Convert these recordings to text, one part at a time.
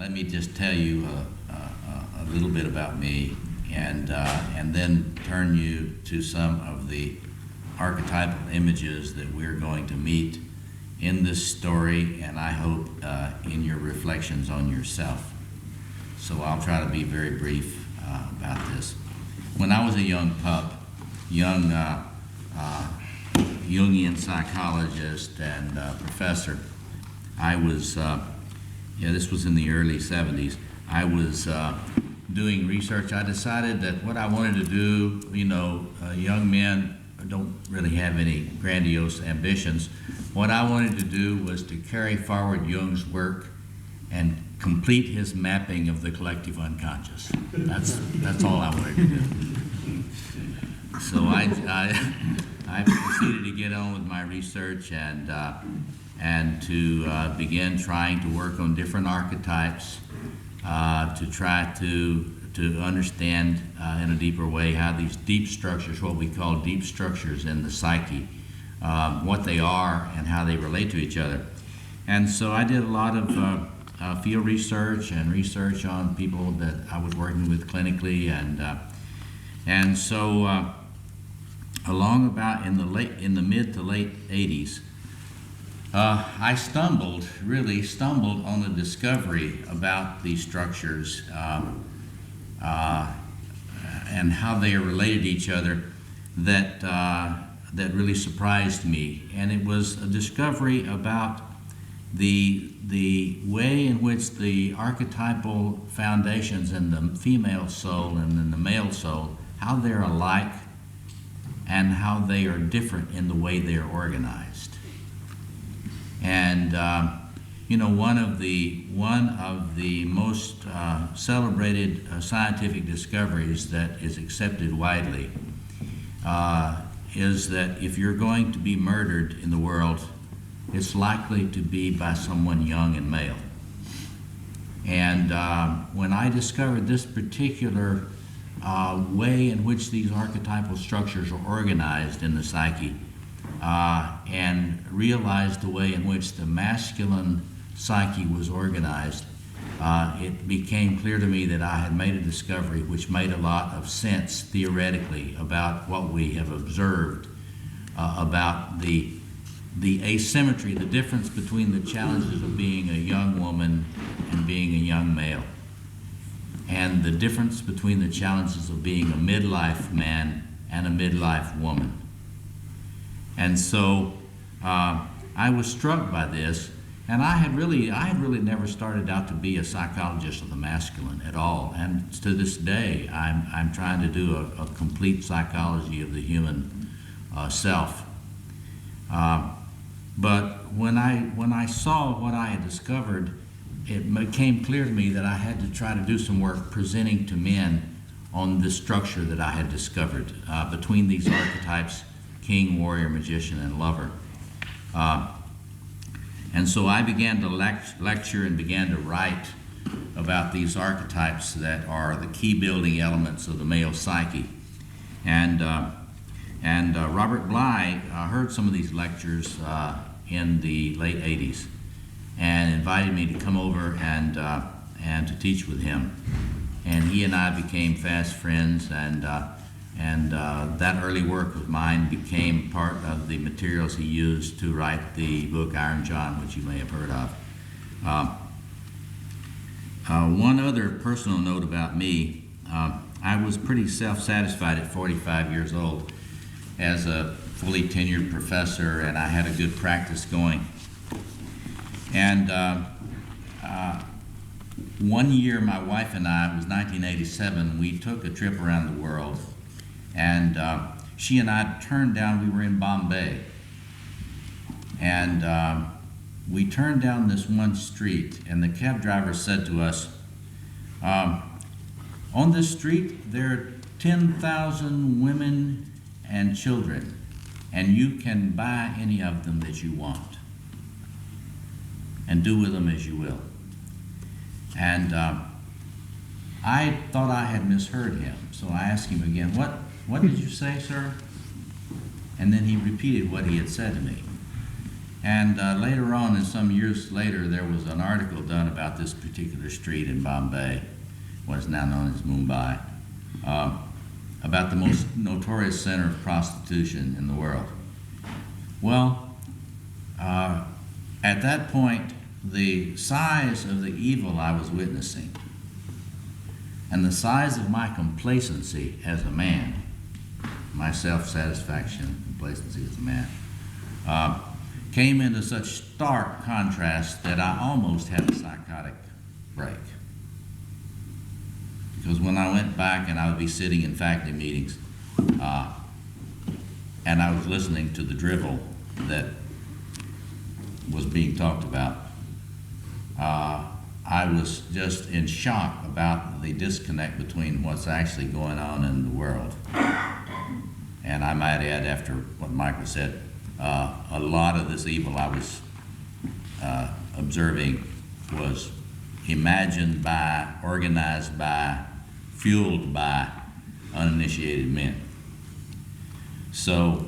let me just tell you a little bit about me, and then turn you to some of the archetypal images that we're going to meet in this story, and I hope in your reflections on yourself. So I'll try to be very brief about this. When I was a young pup, young Jungian psychologist and professor, I was, this was in the early 70s, I was doing research. I decided that what I wanted to do, young men don't really have any grandiose ambitions. What I wanted to do was to carry forward Jung's work and complete his mapping of the collective unconscious. That's all I wanted to do. So I proceeded to get on with my research and to begin trying to work on different archetypes to try to understand in a deeper way how these deep structures, what we call deep structures in the psyche, what they are and how they relate to each other. And so I did a lot of field research and research on people that I was working with clinically, and so along about in the mid to late 80s, I really stumbled on the discovery about these structures and how they are related to each other that really surprised me. And it was a discovery about the way in which the archetypal foundations in the female soul and in the male soul, how they're alike and how they are different in the way they're organized. And one of the most celebrated scientific discoveries that is accepted widely is that if you're going to be murdered in the world, it's likely to be by someone young and male. And when I discovered this particular way in which these archetypal structures are organized in the psyche, and realized the way in which the masculine psyche was organized, it became clear to me that I had made a discovery which made a lot of sense theoretically about what we have observed about the asymmetry, the difference between the challenges of being a young woman and being a young male, and the difference between the challenges of being a midlife man and a midlife woman. And so I was struck by this, and I had really never started out to be a psychologist of the masculine at all. And to this day, I'm trying to do a complete psychology of the human self. But when I saw what I had discovered, it became clear to me that I had to try to do some work presenting to men on the structure that I had discovered between these archetypes: king, warrior, magician, and lover. And so I began to lecture and began to write about these archetypes that are the key building elements of the male psyche. And Robert Bly heard some of these lectures in the late 80s and invited me to come over and to teach with him. And he and I became fast friends, and that early work of mine became part of the materials he used to write the book Iron John, which you may have heard of. One other personal note about me, I was pretty self-satisfied at 45 years old as a fully tenured professor, and I had a good practice going. And one year, my wife and I, it was 1987, we took a trip around the world. And she and I turned down, we were in Bombay, and we turned down this one street, and the cab driver said to us, on this street there are 10,000 women and children, and you can buy any of them that you want and do with them as you will. And I thought I had misheard him, so I asked him again, what did you say, sir? And then he repeated what he had said to me. And later on, and some years later, there was an article done about this particular street in Bombay, what is now known as Mumbai, about the most notorious center of prostitution in the world. Well, at that point, the size of the evil I was witnessing and the size of my complacency as a man, my self-satisfaction, complacency as a man, came into such stark contrast that I almost had a psychotic break. Because when I went back and I would be sitting in faculty meetings and I was listening to the drivel that was being talked about, I was just in shock about the disconnect between what's actually going on in the world. And I might add, after what Michael said, a lot of this evil I was observing was imagined by, organized by, fueled by uninitiated men. So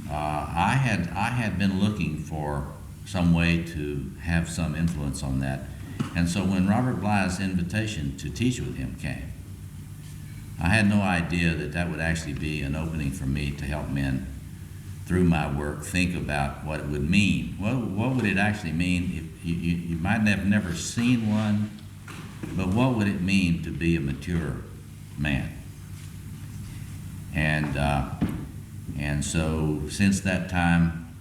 I had been looking for some way to have some influence on that. And so when Robert Bly's invitation to teach with him came, I had no idea that that would actually be an opening for me to help men through my work think about what it would mean. What would it actually mean if you might have never seen one, but what would it mean to be a mature man? And so since that time,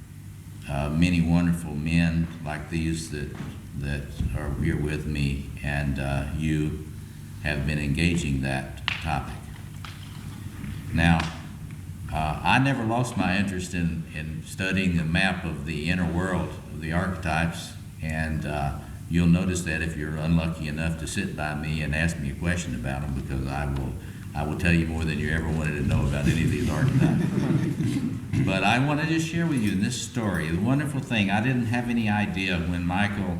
many wonderful men like these that are here with me and you have been engaging that topic. Now, I never lost my interest in studying the map of the inner world of the archetypes, and you'll notice that if you're unlucky enough to sit by me and ask me a question about them, because I will tell you more than you ever wanted to know about any of these archetypes. But I want to just share with you in this story the wonderful thing. I didn't have any idea when Michael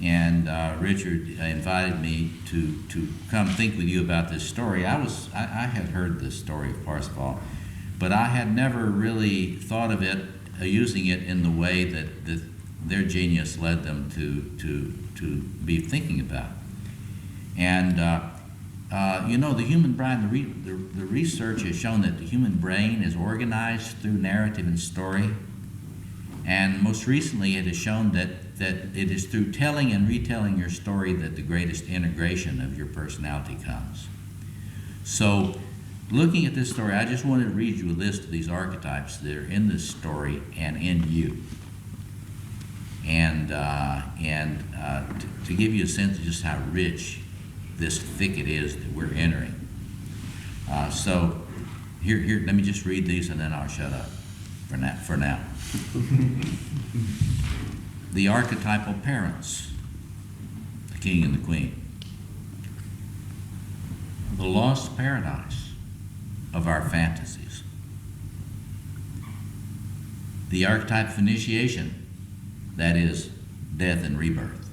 and Richard invited me to come think with you about this story. I had heard this story of Parsifal, but I had never really thought of it, using it in the way that their genius led them to be thinking about. And you know, the human brain, the research has shown that the human brain is organized through narrative and story. And most recently, it has shown that it is through telling and retelling your story that the greatest integration of your personality comes. So, looking at this story, I just wanted to read you a list of these archetypes that are in this story and in you. And to give you a sense of just how rich this thicket is that we're entering. So, here, let me just read these and then I'll shut up for now. The archetypal parents, the king and the queen. The lost paradise of our fantasies. The archetype of initiation, that is, death and rebirth.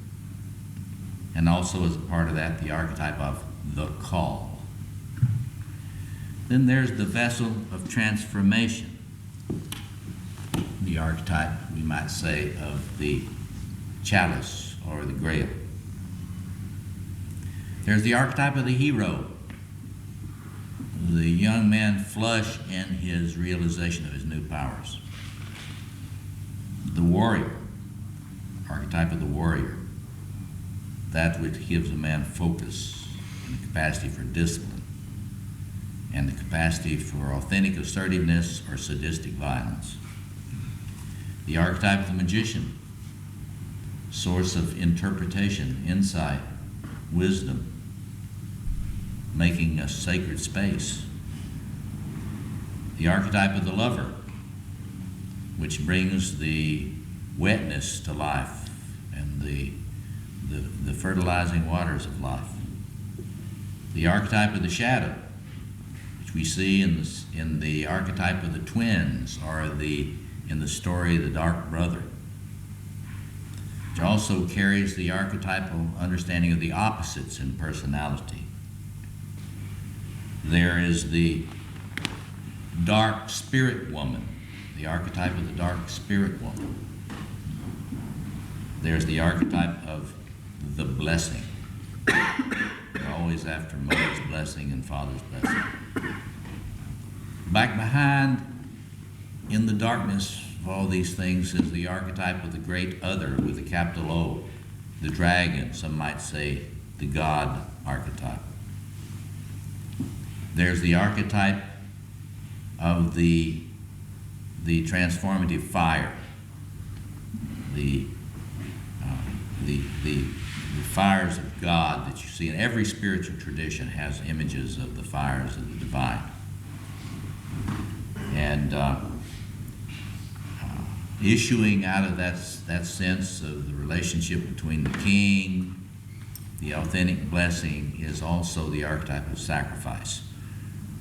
And also as a part of that, the archetype of the call. Then there's the vessel of transformation. The archetype, we might say, of the chalice or the grail. There's the archetype of the hero, the young man flush in his realization of his new powers. The warrior, archetype of the warrior, that which gives a man focus and the capacity for discipline and the capacity for authentic assertiveness or sadistic violence. The archetype of the magician, source of interpretation, insight, wisdom, making a sacred space. The archetype of the lover, which brings the wetness to life and the fertilizing waters of life. The archetype of the shadow, which we see in the archetype of the twins, or in the story The Dark Brother, which also carries the archetypal understanding of the opposites in personality. There is the dark spirit woman, the archetype of the dark spirit woman. There's the archetype of the blessing. We're always after mother's blessing and father's blessing. Back behind, in the darkness of all these things, is the archetype of the great other with a capital O, the dragon, some might say the God archetype. There's the archetype of the transformative fire, the fires of God that you see in every spiritual tradition has images of the fires of the divine. And issuing out of that sense of the relationship between the king, the authentic blessing, is also the archetype of sacrifice.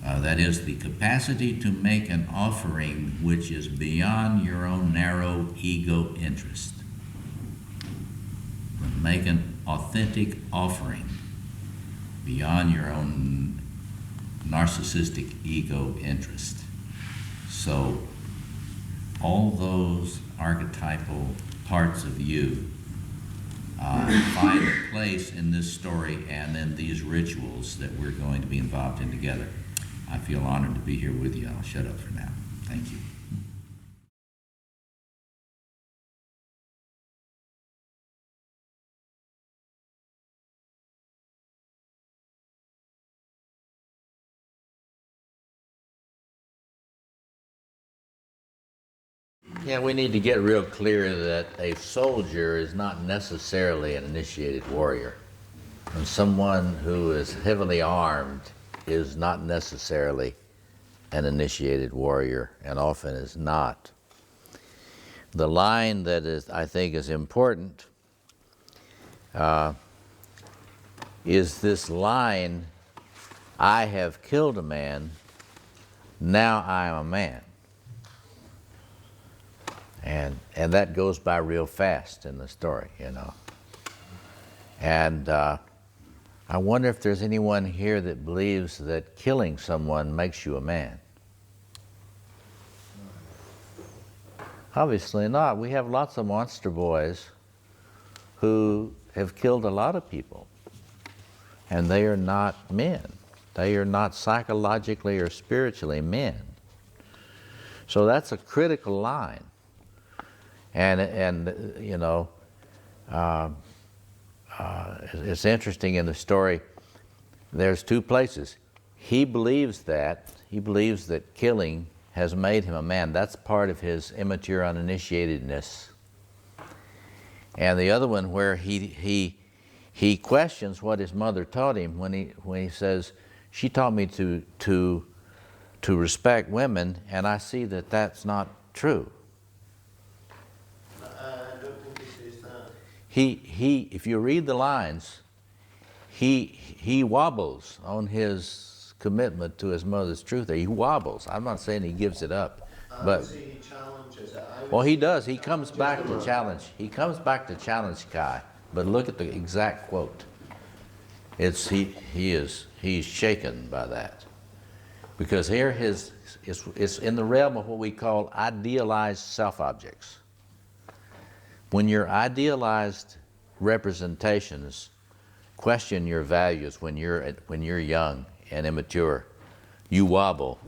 That is the capacity to make an offering which is beyond your own narrow ego interest. Make an authentic offering beyond your own narcissistic ego interest. So all those archetypal parts of you find a place in this story and in these rituals that we're going to be involved in together. I feel honored to be here with you. I'll shut up for now. Thank you. Yeah, we need to get real clear that a soldier is not necessarily an initiated warrior. And someone who is heavily armed is not necessarily an initiated warrior, and often is not. The line that I think is important is this line, "I have killed a man, now I am a man." And that goes by real fast in the story, you know. And I wonder if there's anyone here that believes that killing someone makes you a man. Obviously not. We have lots of monster boys who have killed a lot of people, and they are not men. They are not psychologically or spiritually men. So that's a critical line. And you know, it's interesting in the story, there's two places. He believes that killing has made him a man. That's part of his immature uninitiatedness. And the other one where he questions what his mother taught him when he says, "She taught me to respect women, and I see that that's not true." He, if you read the lines, he wobbles on his commitment to his mother's truth. He wobbles. I'm not saying he gives it up, but he challenges it. well, he does. He comes back to challenge. He comes back to challenge Kai. But look at the exact quote. He's shaken by that, because here it's in the realm of what we call idealized self-objects. When your idealized representations question your values when you're young and immature, you wobble.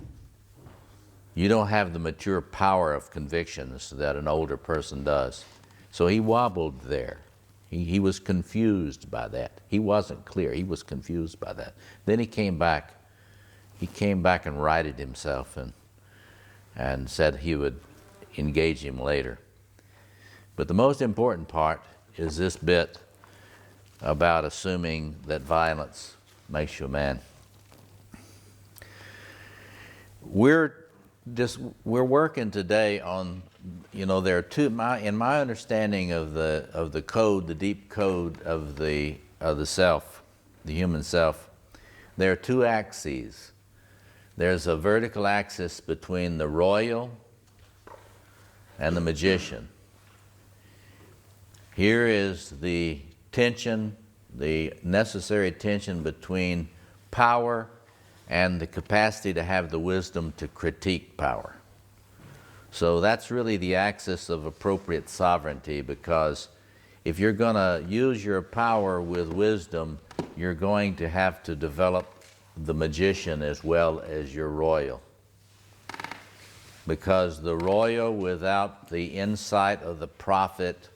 You don't have the mature power of convictions that an older person does. So he wobbled there. He was confused by that. He wasn't clear. He was confused by that. Then he came back. He came back and righted himself and said he would engage him later. But the most important part is this bit about assuming that violence makes you a man. We're working today on, you know, there are two. In my understanding of the code, the deep code of the self, the human self, there are two axes. There's a vertical axis between the royal and the magician. Here is the tension, the necessary tension between power and the capacity to have the wisdom to critique power. So that's really the axis of appropriate sovereignty, because if you're going to use your power with wisdom, you're going to have to develop the magician as well as your royal. Because the royal, without the insight of the prophet,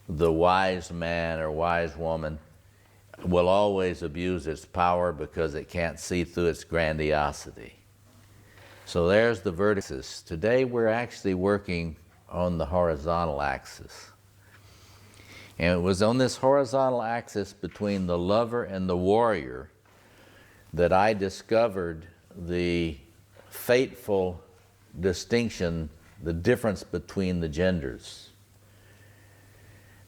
the wise man or wise woman, will always abuse its power because it can't see through its grandiosity. So there's the vertices. Today we're actually working on the horizontal axis. And it was on this horizontal axis between the lover and the warrior that I discovered the fateful distinction, the difference between the genders.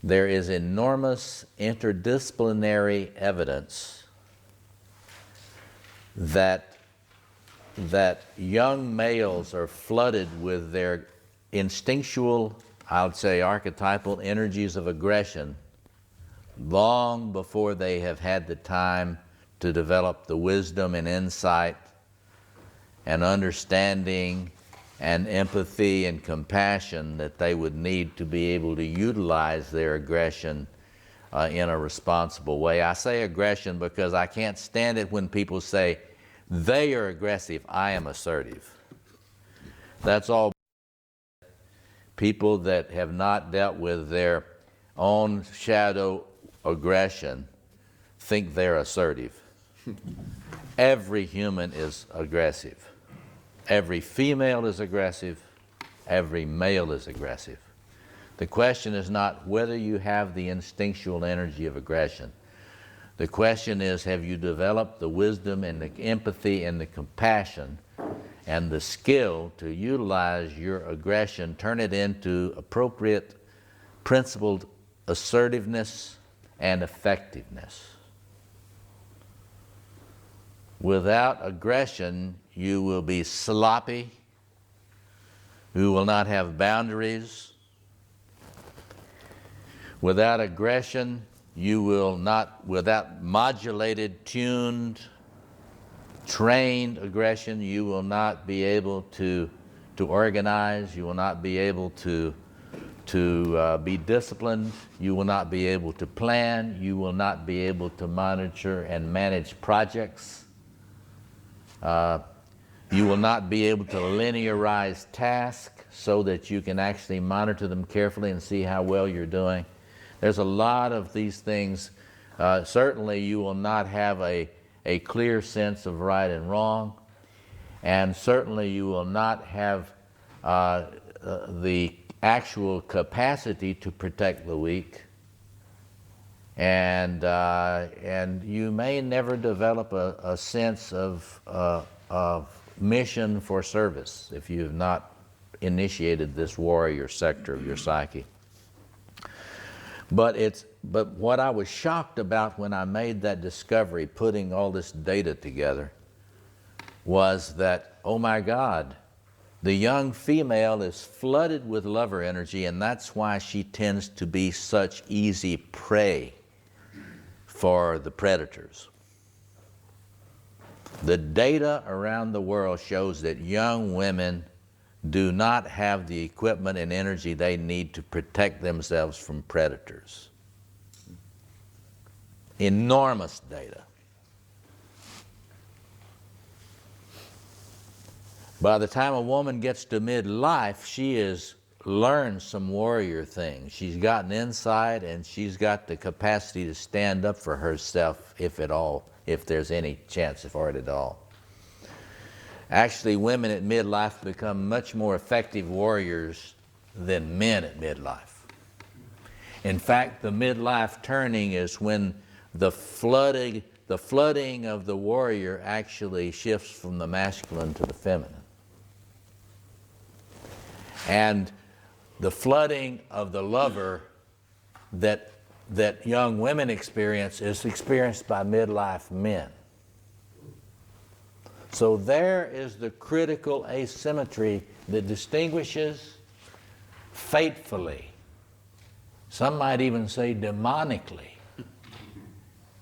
There is enormous interdisciplinary evidence that young males are flooded with their instinctual, I would say archetypal energies of aggression long before they have had the time to develop the wisdom and insight and understanding and empathy and compassion that they would need to be able to utilize their aggression in a responsible way. I say aggression because I can't stand it when people say, they are aggressive, I am assertive. That's all. People that have not dealt with their own shadow aggression think they're assertive. Every human is aggressive. Every female is aggressive. Every male is aggressive. The question is not whether you have the instinctual energy of aggression. The question is, have you developed the wisdom and the empathy and the compassion and the skill to utilize your aggression, turn it into appropriate, principled assertiveness and effectiveness. Without aggression, you will be sloppy, you will not have boundaries. Without aggression, you will not, without modulated, tuned, trained aggression, you will not be able to organize, you will not be able to be disciplined, you will not be able to plan, you will not be able to monitor and manage projects. You will not be able to linearize tasks so that you can actually monitor them carefully and see how well you're doing. There's a lot of these things. Certainly you will not have a clear sense of right and wrong, and certainly you will not have the actual capacity to protect the weak, and you may never develop a sense of mission for service if you have not initiated this warrior sector of your psyche. But what I was shocked about when I made that discovery, putting all this data together, was that, oh my God, the young female is flooded with lover energy, and that's why she tends to be such easy prey for the predators. The data around the world shows that young women do not have the equipment and energy they need to protect themselves from predators. Enormous data. By the time a woman gets to midlife, she has learned some warrior things. She's gotten insight, and she's got the capacity to stand up for herself, if at all, if there's any chance for it at all. Actually, women at midlife become much more effective warriors than men at midlife. In fact, the midlife turning is when the flooding of the warrior actually shifts from the masculine to the feminine. And the flooding of the lover that young women experience is experienced by midlife men. So there is the critical asymmetry that distinguishes fatefully, some might even say demonically,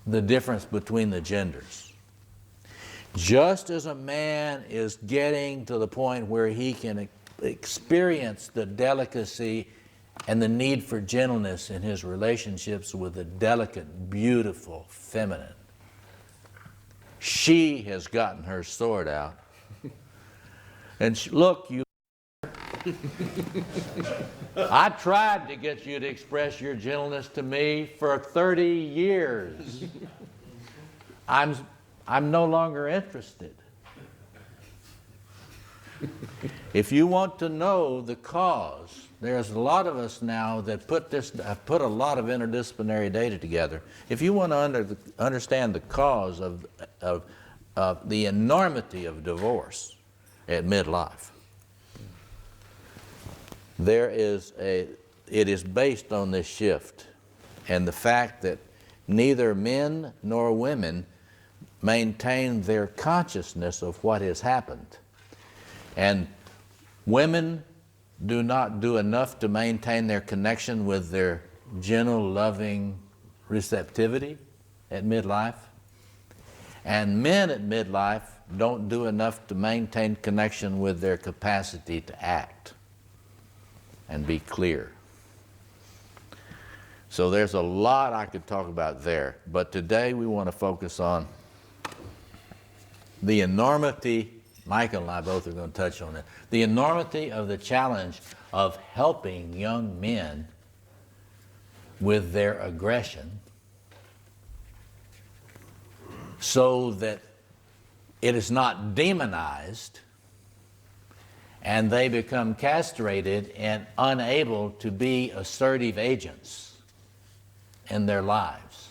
the difference between the genders. Just as a man is getting to the point where he can experienced the delicacy and the need for gentleness in his relationships with the delicate, beautiful, feminine. She has gotten her sword out. And look, you I tried to get you to express your gentleness to me for 30 years. I'm no longer interested. If you want to know the cause, there's a lot of us now that have put a lot of interdisciplinary data together. If you want to understand the cause of the enormity of divorce at midlife, it is based on this shift and the fact that neither men nor women maintain their consciousness of what has happened. And women do not do enough to maintain their connection with their gentle, loving receptivity at midlife. And men at midlife don't do enough to maintain connection with their capacity to act and be clear. So there's a lot I could talk about there, but today we want to focus on the enormity. Michael and I both are going to touch on it. The enormity of the challenge of helping young men with their aggression so that it is not demonized and they become castrated and unable to be assertive agents in their lives.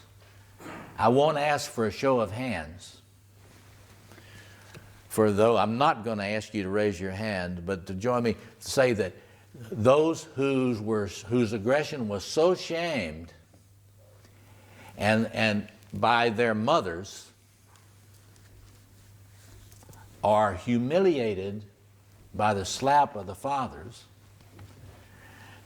I won't ask for a show of hands. For though I'm not going to ask you to raise your hand, but to join me to say that those whose aggression was so shamed and by their mothers are humiliated by the slap of the fathers,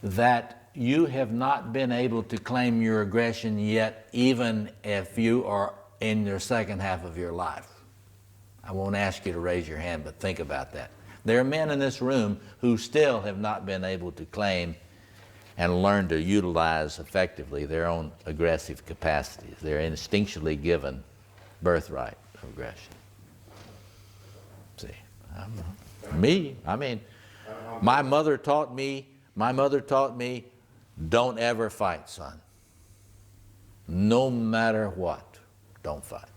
that you have not been able to claim your aggression yet, even if you are in your second half of your life. I won't ask you to raise your hand, but think about that. There are men in this room who still have not been able to claim and learn to utilize effectively their own aggressive capacities. They're instinctually given birthright of aggression. See, my mother taught me, don't ever fight, son. No matter what, don't fight.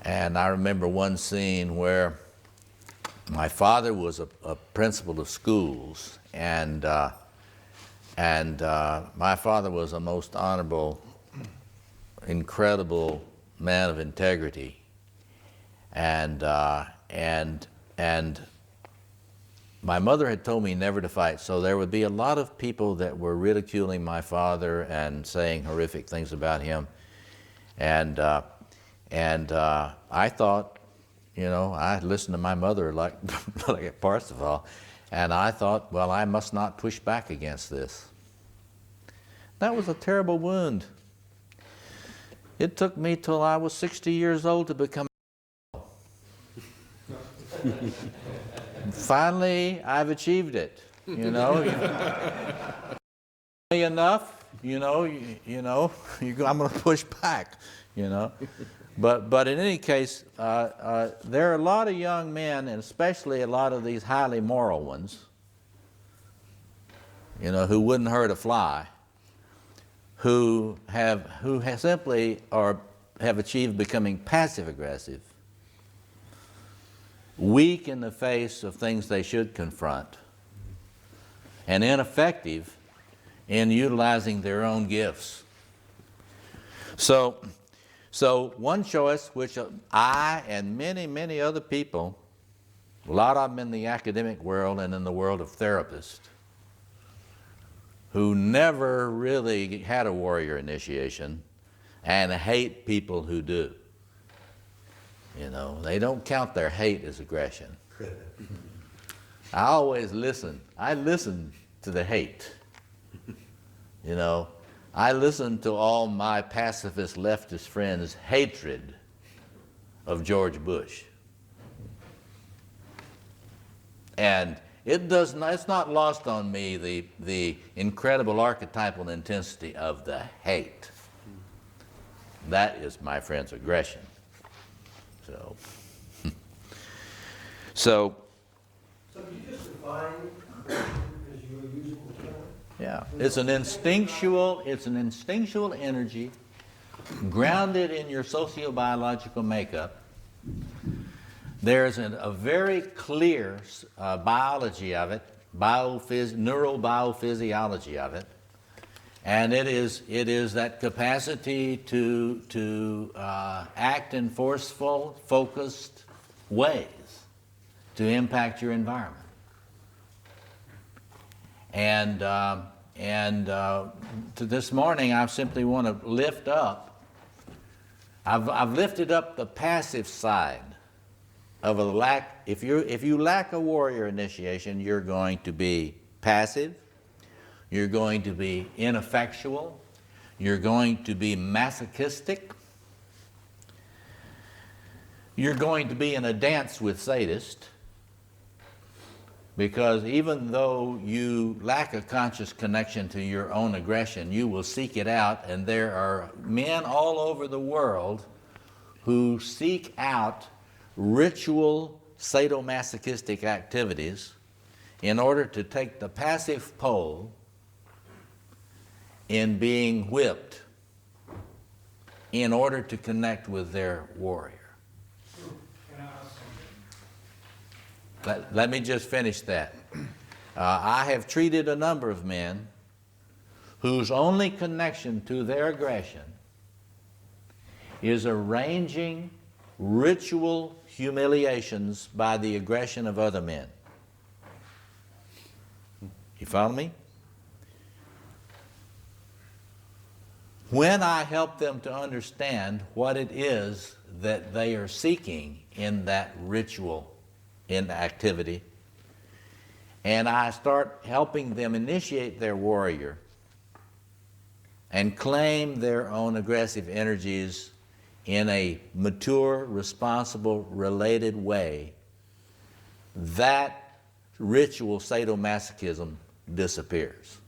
And I remember one scene where my father was a principal of schools, and my father was a most honorable, incredible man of integrity, and my mother had told me never to fight, so there would be a lot of people that were ridiculing my father and saying horrific things about him, and I thought, I listened to my mother like at Parsifal, and I thought, well, I must not push back against this. That was a terrible wound. It took me till I was 60 years old to become Finally, I've achieved it, enough, I'm going to push back, But in any case, there are a lot of young men, and especially a lot of these highly moral ones, who wouldn't hurt a fly, who have simply have achieved becoming passive aggressive, weak in the face of things they should confront, and ineffective in utilizing their own gifts. So one choice which I and many, many other people, a lot of them in the academic world and in the world of therapists, who never really had a warrior initiation and hate people who do. They don't count their hate as aggression. I always listen. I listen to the hate. I listen to all my pacifist leftist friends' hatred of George Bush. And it's not lost on me the incredible archetypal intensity of the hate. That is, my friends, aggression. So, So could you just define aggression as you were using the term? yeah, it's an instinctual energy grounded in your sociobiological makeup. There's a very clear biology of it, neurobiophysiology of it, and it is that capacity to act in forceful, focused ways to impact your environment. And to this morning, I simply want to lift up. I've lifted up the passive side of a lack. If you lack a warrior initiation, you're going to be passive. You're going to be ineffectual. You're going to be masochistic. You're going to be in a dance with sadists. Because even though you lack a conscious connection to your own aggression, you will seek it out, and there are men all over the world who seek out ritual sadomasochistic activities in order to take the passive pole in being whipped in order to connect with their warrior. Let me just finish that. I have treated a number of men whose only connection to their aggression is arranging ritual humiliations by the aggression of other men. You follow me? When I help them to understand what it is that they are seeking in that ritual in activity, and I start helping them initiate their warrior and claim their own aggressive energies in a mature, responsible, related way, that ritual sadomasochism disappears.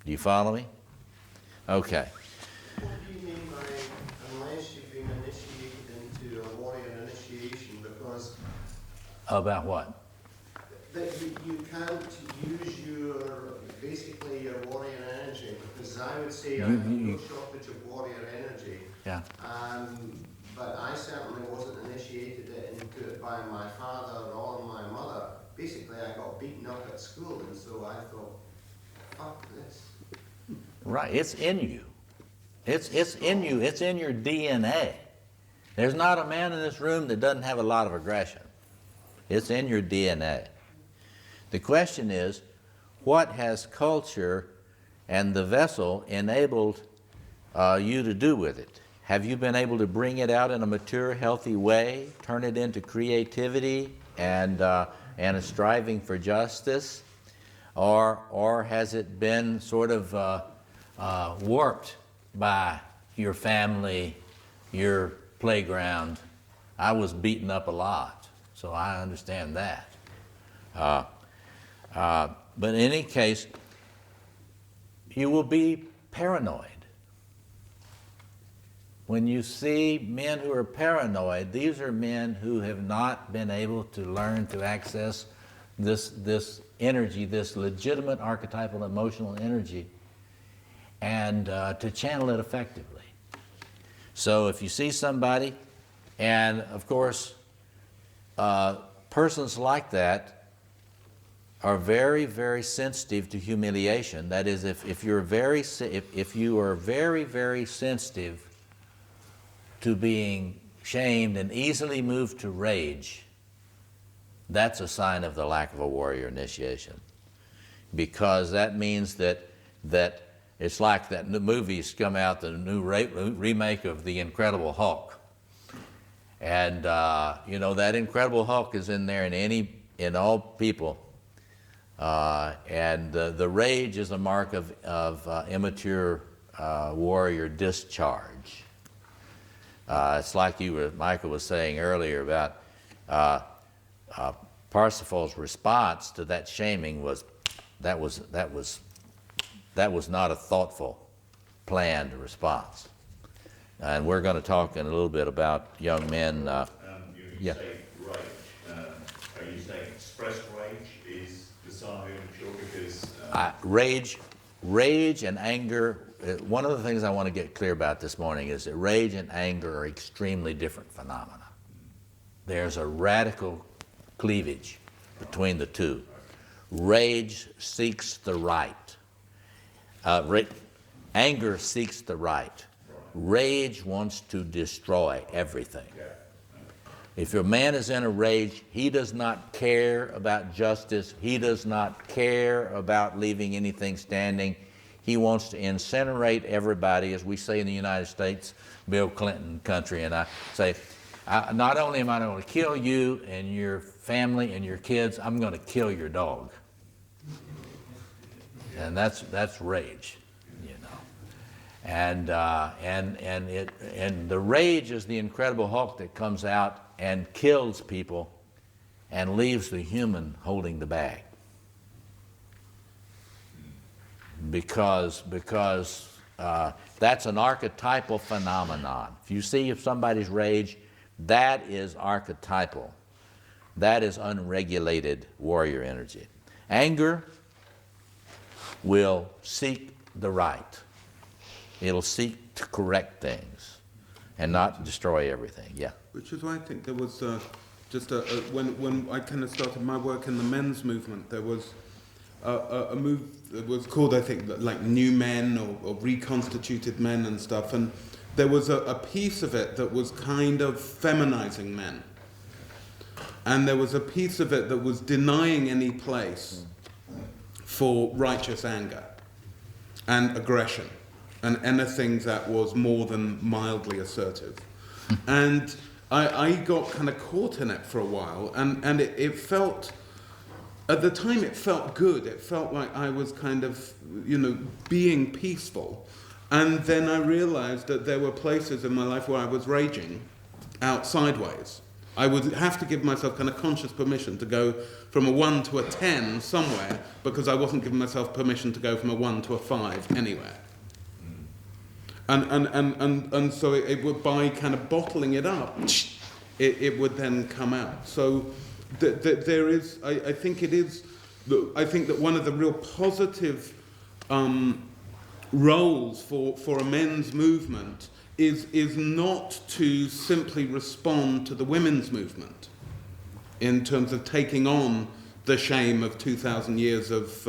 Do you follow me? Okay. What do you mean by unless you've been initiated into a warrior initiation? Because About what? that you can't use basically your warrior energy, because I would say I have no shortage of warrior energy. Yeah. But I certainly wasn't initiated into it by my father or my mother. Basically, I got beaten up at school, and so I thought, fuck this. Right, it's in you. It's in you. It's in your DNA. There's not a man in this room that doesn't have a lot of aggression. It's in your DNA. The question is, what has culture and the vessel enabled you to do with it? Have you been able to bring it out in a mature, healthy way, turn it into creativity and a striving for justice? Or has it been sort of warped by your family, your playground? I was beaten up a lot, so I understand that. But in any case, you will be paranoid. When you see men who are paranoid, these are men who have not been able to learn to access this energy, this legitimate archetypal emotional energy, and to channel it effectively. So if you see somebody, and of course, persons like that are very, very sensitive to humiliation. That is, if you are very, very sensitive to being shamed and easily moved to rage, that's a sign of the lack of a warrior initiation. Because that means that it's like that new movie's come out, the new remake of The Incredible Hulk. And that Incredible Hulk is in there in all people. And the rage is a mark of immature warrior discharge. It's like Michael was saying earlier about Parsifal's response to that shaming was that was not a thoughtful, planned response. And we're going to talk in a little bit about young men. You say rage. Are you saying expressed rage is the sign of immature? Because Rage and anger. One of the things I want to get clear about this morning is that rage and anger are extremely different phenomena. There's a radical cleavage between the two. Rage seeks the right. Anger seeks the right. Rage wants to destroy everything. If a man is in a rage, he does not care about justice. He does not care about leaving anything standing. He wants to incinerate everybody, as we say in the United States, Bill Clinton country. And I say, not only am I going to kill you and your family and your kids, I'm going to kill your dog. And that's rage, you know. And the rage is the Incredible Hulk that comes out and kills people and leaves the human holding the bag. Because that's an archetypal phenomenon. If you see somebody's rage, that is archetypal. That is unregulated warrior energy. Anger will seek the right. It'll seek to correct things and not destroy everything. Yeah. Which is why I think there was when I kind of started my work in the men's movement, there was a move that was called, I think, like New Men or Reconstituted Men and stuff, and there was a piece of it that was kind of feminizing men, and there was a piece of it that was denying any place for righteous anger and aggression and anything that was more than mildly assertive. And I got kind of caught in it for a while, and it felt, at the time it felt good. It felt like I was kind of, being peaceful. And then I realized that there were places in my life where I was raging out sideways. I would have to give myself kind of conscious permission to go from a 1 to a 10 somewhere, because I wasn't giving myself permission to go from a 1 to a 5 anywhere. And so it would, by kind of bottling it up, it would then come out. So there is, I think it is, I think that one of the real positive roles for a men's movement is not to simply respond to the women's movement in terms of taking on the shame of 2,000 years of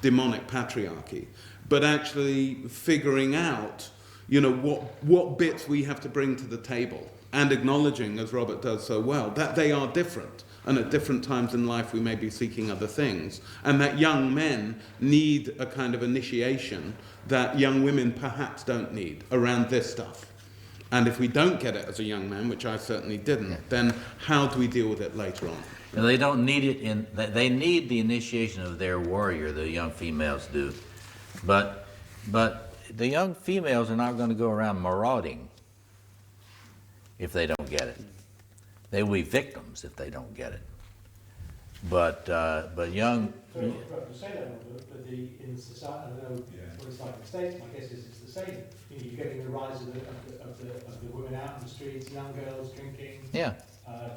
demonic patriarchy, but actually figuring out, what bits we have to bring to the table, and acknowledging, as Robert does so well, that they are different, and at different times in life we may be seeking other things, and that young men need a kind of initiation that young women perhaps don't need around this stuff. And if we don't get it as a young man, which I certainly didn't, then how do we deal with it later on? And they don't need it they need the initiation of their warrior, the young females do. But the young females are not going to go around marauding if they don't get it. They will be victims if they don't get it. But young... Sorry, to say that, but in society, I don't know what it's like in the States, my guess is it's the same. You're getting the rise of the women out in the streets, young girls drinking,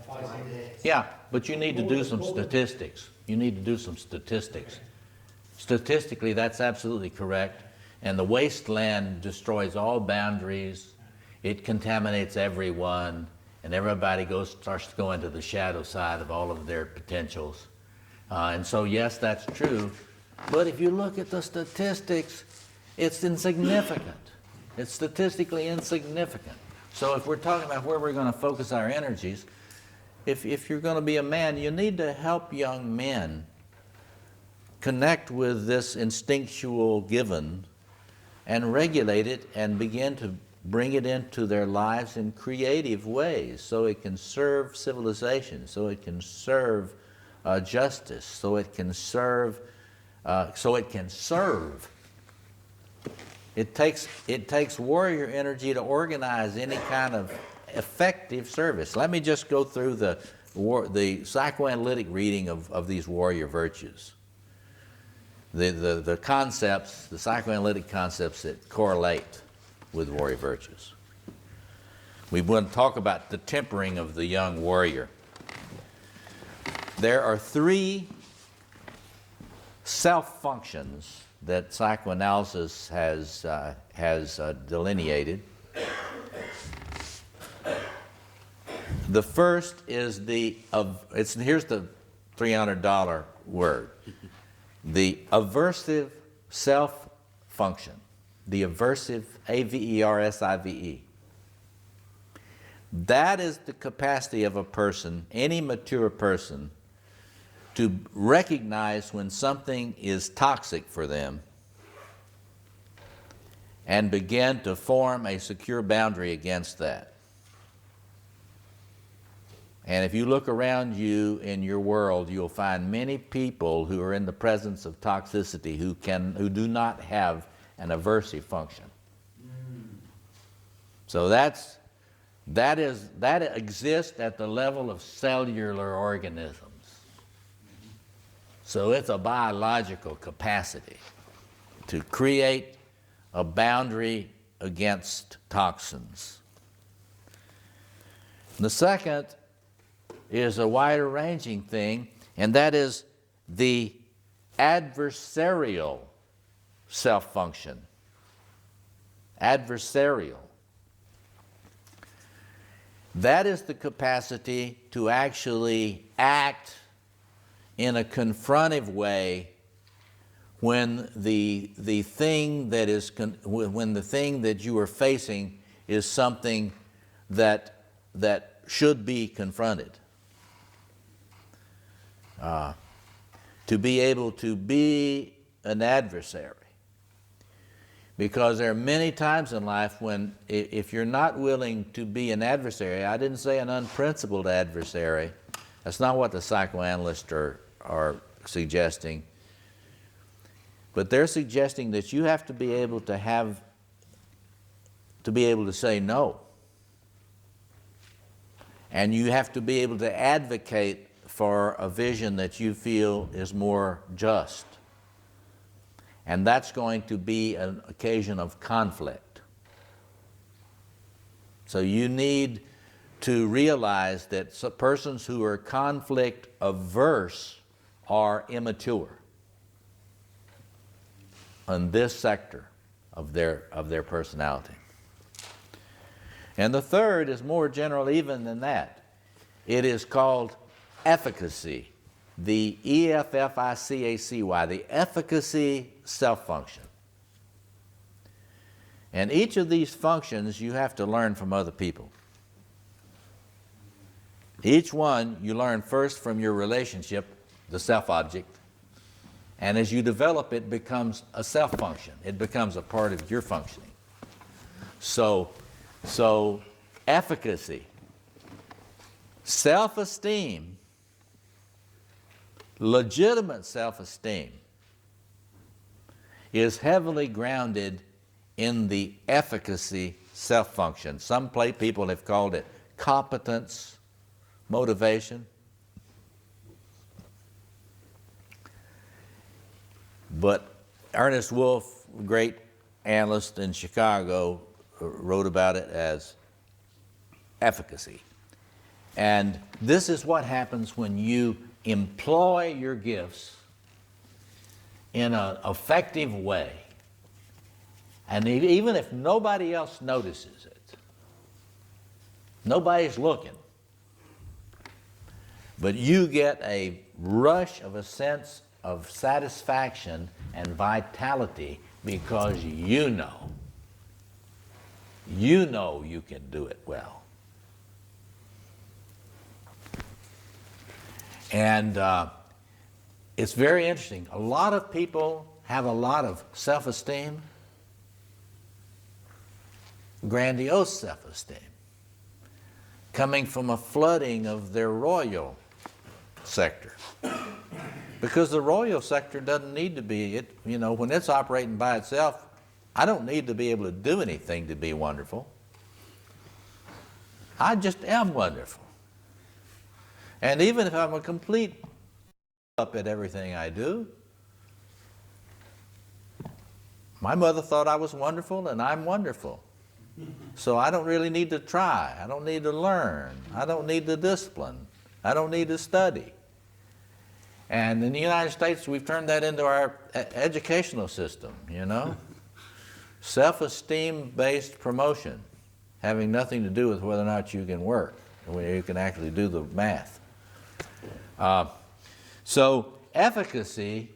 fighting. Yeah, but you need to do some statistics. You need to do some statistics. Statistically, that's absolutely correct. And the wasteland destroys all boundaries. It contaminates everyone. And everybody starts to go into the shadow side of all of their potentials. And so, yes, that's true. But if you look at the statistics, it's insignificant. It's statistically insignificant. So if we're talking about where we're going to focus our energies, if you're going to be a man, you need to help young men connect with this instinctual given and regulate it and begin to bring it into their lives in creative ways so it can serve civilization, so it can serve justice, so it can serve. It takes warrior energy to organize any kind of effective service. Let me just go through the the psychoanalytic reading of these warrior virtues. The concepts, the psychoanalytic concepts that correlate with warrior virtues. We want to talk about the tempering of the young warrior. There are 3 self-functions that psychoanalysis has delineated. The first is here's the $300 word. The aversive self-function. The aversive, A-V-E-R-S-I-V-E. That is the capacity of a person, any mature person, to recognize when something is toxic for them and begin to form a secure boundary against that. And if you look around you in your world, you'll find many people who are in the presence of toxicity who do not have an aversive function. So that exists at the level of cellular organisms. So it's a biological capacity to create a boundary against toxins. The second is a wider ranging thing, and that is the adversarial self-function. Adversarial. That is the capacity to actually act in a confrontive way when the thing that you are facing is something that should be confronted. To be able to be an adversary. Because there are many times in life when if you're not willing to be an adversary, I didn't say an unprincipled adversary, that's not what the psychoanalysts are suggesting, but they're suggesting that you have to be able to say no. And you have to be able to advocate for a vision that you feel is more just. And that's going to be an occasion of conflict. So you need to realize that persons who are conflict averse are immature in this sector of their personality. And the third is more general even than that. It is called efficacy, the E-F-F-I-C-A-C-Y, the efficacy self-function. And each of these functions you have to learn from other people. Each one you learn first from your relationship, the self-object, and as you develop it becomes a self-function. It becomes a part of your functioning. So efficacy, self-esteem, legitimate self-esteem is heavily grounded in the efficacy self-function. Some people have called it competence, motivation. But Ernest Wolfe, great analyst in Chicago, wrote about it as efficacy. And this is what happens when you employ your gifts in an effective way. And even if nobody else notices it, nobody's looking, but you get a rush of a sense of satisfaction and vitality because you know you can do it well. And it's very interesting. A lot of people have a lot of self-esteem, grandiose self-esteem, coming from a flooding of their royal sector. Because the royal sector doesn't need to be, when it's operating by itself, I don't need to be able to do anything to be wonderful. I just am wonderful. And even if I'm a complete up at everything I do, my mother thought I was wonderful and I'm wonderful. So I don't really need to try. I don't need to learn. I don't need to discipline. I don't need to study. And in the United States, we've turned that into our educational system, you know? Self-esteem based promotion, having nothing to do with whether or not you can work, whether you can actually do the math. So efficacy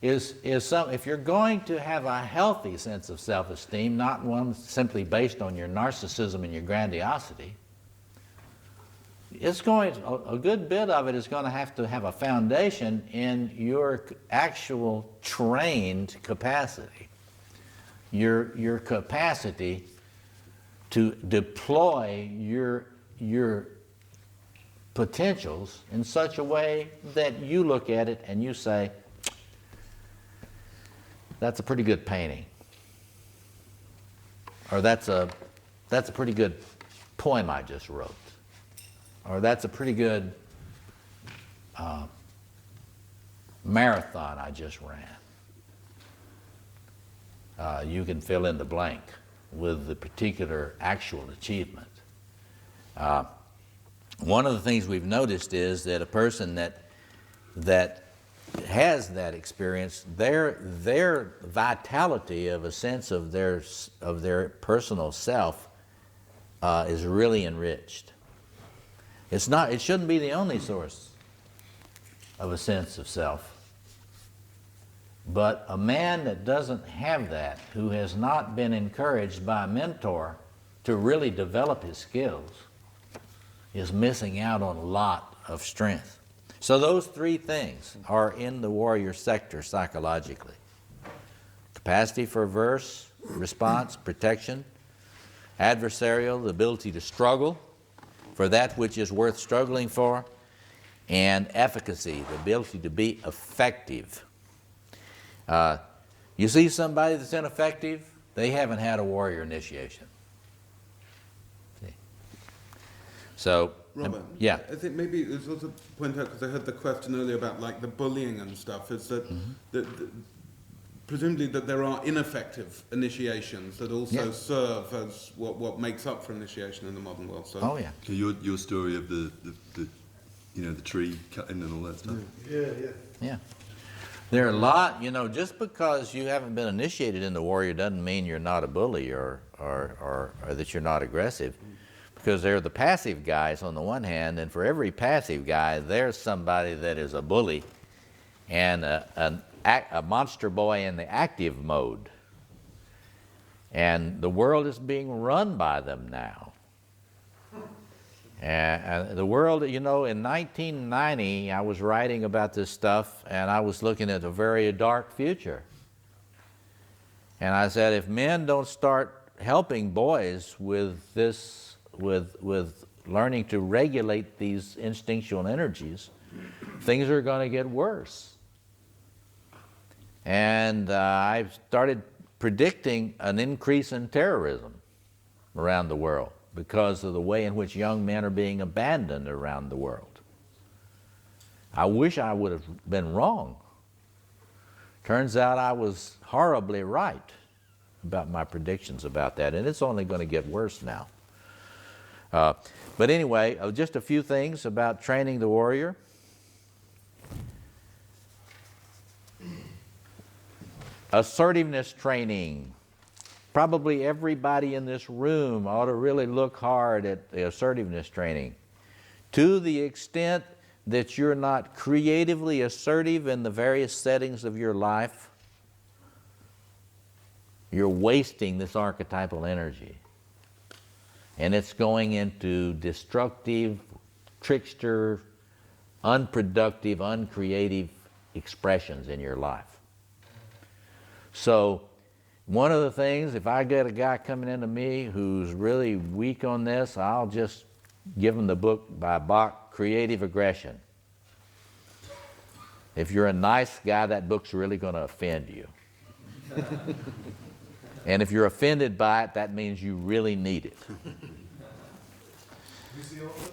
is some, if you're going to have a healthy sense of self-esteem, not one simply based on your narcissism and your grandiosity, it's going, a good bit of it is going to have a foundation in your actual trained capacity, your capacity to deploy your potentials in such a way that you look at it and you say, that's a pretty good painting, or that's a pretty good poem I just wrote, or that's a pretty good marathon I just ran. You can fill in the blank with the particular actual achievement. One of the things we've noticed is that a person that has that experience, their vitality of a sense of their personal self is really enriched. It shouldn't be the only source of a sense of self. But a man that doesn't have that, who has not been encouraged by a mentor to really develop his skills, is missing out on a lot of strength. So those three things are in the warrior sector psychologically. Capacity for averse, response, protection, adversarial, the ability to struggle for that which is worth struggling for, and efficacy, the ability to be effective. You see somebody that's ineffective, they haven't had a warrior initiation. See? So, Robert, yeah. I think maybe it's also point out, because I heard the question earlier about like the bullying and stuff, is that, presumably that there are ineffective initiations that also serve as what makes up for initiation in the modern world. So, oh yeah. So your story of the tree cutting and all that stuff. Yeah. There are a lot, just because you haven't been initiated in the warrior doesn't mean you're not a bully or that you're not aggressive. Because they're the passive guys on the one hand, and for every passive guy, there's somebody that is a bully and a monster boy in the active mode. And the world is being run by them now. And the world, in 1990, I was writing about this stuff, and I was looking at a very dark future. And I said, if men don't start helping boys with this, with learning to regulate these instinctual energies, things are going to get worse. And I've started predicting an increase in terrorism around the world because of the way in which young men are being abandoned around the world. I wish I would have been wrong. Turns out I was horribly right about my predictions about that, and it's only going to get worse now. But anyway, just a few things about training the warrior. Assertiveness training. Probably everybody in this room ought to really look hard at the assertiveness training. To the extent that you're not creatively assertive in the various settings of your life, you're wasting this archetypal energy. And it's going into destructive, trickster, unproductive, uncreative expressions in your life. So one of the things, if I get a guy coming into me who's really weak on this, I'll just give him the book by Bach, Creative Aggression. If you're a nice guy, that book's really going to offend you. And if you're offended by it, that means you really need it. You see all of it?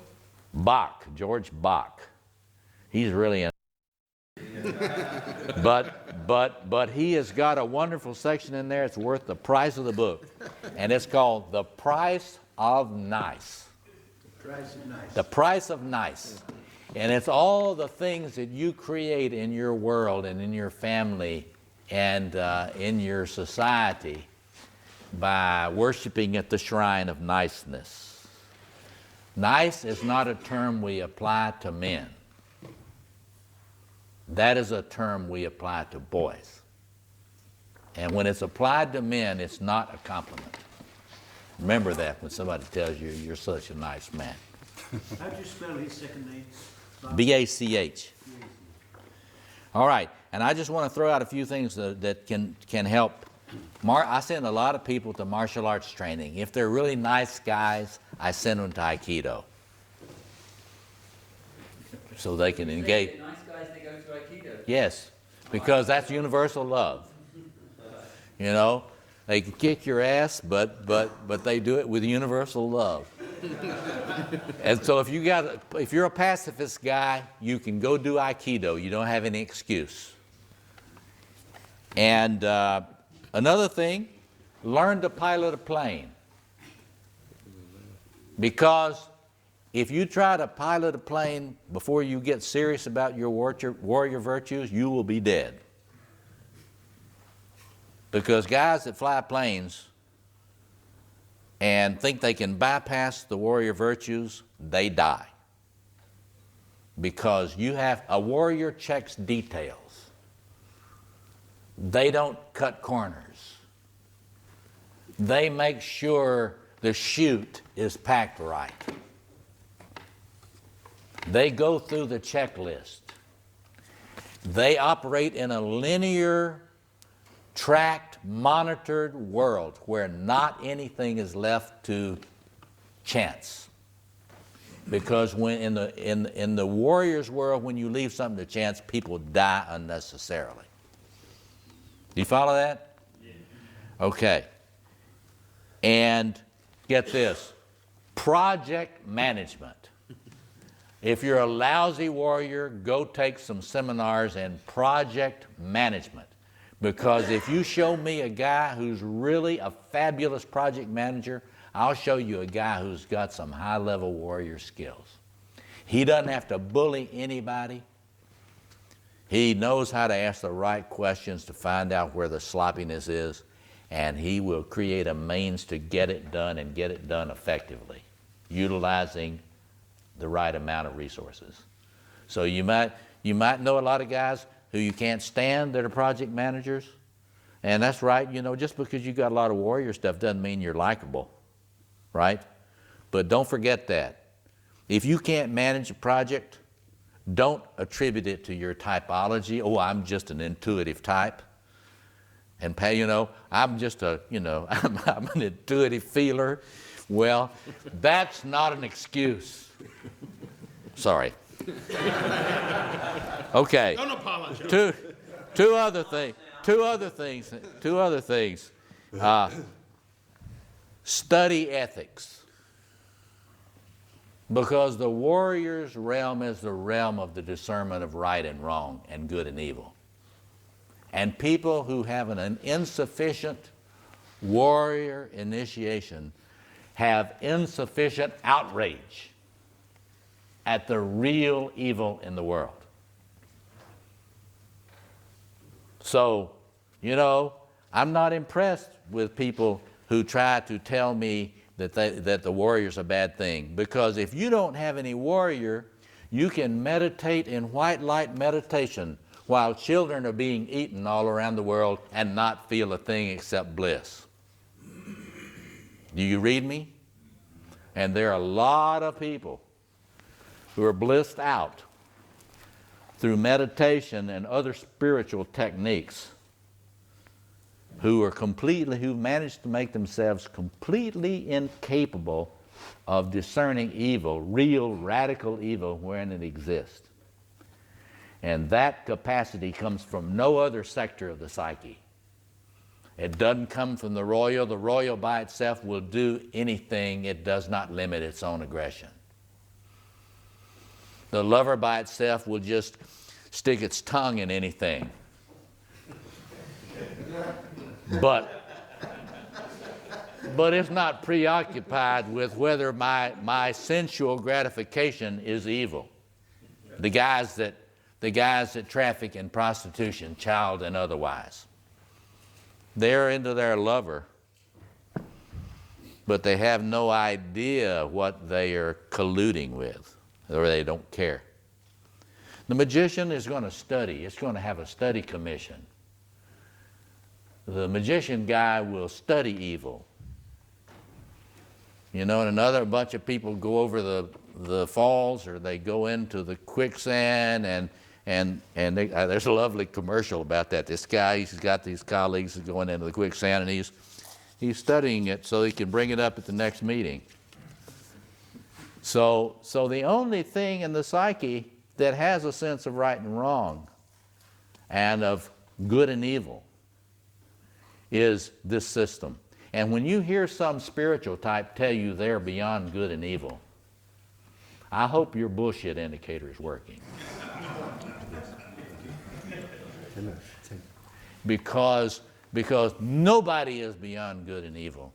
George Bach. He's really but he has got a wonderful section in there. It's worth the price of the book. And it's called The Price of Nice. The price of nice. The Price of Nice. And it's all the things that you create in your world and in your family and in your society by worshiping at the shrine of niceness. Nice is not a term we apply to men. That is a term we apply to boys. And when it's applied to men, it's not a compliment. Remember that when somebody tells you you're such a nice man. How do you spell his second name? B-A-C-H. All right, and I just want to throw out a few things that can help. I send a lot of people to martial arts training. If they're really nice guys, I send them to Aikido. So they can engage. If they're nice guys, they go to Aikido. Yes, because that's universal love. You know, they can kick your ass, but they do it with universal love. And so if you're a pacifist guy, you can go do Aikido. You don't have any excuse. And another thing, learn to pilot a plane. Because if you try to pilot a plane before you get serious about your warrior virtues, you will be dead. Because guys that fly planes and think they can bypass the warrior virtues, they die. Because a warrior checks details. They don't cut corners. They make sure the chute is packed right. They go through the checklist. They operate in a linear, tracked, monitored world where not anything is left to chance. Because when in the warrior's world, when you leave something to chance, people die unnecessarily. Do you follow that? Yeah. Okay. And get this, project management. If you're a lousy warrior, go take some seminars in project management. Because if you show me a guy who's really a fabulous project manager, I'll show you a guy who's got some high-level warrior skills. He doesn't have to bully anybody. He knows how to ask the right questions to find out where the sloppiness is, and he will create a means to get it done and get it done effectively, utilizing the right amount of resources. So you might know a lot of guys who you can't stand that are project managers, and that's right. You know, just because you got a lot of warrior stuff doesn't mean you're likable, right? But don't forget that. If you can't manage a project, don't attribute it to your typology. Oh, I'm just an intuitive type. And, you know, I'm just a, you know, I'm an intuitive feeler. Well, that's not an excuse. Sorry. Okay. Don't apologize. Two other things. Study ethics. Because the warrior's realm is the realm of the discernment of right and wrong and good and evil. And people who have an insufficient warrior initiation have insufficient outrage at the real evil in the world. So, you know, I'm not impressed with people who try to tell me that the warrior's a bad thing. Because if you don't have any warrior, you can meditate in white light meditation while children are being eaten all around the world and not feel a thing except bliss. Do you read me? And there are a lot of people who are blissed out through meditation and other spiritual techniques who managed to make themselves completely incapable of discerning evil, real radical evil, wherein it exists. And that capacity comes from no other sector of the psyche. It doesn't come from the royal. The royal by itself will do anything. It does not limit its own aggression. The lover by itself will just stick its tongue in anything. But if not preoccupied with whether my sensual gratification is evil. The guys that traffic in prostitution, child and otherwise. They're into their lover, but they have no idea what they are colluding with, or they don't care. The magician is going to study. It's going to have a study commission. The magician guy will study evil. You know, and another bunch of people go over the falls, or they go into the quicksand, and there's a lovely commercial about that. This guy, he's got these colleagues going into the quicksand, and he's studying it so he can bring it up at the next meeting. So the only thing in the psyche that has a sense of right and wrong and of good and evil is this system. And when you hear some spiritual type tell you they're beyond good and evil, I hope your bullshit indicator is working. Because nobody is beyond good and evil.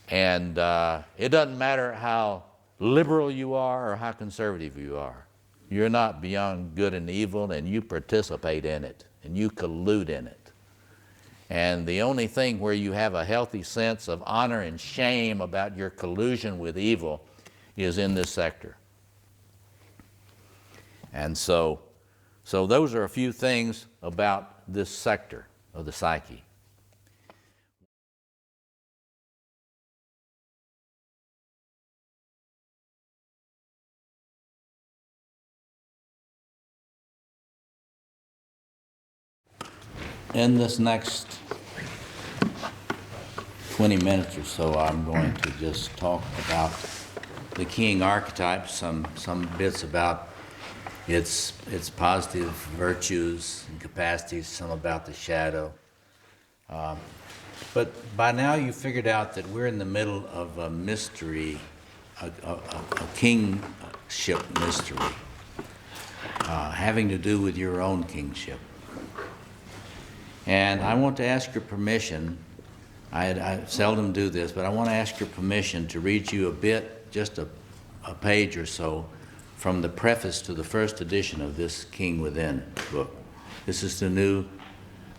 And it doesn't matter how liberal you are or how conservative you are. You're not beyond good and evil, and you participate in it, and you collude in it. And the only thing where you have a healthy sense of honor and shame about your collusion with evil is in this sector. And so those are a few things about this sector of the psyche. In this next 20 minutes or so, I'm going to just talk about the king archetype, some bits about its positive virtues and capacities, some about the shadow. But by now you've figured out that we're in the middle of a mystery, a kingship mystery, having to do with your own kingship. And I want to ask your permission, I seldom do this, but I want to ask your permission to read you a bit, just a page or so, from the preface to the first edition of this King Within book. This is the new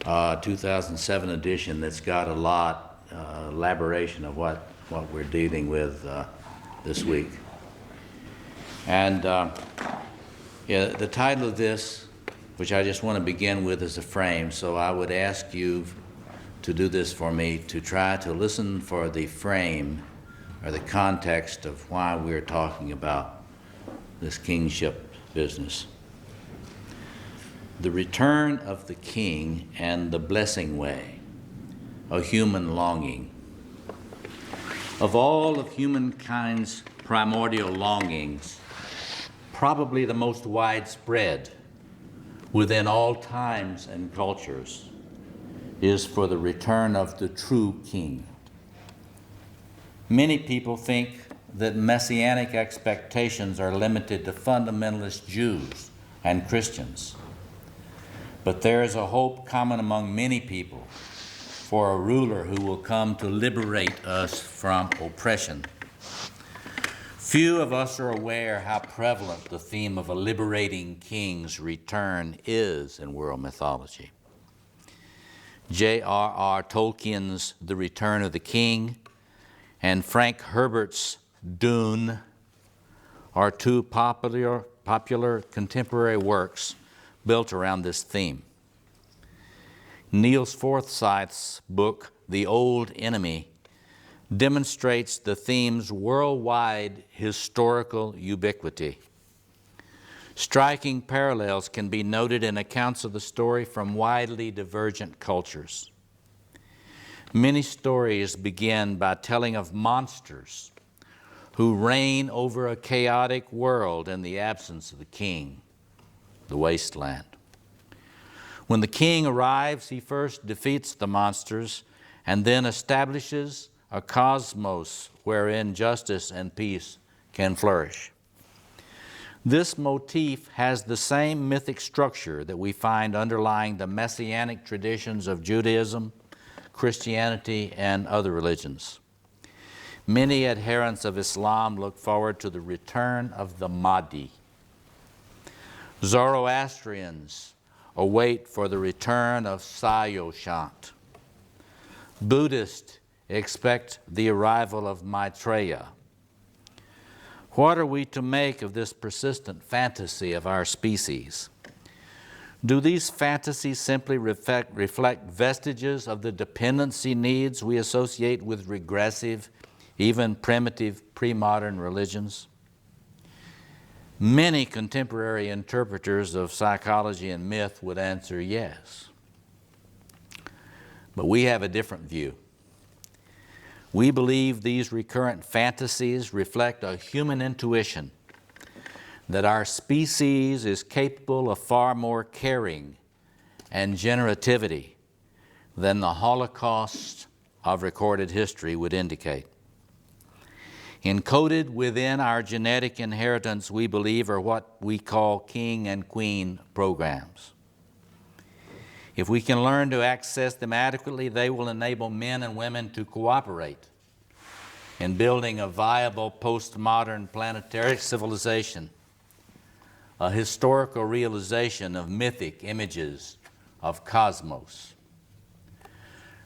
2007 edition that's got a lot, elaboration of what we're dealing with this week. And the title of this, which I just want to begin with as a frame, so I would ask you to do this for me, to try to listen for the frame or the context of why we're talking about this kingship business. The return of the king and the blessing way, a human longing. Of all of humankind's primordial longings, probably the most widespread within all times and cultures is for the return of the true king. Many people think that messianic expectations are limited to fundamentalist Jews and Christians. But there is a hope common among many people for a ruler who will come to liberate us from oppression. Few of us are aware how prevalent the theme of a liberating king's return is in world mythology. J.R.R. Tolkien's The Return of the King and Frank Herbert's Dune are two popular contemporary works built around this theme. Niels Forsyth's book, The Old Enemy, demonstrates the theme's worldwide historical ubiquity. Striking parallels can be noted in accounts of the story from widely divergent cultures. Many stories begin by telling of monsters who reign over a chaotic world in the absence of the king, the wasteland. When the king arrives, he first defeats the monsters and then establishes a cosmos wherein justice and peace can flourish. This motif has the same mythic structure that we find underlying the messianic traditions of Judaism, Christianity, and other religions. Many adherents of Islam look forward to the return of the Mahdi. Zoroastrians await for the return of Sayoshant. Buddhists expect the arrival of Maitreya. What are we to make of this persistent fantasy of our species? Do these fantasies simply reflect vestiges of the dependency needs we associate with regressive, even primitive, pre-modern religions? Many contemporary interpreters of psychology and myth would answer yes. But we have a different view. We believe these recurrent fantasies reflect a human intuition that our species is capable of far more caring and generativity than the Holocaust of recorded history would indicate. Encoded within our genetic inheritance, we believe, are what we call king and queen programs. If we can learn to access them adequately, they will enable men and women to cooperate in building a viable postmodern planetary civilization, a historical realization of mythic images of cosmos.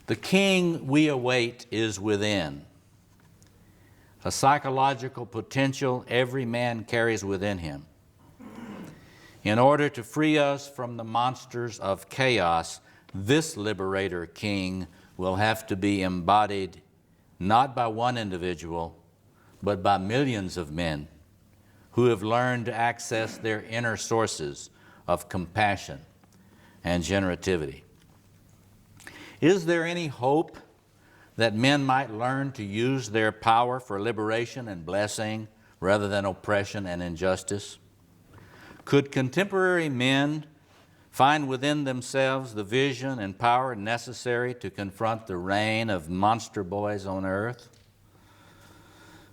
The king we await is within, a psychological potential every man carries within him. In order to free us from the monsters of chaos, this liberator king will have to be embodied not by one individual, but by millions of men who have learned to access their inner sources of compassion and generativity. Is there any hope that men might learn to use their power for liberation and blessing rather than oppression and injustice? Could contemporary men find within themselves the vision and power necessary to confront the reign of monster boys on earth?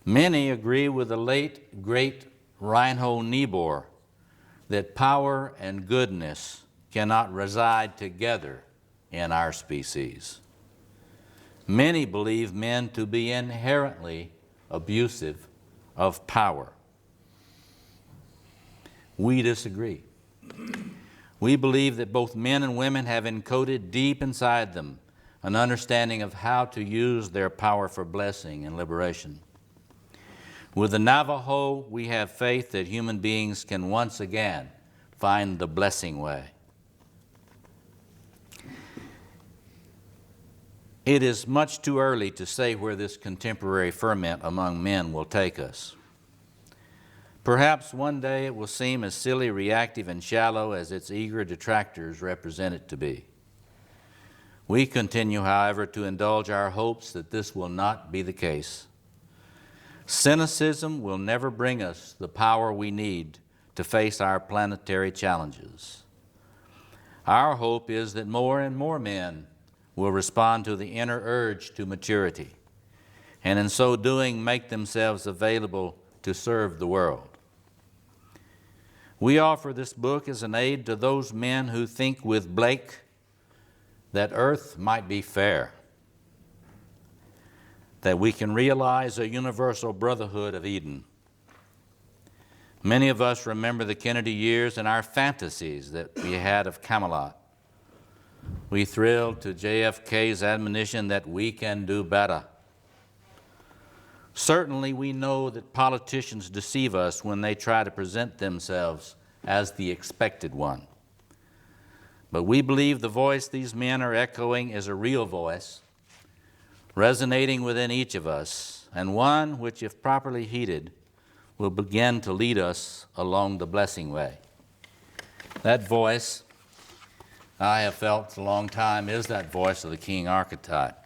Many agree with the late, great Reinhold Niebuhr that power and goodness cannot reside together in our species. Many believe men to be inherently abusive of power. We disagree. We believe that both men and women have encoded deep inside them an understanding of how to use their power for blessing and liberation. With the Navajo, we have faith that human beings can once again find the blessing way. It is much too early to say where this contemporary ferment among men will take us. Perhaps one day it will seem as silly, reactive, and shallow as its eager detractors represent it to be. We continue, however, to indulge our hopes that this will not be the case. Cynicism will never bring us the power we need to face our planetary challenges. Our hope is that more and more men will respond to the inner urge to maturity, and in so doing make themselves available to serve the world. We offer this book as an aid to those men who think with Blake that earth might be fair, that we can realize a universal brotherhood of Eden. Many of us remember the Kennedy years and our fantasies that we had of Camelot. We thrilled to JFK's admonition that we can do better. Certainly we know that politicians deceive us when they try to present themselves as the expected one. But we believe the voice these men are echoing is a real voice, resonating within each of us, and one which, if properly heeded, will begin to lead us along the blessing way. That voice, I have felt for a long time, is that voice of the king archetype.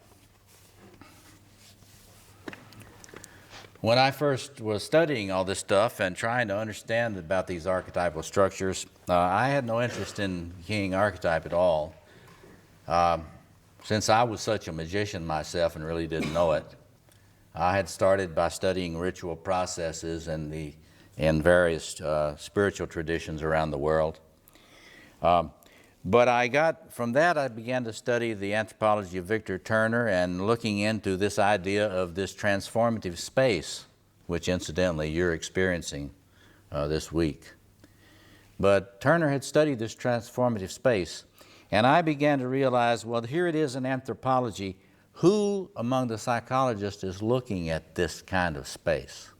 When I first was studying all this stuff and trying to understand about these archetypal structures, I had no interest in king archetype at all. Since I was such a magician myself and really didn't know it, I had started by studying ritual processes and the in various spiritual traditions around the world. But from that I began to study the anthropology of Victor Turner and looking into this idea of this transformative space, which incidentally you're experiencing this week. But Turner had studied this transformative space, and I began to realize, well, here it is in anthropology. Who among the psychologists is looking at this kind of space?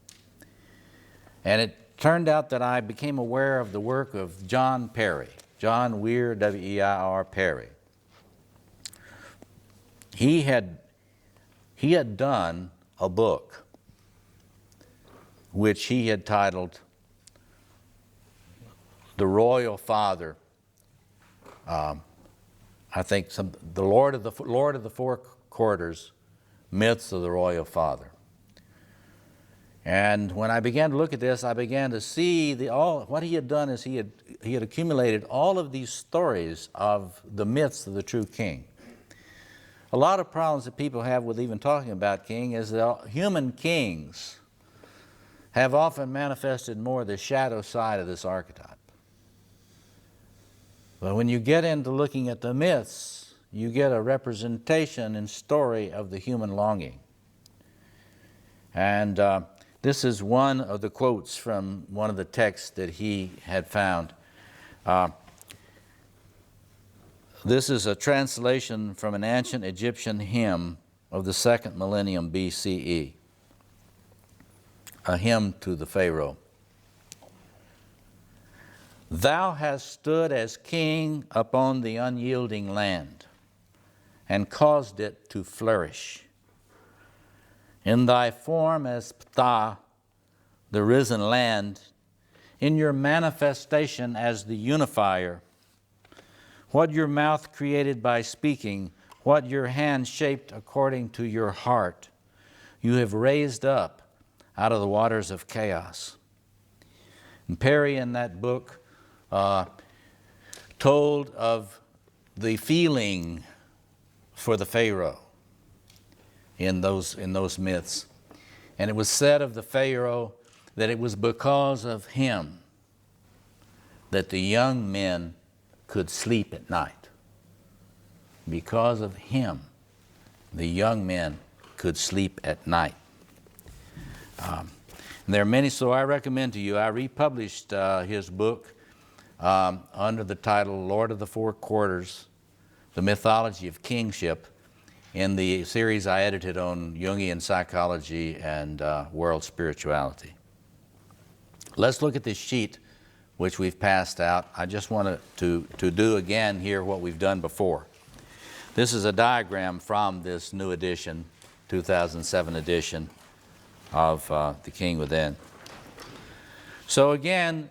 And it turned out that I became aware of the work of John Perry, John Weir, W-E-I-R, Perry. He had done a book which he had titled The Royal Father, I think the Lord of the Four Quarters, Myths of the Royal Father. And when I began to look at this, I began to see what he had done is he had accumulated all of these stories of the myths of the true king. A lot of problems that people have with even talking about king is that human kings have often manifested more the shadow side of this archetype. But when you get into looking at the myths, you get a representation and story of the human longing. And this is one of the quotes from one of the texts that he had found. This is a translation from an ancient Egyptian hymn of the 2nd millennium BCE, a hymn to the Pharaoh. Thou hast stood as king upon the unyielding land and caused it to flourish. In thy form as Ptah, the risen land, in your manifestation as the unifier, what your mouth created by speaking, what your hand shaped according to your heart, you have raised up out of the waters of chaos. And Perry in that book told of the feeling for the Pharaoh in those myths. And it was said of the Pharaoh that it was because of him that the young men could sleep at night. Because of him, the young men could sleep at night. And there are many, so I recommend to you, I republished his book under the title Lord of the Four Quarters, The Mythology of Kingship, in the series I edited on Jungian psychology and world spirituality. Let's look at this sheet which we've passed out. I just want to do again here what we've done before. This is a diagram from this new edition, 2007 edition of The King Within. So again,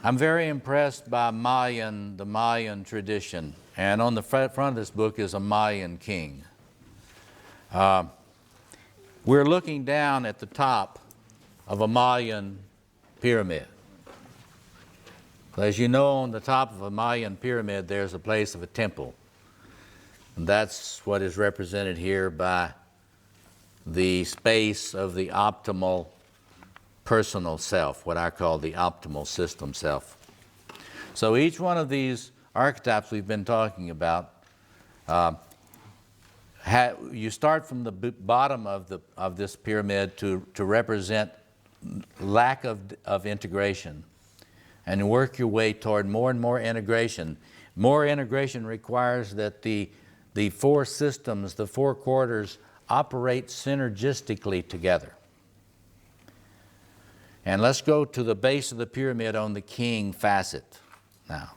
I'm very impressed by the Mayan tradition. And on the front of this book is a Mayan king. We're looking down at the top of a Mayan pyramid. As you know, on the top of a Mayan pyramid, there's a place of a temple. And that's what is represented here by the space of the optimal personal self, what I call the optimal system self. So each one of these archetypes we've been talking about, you start from the bottom of this pyramid to represent lack of integration, and work your way toward more and more integration. More integration requires that the four systems, the four quarters, operate synergistically together. And let's go to the base of the pyramid on the king facet now.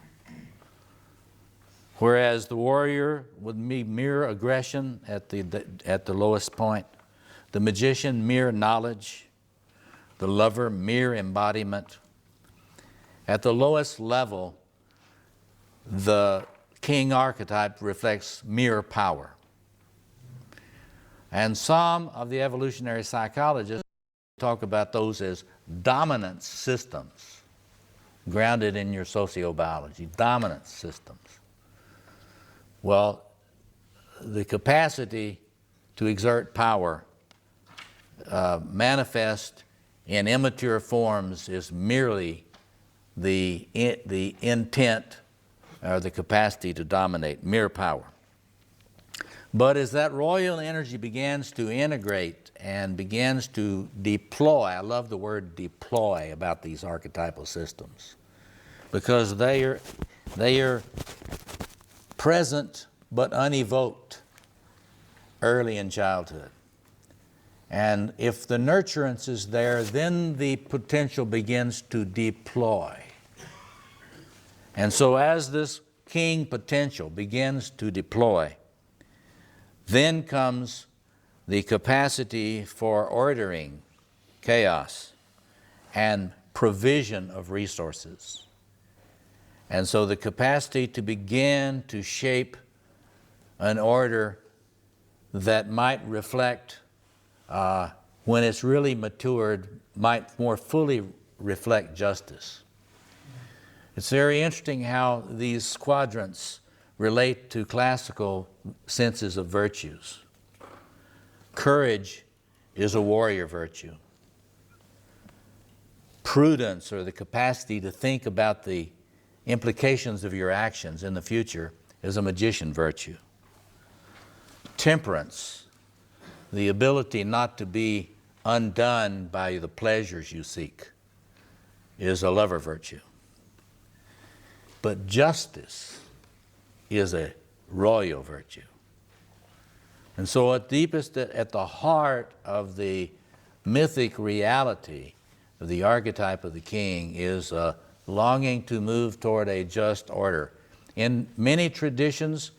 Whereas the warrior would be mere aggression at the lowest point, the magician mere knowledge, the lover mere embodiment. At the lowest level, the king archetype reflects mere power. And some of the evolutionary psychologists talk about those as dominance systems, grounded in your sociobiology, dominance systems. Well, the capacity to exert power manifests in immature forms is merely the intent or the capacity to dominate, mere power. But as that royal energy begins to integrate and begins to deploy, I love the word deploy about these archetypal systems, because they are present but unevoked early in childhood. And if the nurturance is there, then the potential begins to deploy. And so as this king potential begins to deploy, then comes the capacity for ordering chaos and provision of resources. And so the capacity to begin to shape an order that might reflect, when it's really matured, might more fully reflect justice. It's very interesting how these quadrants relate to classical senses of virtues. Courage is a warrior virtue. Prudence, or the capacity to think about the implications of your actions in the future, is a magician virtue. Temperance, the ability not to be undone by the pleasures you seek, is a lover virtue. But justice is a royal virtue. And so at the heart of the mythic reality of the archetype of the king is a longing to move toward a just order. In many traditions,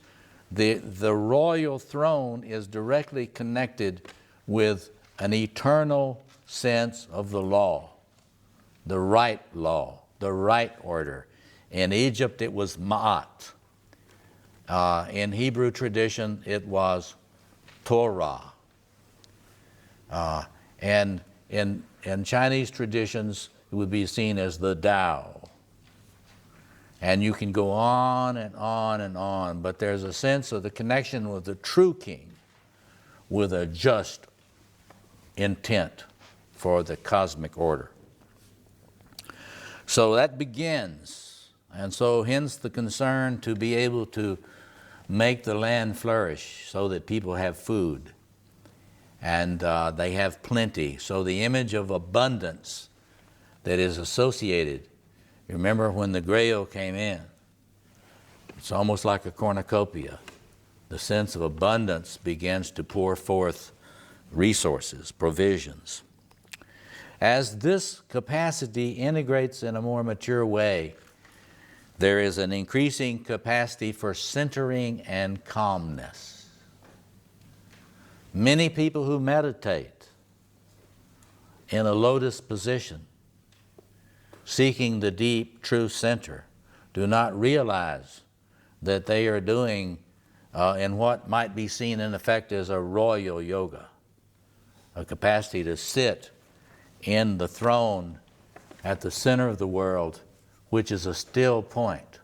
the royal throne is directly connected with an eternal sense of the law, the right order. In Egypt, it was ma'at. In Hebrew tradition, it was Torah. And in Chinese traditions, it would be seen as the Tao. And you can go on and on and on, but there's a sense of the connection with the true king, with a just intent for the cosmic order. So that begins. And so hence the concern to be able to make the land flourish so that people have food and they have plenty. So the image of abundance that is associated, remember when the Grail came in, it's almost like a cornucopia. The sense of abundance begins to pour forth resources, provisions. As this capacity integrates in a more mature way, there is an increasing capacity for centering and calmness. Many people who meditate in a lotus position, seeking the deep, true center, do not realize that they are doing in what might be seen in effect as a royal yoga, a capacity to sit in the throne at the center of the world, which is a still point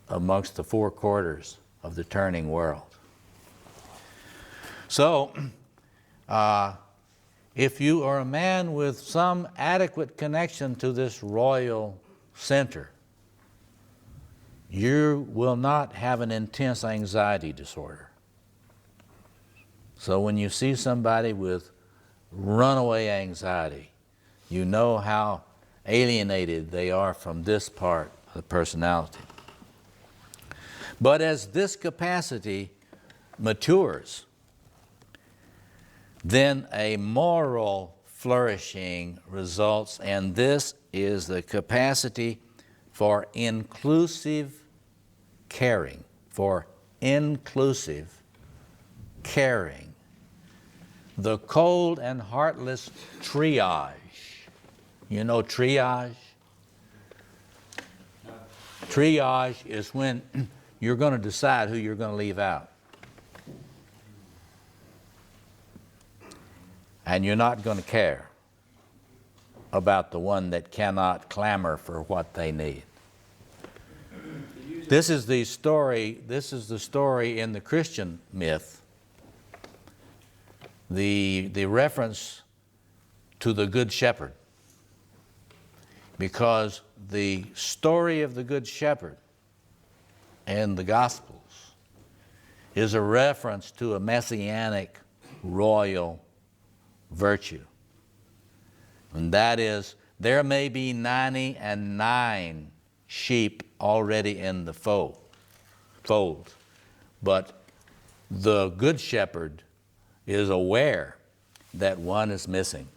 amongst the four quarters of the turning world. So, if you are a man with some adequate connection to this royal center, you will not have an intense anxiety disorder. So when you see somebody with runaway anxiety, you know how alienated they are from this part of the personality. But as this capacity matures, then a moral flourishing results, and this is the capacity for inclusive caring, The cold and heartless triage. You know triage? Triage is when you're going to decide who you're going to leave out. And you're not going to care about the one that cannot clamor for what they need. This is the story in the Christian myth. The reference to the Good Shepherd, because the story of the Good Shepherd in the Gospels is a reference to a messianic royal virtue. And that is, there may be 99 sheep already in the fold, but the Good Shepherd is aware that one is missing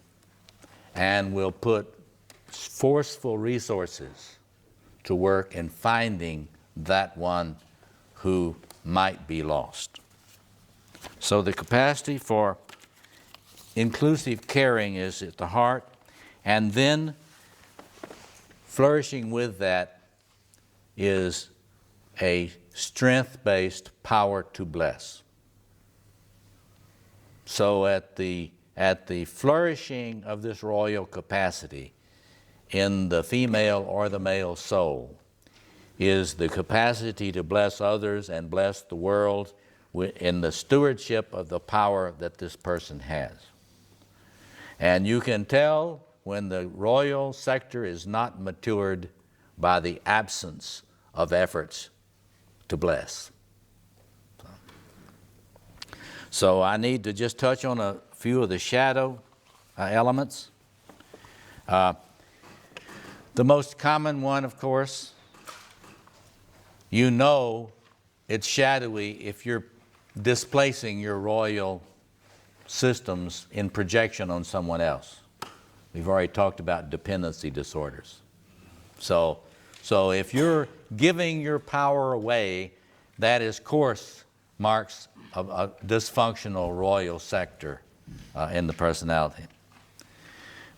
and will put forceful resources to work in finding that one who might be lost. So the capacity for inclusive caring is at the heart, and then flourishing with that is a strength-based power to bless. So at the flourishing of this royal capacity in the female or the male soul is the capacity to bless others and bless the world in the stewardship of the power that this person has. And you can tell when the royal sector is not matured by the absence of efforts to bless. So I need to just touch on a few of the shadow elements. The most common one, of course, you know it's shadowy if you're displacing your royal systems in projection on someone else. We've already talked about dependency disorders. So if you're giving your power away, that is course marks of a dysfunctional royal sector in the personality.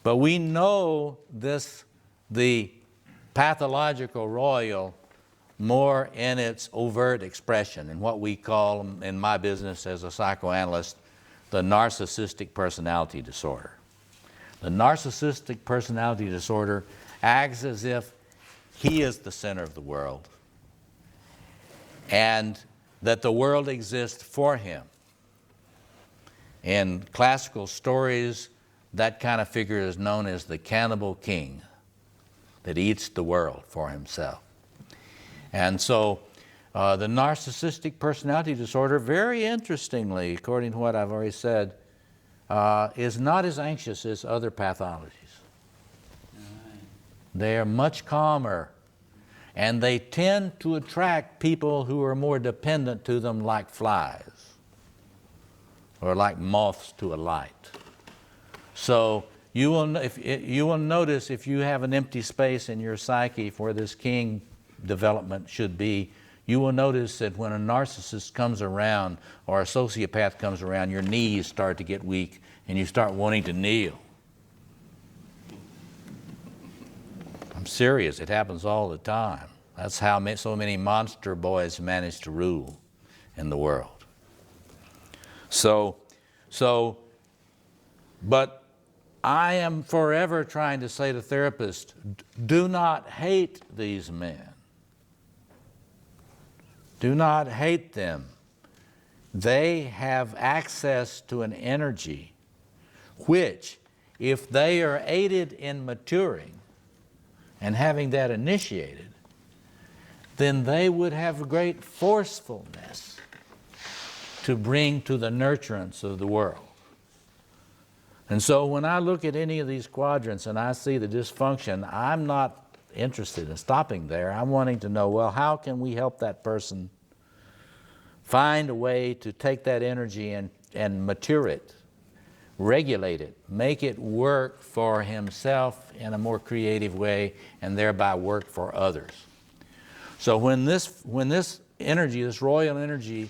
But we know this, the pathological royal, more in its overt expression, in what we call, in my business as a psychoanalyst, the narcissistic personality disorder. The narcissistic personality disorder acts as if he is the center of the world and that the world exists for him. In classical stories, that kind of figure is known as the cannibal king that eats the world for himself. And so the narcissistic personality disorder, very interestingly, according to what I've already said, is not as anxious as other pathologies. They are much calmer, and they tend to attract people who are more dependent to them, like flies or like moths to a light. So you will notice if you have an empty space in your psyche where this king development should be, you will notice that when a narcissist comes around or a sociopath comes around, your knees start to get weak and you start wanting to kneel. I'm serious, it happens all the time. That's how so many monster boys manage to rule in the world. But I am forever trying to say to therapists, do not hate these men. Do not hate them. They have access to an energy which, if they are aided in maturing and having that initiated, then they would have great forcefulness to bring to the nurturance of the world. And so when I look at any of these quadrants and I see the dysfunction, I'm not interested in stopping there. I'm wanting to know, well, how can we help that person find a way to take that energy and mature it, regulate it, make it work for himself in a more creative way, and thereby work for others. So when this energy, this royal energy,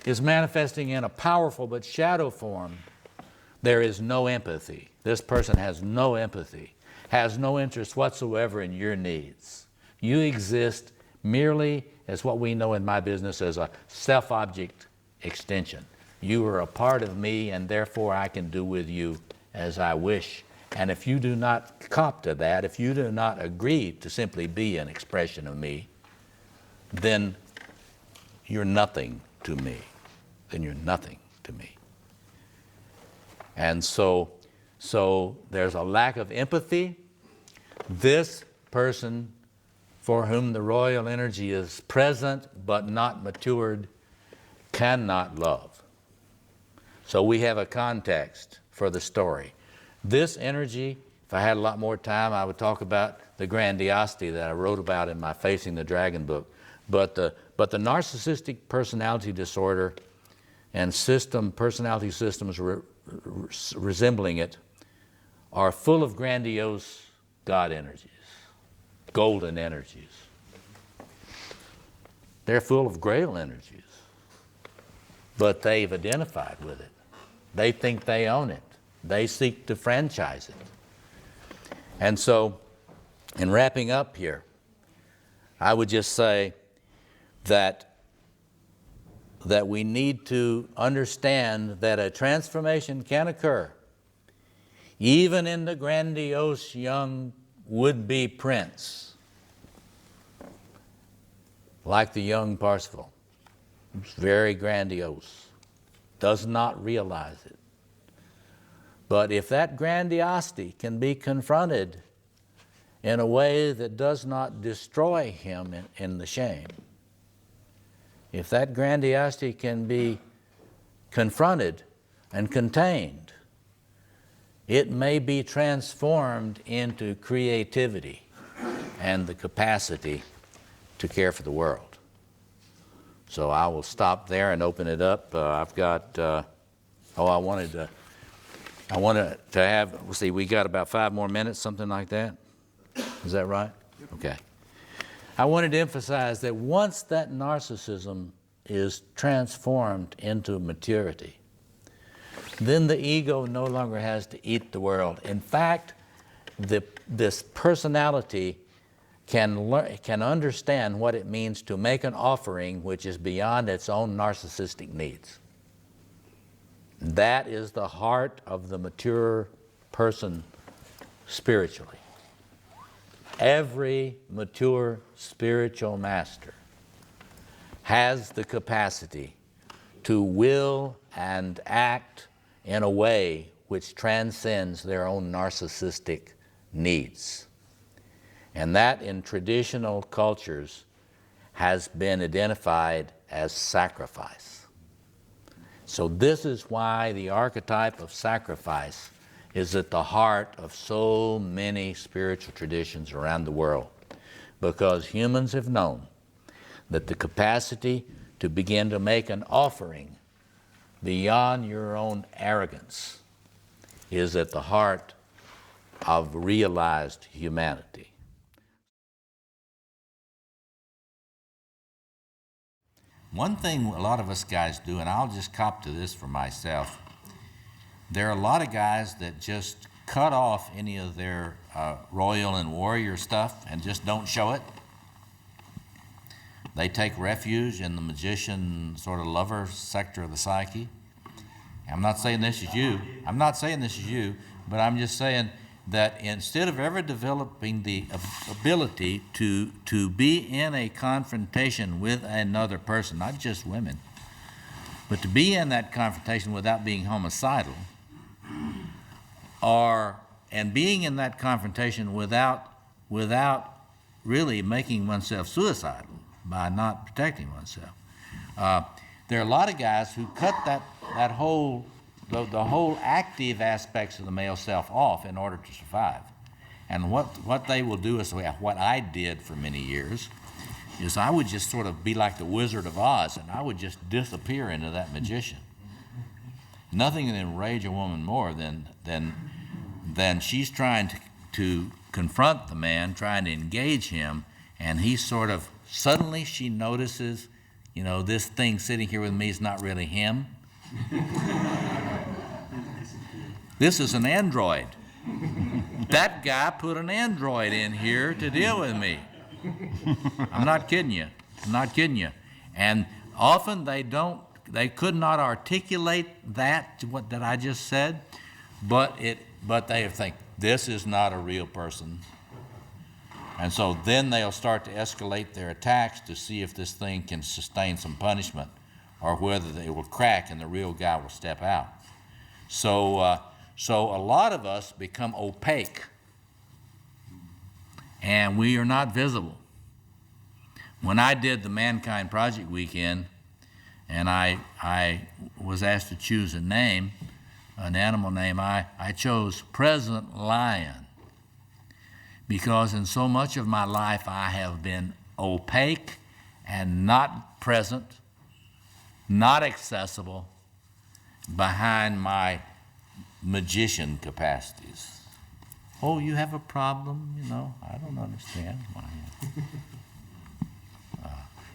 is manifesting in a powerful but shadow form, there is no empathy. This person has no empathy, has no interest whatsoever in your needs. You exist merely as what we know in my business as a self-object extension. You are a part of me, and therefore I can do with you as I wish. And if you do not cop to that, if you do not agree to simply be an expression of me, then you're nothing to me. Then you're nothing to me. And so So there's a lack of empathy. This person for whom the royal energy is present but not matured cannot love. So we have a context for the story. This energy, if I had a lot more time, I would talk about the grandiosity that I wrote about in my Facing the Dragon book. But the narcissistic personality disorder and personality systems resembling it are full of grandiose God energies, golden energies. They're full of Grail energies, but they've identified with it. They think they own it. They seek to franchise it. And so, in wrapping up here, I would just say that we need to understand that a transformation can occur even in the grandiose young would-be prince, like the young Parsifal. It's very grandiose, does not realize it. But if that grandiosity can be confronted in a way that does not destroy him in the shame, if that grandiosity can be confronted and contained, it may be transformed into creativity and the capacity to care for the world. So I will stop there and open it up. I've got, I wanted to have, let's see, we got about 5 more minutes, something like that. Is that right? Okay. I wanted to emphasize that once that narcissism is transformed into maturity, then the ego no longer has to eat the world. In fact, this personality can understand what it means to make an offering which is beyond its own narcissistic needs. That is the heart of the mature person spiritually. Every mature spiritual master has the capacity to will and act in a way which transcends their own narcissistic needs. And that in traditional cultures has been identified as sacrifice. So this is why the archetype of sacrifice is at the heart of so many spiritual traditions around the world, because humans have known that the capacity to begin to make an offering beyond your own arrogance is at the heart of realized humanity. One thing a lot of us guys do, and I'll just cop to this for myself, there are a lot of guys that just cut off any of their royal and warrior stuff and just don't show it. They take refuge in the magician sort of lover sector of the psyche. I'm not saying this is you. I'm not saying this is you, but I'm just saying that instead of ever developing the ability to be in a confrontation with another person, not just women, but to be in that confrontation without being homicidal, and being in that confrontation without really making oneself suicidal by not protecting oneself. There are a lot of guys who cut the whole active aspects of the male self off in order to survive. And what they will do is, what I did for many years, is I would just sort of be like the Wizard of Oz, and I would just disappear into that magician. Nothing can enrage a woman more than she's trying to confront the man, trying to engage him, and he sort of, suddenly she notices, this thing sitting here with me is not really him. This is an android. That guy put an android in here to deal with me. I'm not kidding you. I'm not kidding you. And often they could not articulate that I just said, but they think this is not a real person. And so then they'll start to escalate their attacks to see if this thing can sustain some punishment, or whether they will crack and the real guy will step out. So So a lot of us become opaque, and we are not visible. When I did the Mankind Project weekend, and I was asked to choose a name, an animal name, I chose President Lion, because in so much of my life I have been opaque and not present, not accessible, behind my magician capacities. Oh, you have a problem? You know, I don't understand why.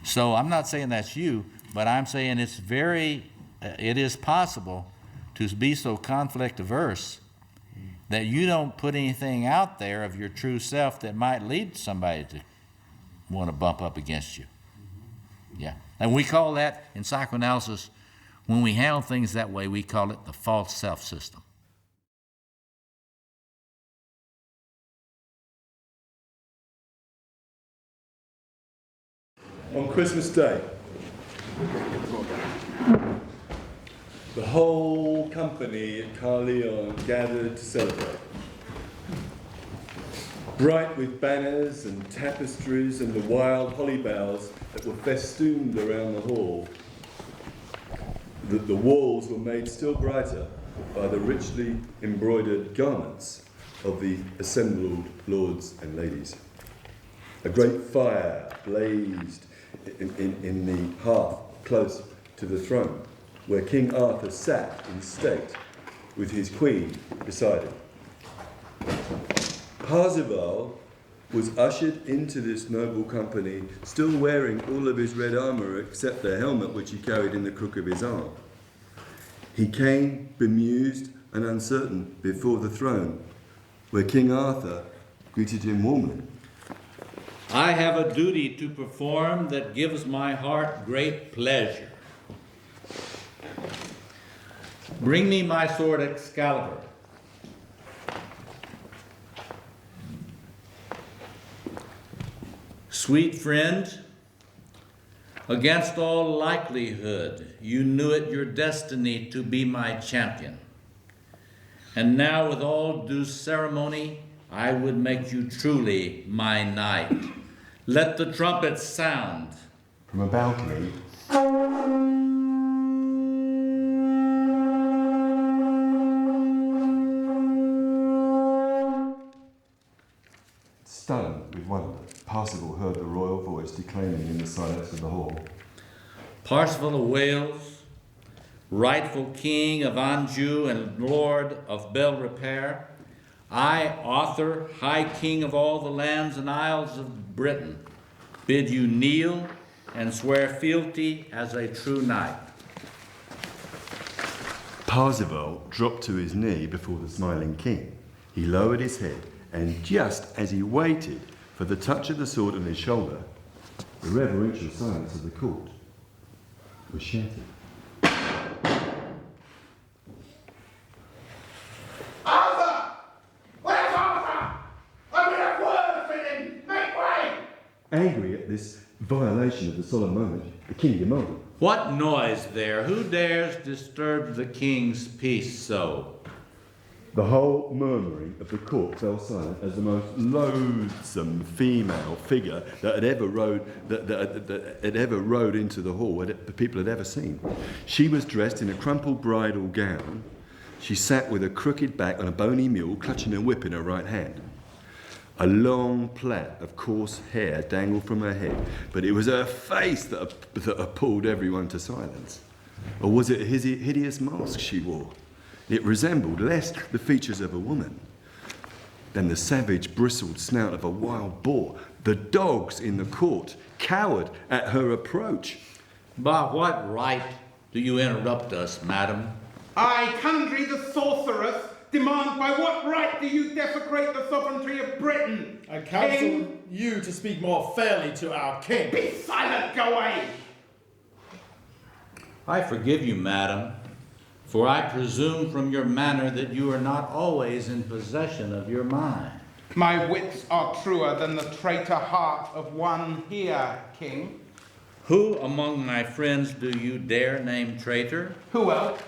So I'm not saying that's you, but I'm saying it is possible to be so conflict averse that you don't put anything out there of your true self that might lead somebody to want to bump up against you. Yeah. And we call that, in psychoanalysis, when we handle things that way, we call it the false self system. On Christmas Day, the whole company at Carleon gathered to celebrate. Bright with banners and tapestries and the wild holly boughs that were festooned around the hall, the walls were made still brighter by the richly embroidered garments of the assembled lords and ladies. A great fire blazed in the hearth close to the throne, where King Arthur sat in state with his queen beside him. Parzival was ushered into this noble company, still wearing all of his red armour except the helmet which he carried in the crook of his arm. He came bemused and uncertain before the throne, where King Arthur greeted him warmly. I have a duty to perform that gives my heart great pleasure. Bring me my sword Excalibur. Sweet friend, against all likelihood, you knew it your destiny to be my champion. And now with all due ceremony, I would make you truly my knight. Let the trumpets sound. From a balcony, stunned with wonder, Parsifal heard the royal voice declaiming in the silence of the hall. Parsifal of Wales, rightful king of Anjou and lord of Bel Repair, I, Arthur, high king of all the lands and isles of Britain, bid you kneel and swear fealty as a true knight. Parzival dropped to his knee before the smiling king. He lowered his head, and just as he waited for the touch of the sword on his shoulder, the reverential silence of the court was shattered. Arthur! Where's Arthur? I'm in a word for him! Make way! Angry at this violation of the solemn moment, the king demanded, What noise there? Who dares disturb the king's peace so? The whole murmuring of the court fell silent as the most loathsome female figure that had ever rode into the hall that people had ever seen. She was dressed in a crumpled bridal gown. She sat with a crooked back on a bony mule, clutching a whip in her right hand. A long plait of coarse hair dangled from her head, but it was her face that appalled everyone to silence. Or was it a hideous mask she wore? It resembled less the features of a woman than the savage, bristled snout of a wild boar. The dogs in the court cowered at her approach. By what right do you interrupt us, madam? I, Country the sorceress, demand by what right do you desecrate the sovereignty of Britain? I counsel King? you to speak more fairly to our king. Be silent, go away! I forgive you, madam, for I presume from your manner that you are not always in possession of your mind. My wits are truer than the traitor heart of one here, King. Who among my friends do you dare name traitor? Who else?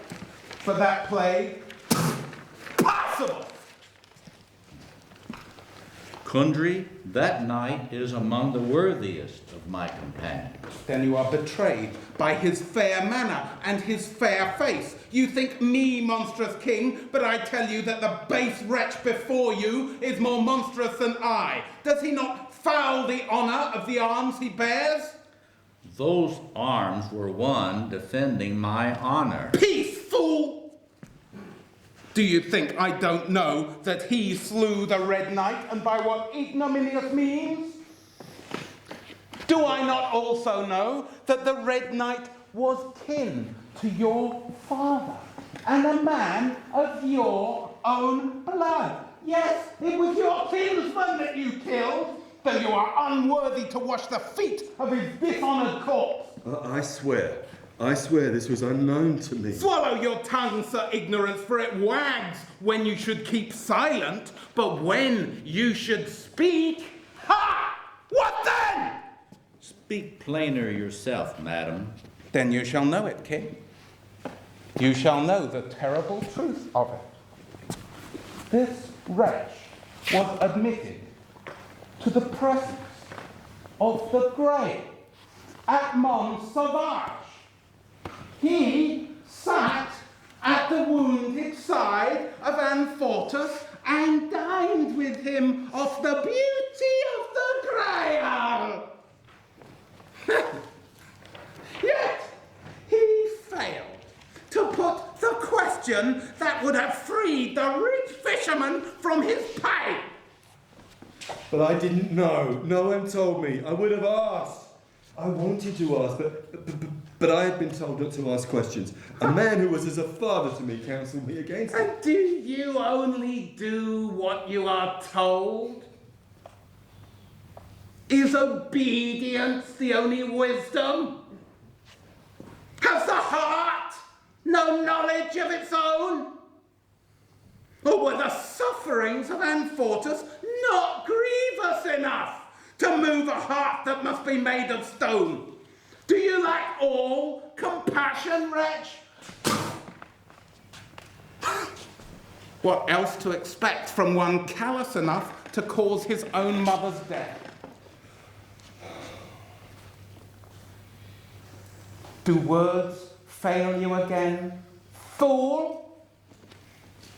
For that plague? Impossible! Kundry, that knight is among the worthiest of my companions. Then you are betrayed by his fair manner and his fair face. You think me monstrous king, but I tell you that the base wretch before you is more monstrous than I. Does he not foul the honour of the arms he bears? Those arms were won defending my honor. Peace, fool! Do you think I don't know that he slew the Red Knight, and by what ignominious means? Do I not also know that the Red Knight was kin to your father, and a man of your own blood? Yes, it was your kinsman that you killed, though you are unworthy to wash the feet of his dishonoured corpse. I swear this was unknown to me. Swallow your tongue, Sir Ignorance, for it wags when you should keep silent, but when you should speak, ha! What then? Speak plainer yourself, madam. Then you shall know it, king. You shall know the terrible truth of it. This wretch was admitted to the presence of the grave at Mont Sauvage. He sat at the wounded side of Anfortas and dined with him of the beauty of the Grail. Yet he failed to put the question that would have freed the rich fisherman from his pay. But I didn't know. No one told me. I would have asked. I wanted to ask, but I had been told not to ask questions. A man who was as a father to me counselled me against it. And do you only do what you are told? Is obedience the only wisdom? Has the heart no knowledge of its own? Or were the sufferings of Anfortas not grievous enough to move a heart that must be made of stone? Do you lack all compassion, wretch? What else to expect from one callous enough to cause his own mother's death? Do words fail you again, fool?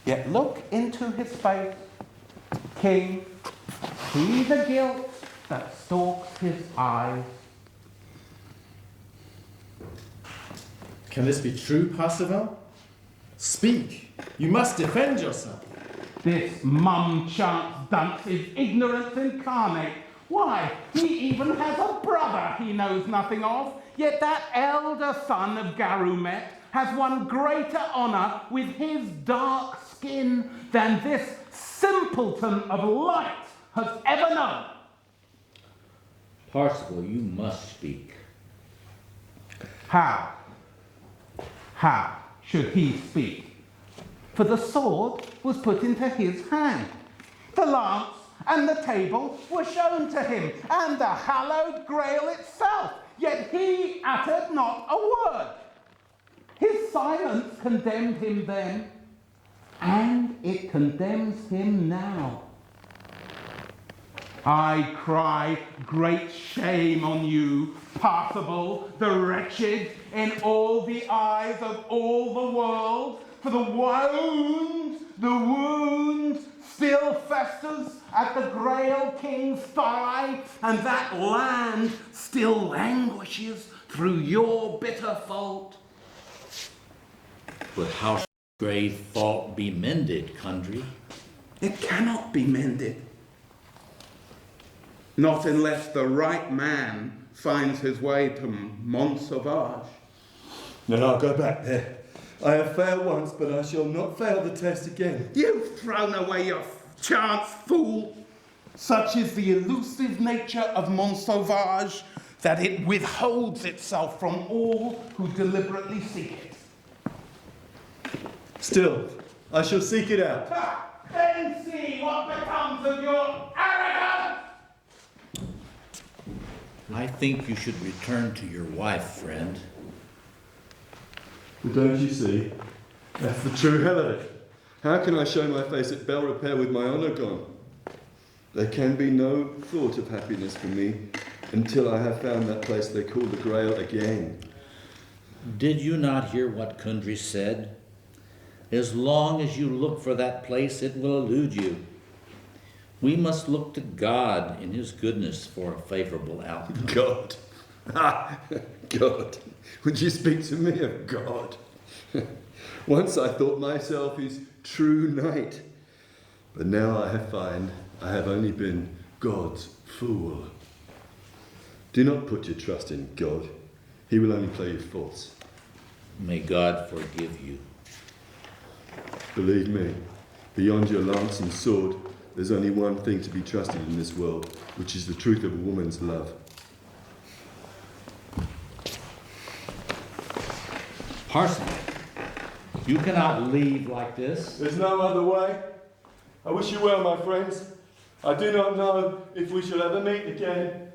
Yet look into his face, king. See the guilt that stalks his eyes. Can this be true, Parsifal? Speak. You must defend yourself. This mum-chance dunce is ignorance incarnate. Why, he even has a brother he knows nothing of. Yet that elder son of Garumet has won greater honour with his dark skin than this simpleton of light has ever known. Parsifal, you must speak. How should he speak? For the sword was put into his hand. The lance and the table were shown to him, and the hallowed grail itself, yet he uttered not a word. His silence condemned him then, and it condemns him now. I cry great shame on you, Parsifal, the wretched, in all the eyes of all the world, for the wound still festers at the Grail King's thigh, and that land still languishes through your bitter fault. But how shall grave fault be mended, Kundry? It cannot be mended. Not unless the right man finds his way to Mont Sauvage. No, I'll go back there. I have failed once, but I shall not fail the test again. You've thrown away your chance, fool. Such is the elusive nature of Mont Sauvage that it withholds itself from all who deliberately seek it. Still, I shall seek it out. Then see what becomes of your arrogance! I think you should return to your wife, friend. But don't you see? That's the true hell of it. How can I show my face at bell repair with my honour gone? There can be no thought of happiness for me until I have found that place they call the Grail again. Did you not hear what Kundry said? As long as you look for that place, it will elude you. We must look to God in his goodness for a favorable outcome. God. God. Would you speak to me of God? Once I thought myself his true knight, but now I find I have only been God's fool. Do not put your trust in God. He will only play you false. May God forgive you. Believe me, beyond your lance and sword, there's only one thing to be trusted in this world, which is the truth of a woman's love. Parsifal, you cannot leave like this. There's no other way. I wish you well, my friends. I do not know if we shall ever meet again.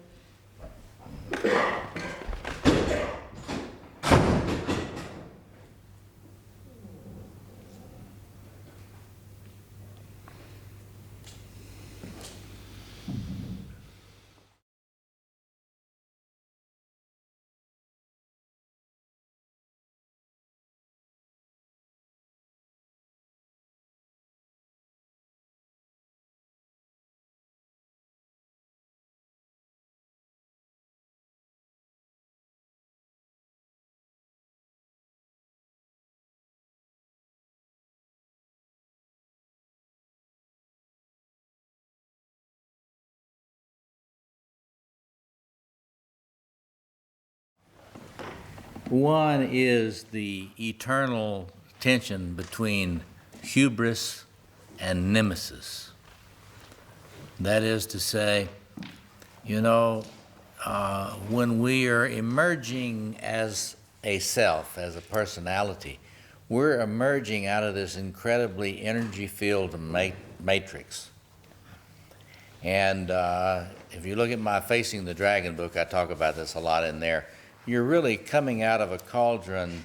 One is the eternal tension between hubris and nemesis. That is to say, when we are emerging as a self, as a personality, we're emerging out of this incredibly energy-filled matrix. And if you look at my Facing the Dragon book, I talk about this a lot in there. You're really coming out of a cauldron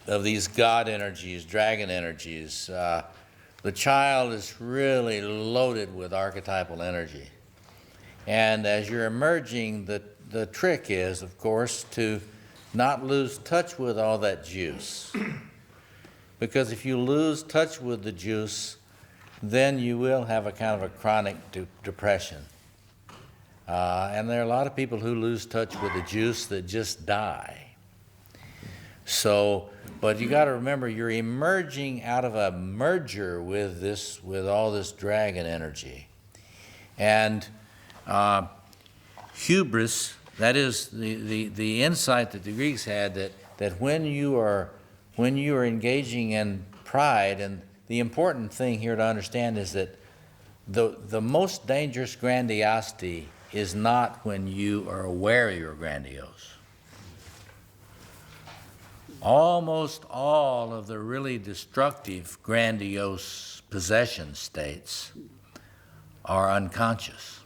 of these God energies, dragon energies. The child is really loaded with archetypal energy. And as you're emerging, the trick is, of course, to not lose touch with all that juice. Because if you lose touch with the juice, then you will have a kind of a chronic depression. And there are a lot of people who lose touch with the juice that just die. So, but you got to remember, you're emerging out of a merger with all this dragon energy. And hubris, that is the insight that the Greeks had, that when you are engaging in pride, and the important thing here to understand is that the most dangerous grandiosity is not when you are aware you're grandiose. Almost all of the really destructive, grandiose possession states are unconscious.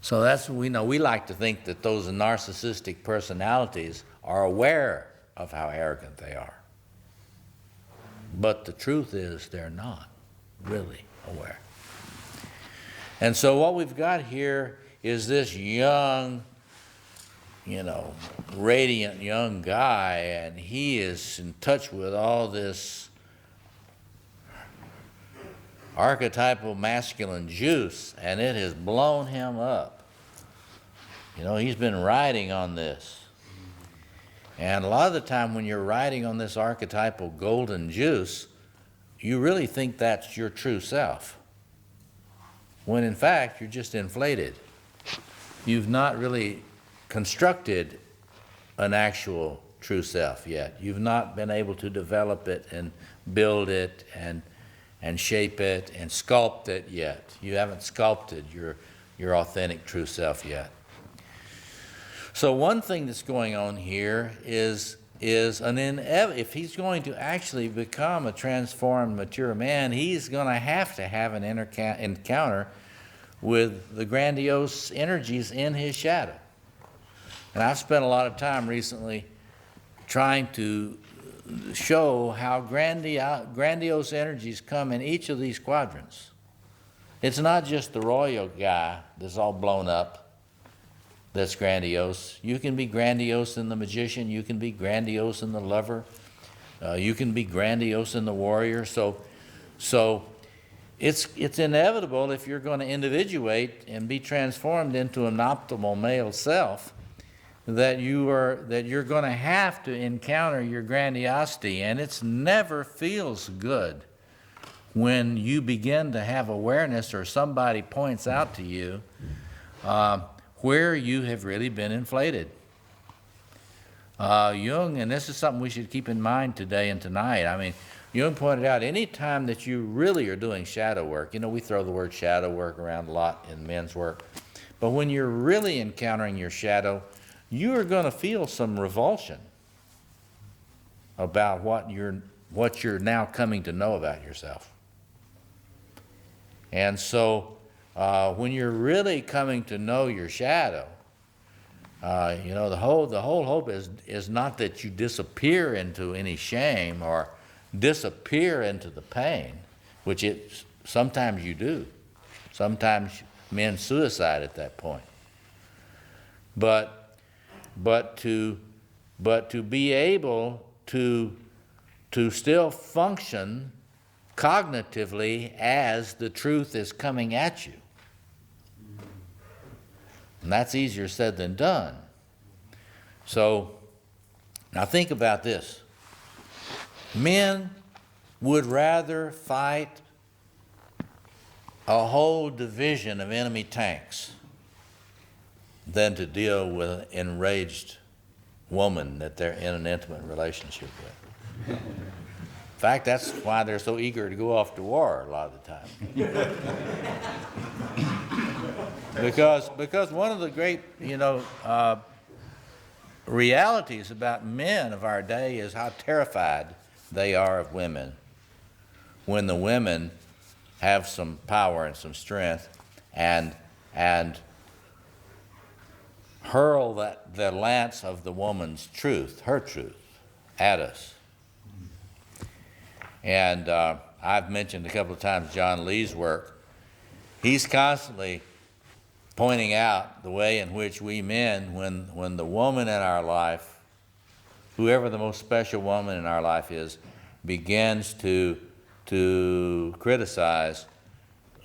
So that's what we know. We like to think that those narcissistic personalities are aware of how arrogant they are. But the truth is they're not really aware. And so what we've got here is this young, radiant young guy, and he is in touch with all this archetypal masculine juice, and it has blown him up. He's been riding on this. And a lot of the time when you're riding on this archetypal golden juice, you really think that's your true self, when in fact you're just inflated. You've not really constructed an actual true self yet. You've not been able to develop it and build it and shape it and sculpt it yet. You haven't sculpted your authentic true self yet. So one thing that's going on here is if he's going to actually become a transformed, mature man, he's going to have an encounter with the grandiose energies in his shadow. And I've spent a lot of time recently trying to show how grandiose energies come in each of these quadrants. It's not just the royal guy that's all blown up that's grandiose. You can be grandiose in the magician. You can be grandiose in the lover. You can be grandiose in the warrior. So it's inevitable if you're going to individuate and be transformed into an optimal male self that you're going to have to encounter your grandiosity, and it never feels good when you begin to have awareness or somebody points out to you where you have really been inflated. Jung, and this is something we should keep in mind today and tonight. I mean, Jung pointed out any time that you really are doing shadow work, you know, we throw the word shadow work around a lot in men's work, but when you're really encountering your shadow, you are going to feel some revulsion about what you're now coming to know about yourself. And so when you're really coming to know your shadow, you know, the whole hope is not that you disappear into any shame or disappear into the pain, which sometimes you do. Sometimes men suicide at that point. But to be able to still function cognitively as the truth is coming at you. And that's easier said than done. So now think about this. Men would rather fight a whole division of enemy tanks than to deal with an enraged woman that they're in an intimate relationship with. In fact, that's why they're so eager to go off to war a lot of the time. Because one of the great, realities about men of our day is how terrified they are of women when the women have some power and some strength and hurl the lance of the woman's truth, her truth, at us. And I've mentioned a couple of times John Lee's work. He's constantly pointing out the way in which we men, when the woman in our life, whoever the most special woman in our life is, begins to criticize,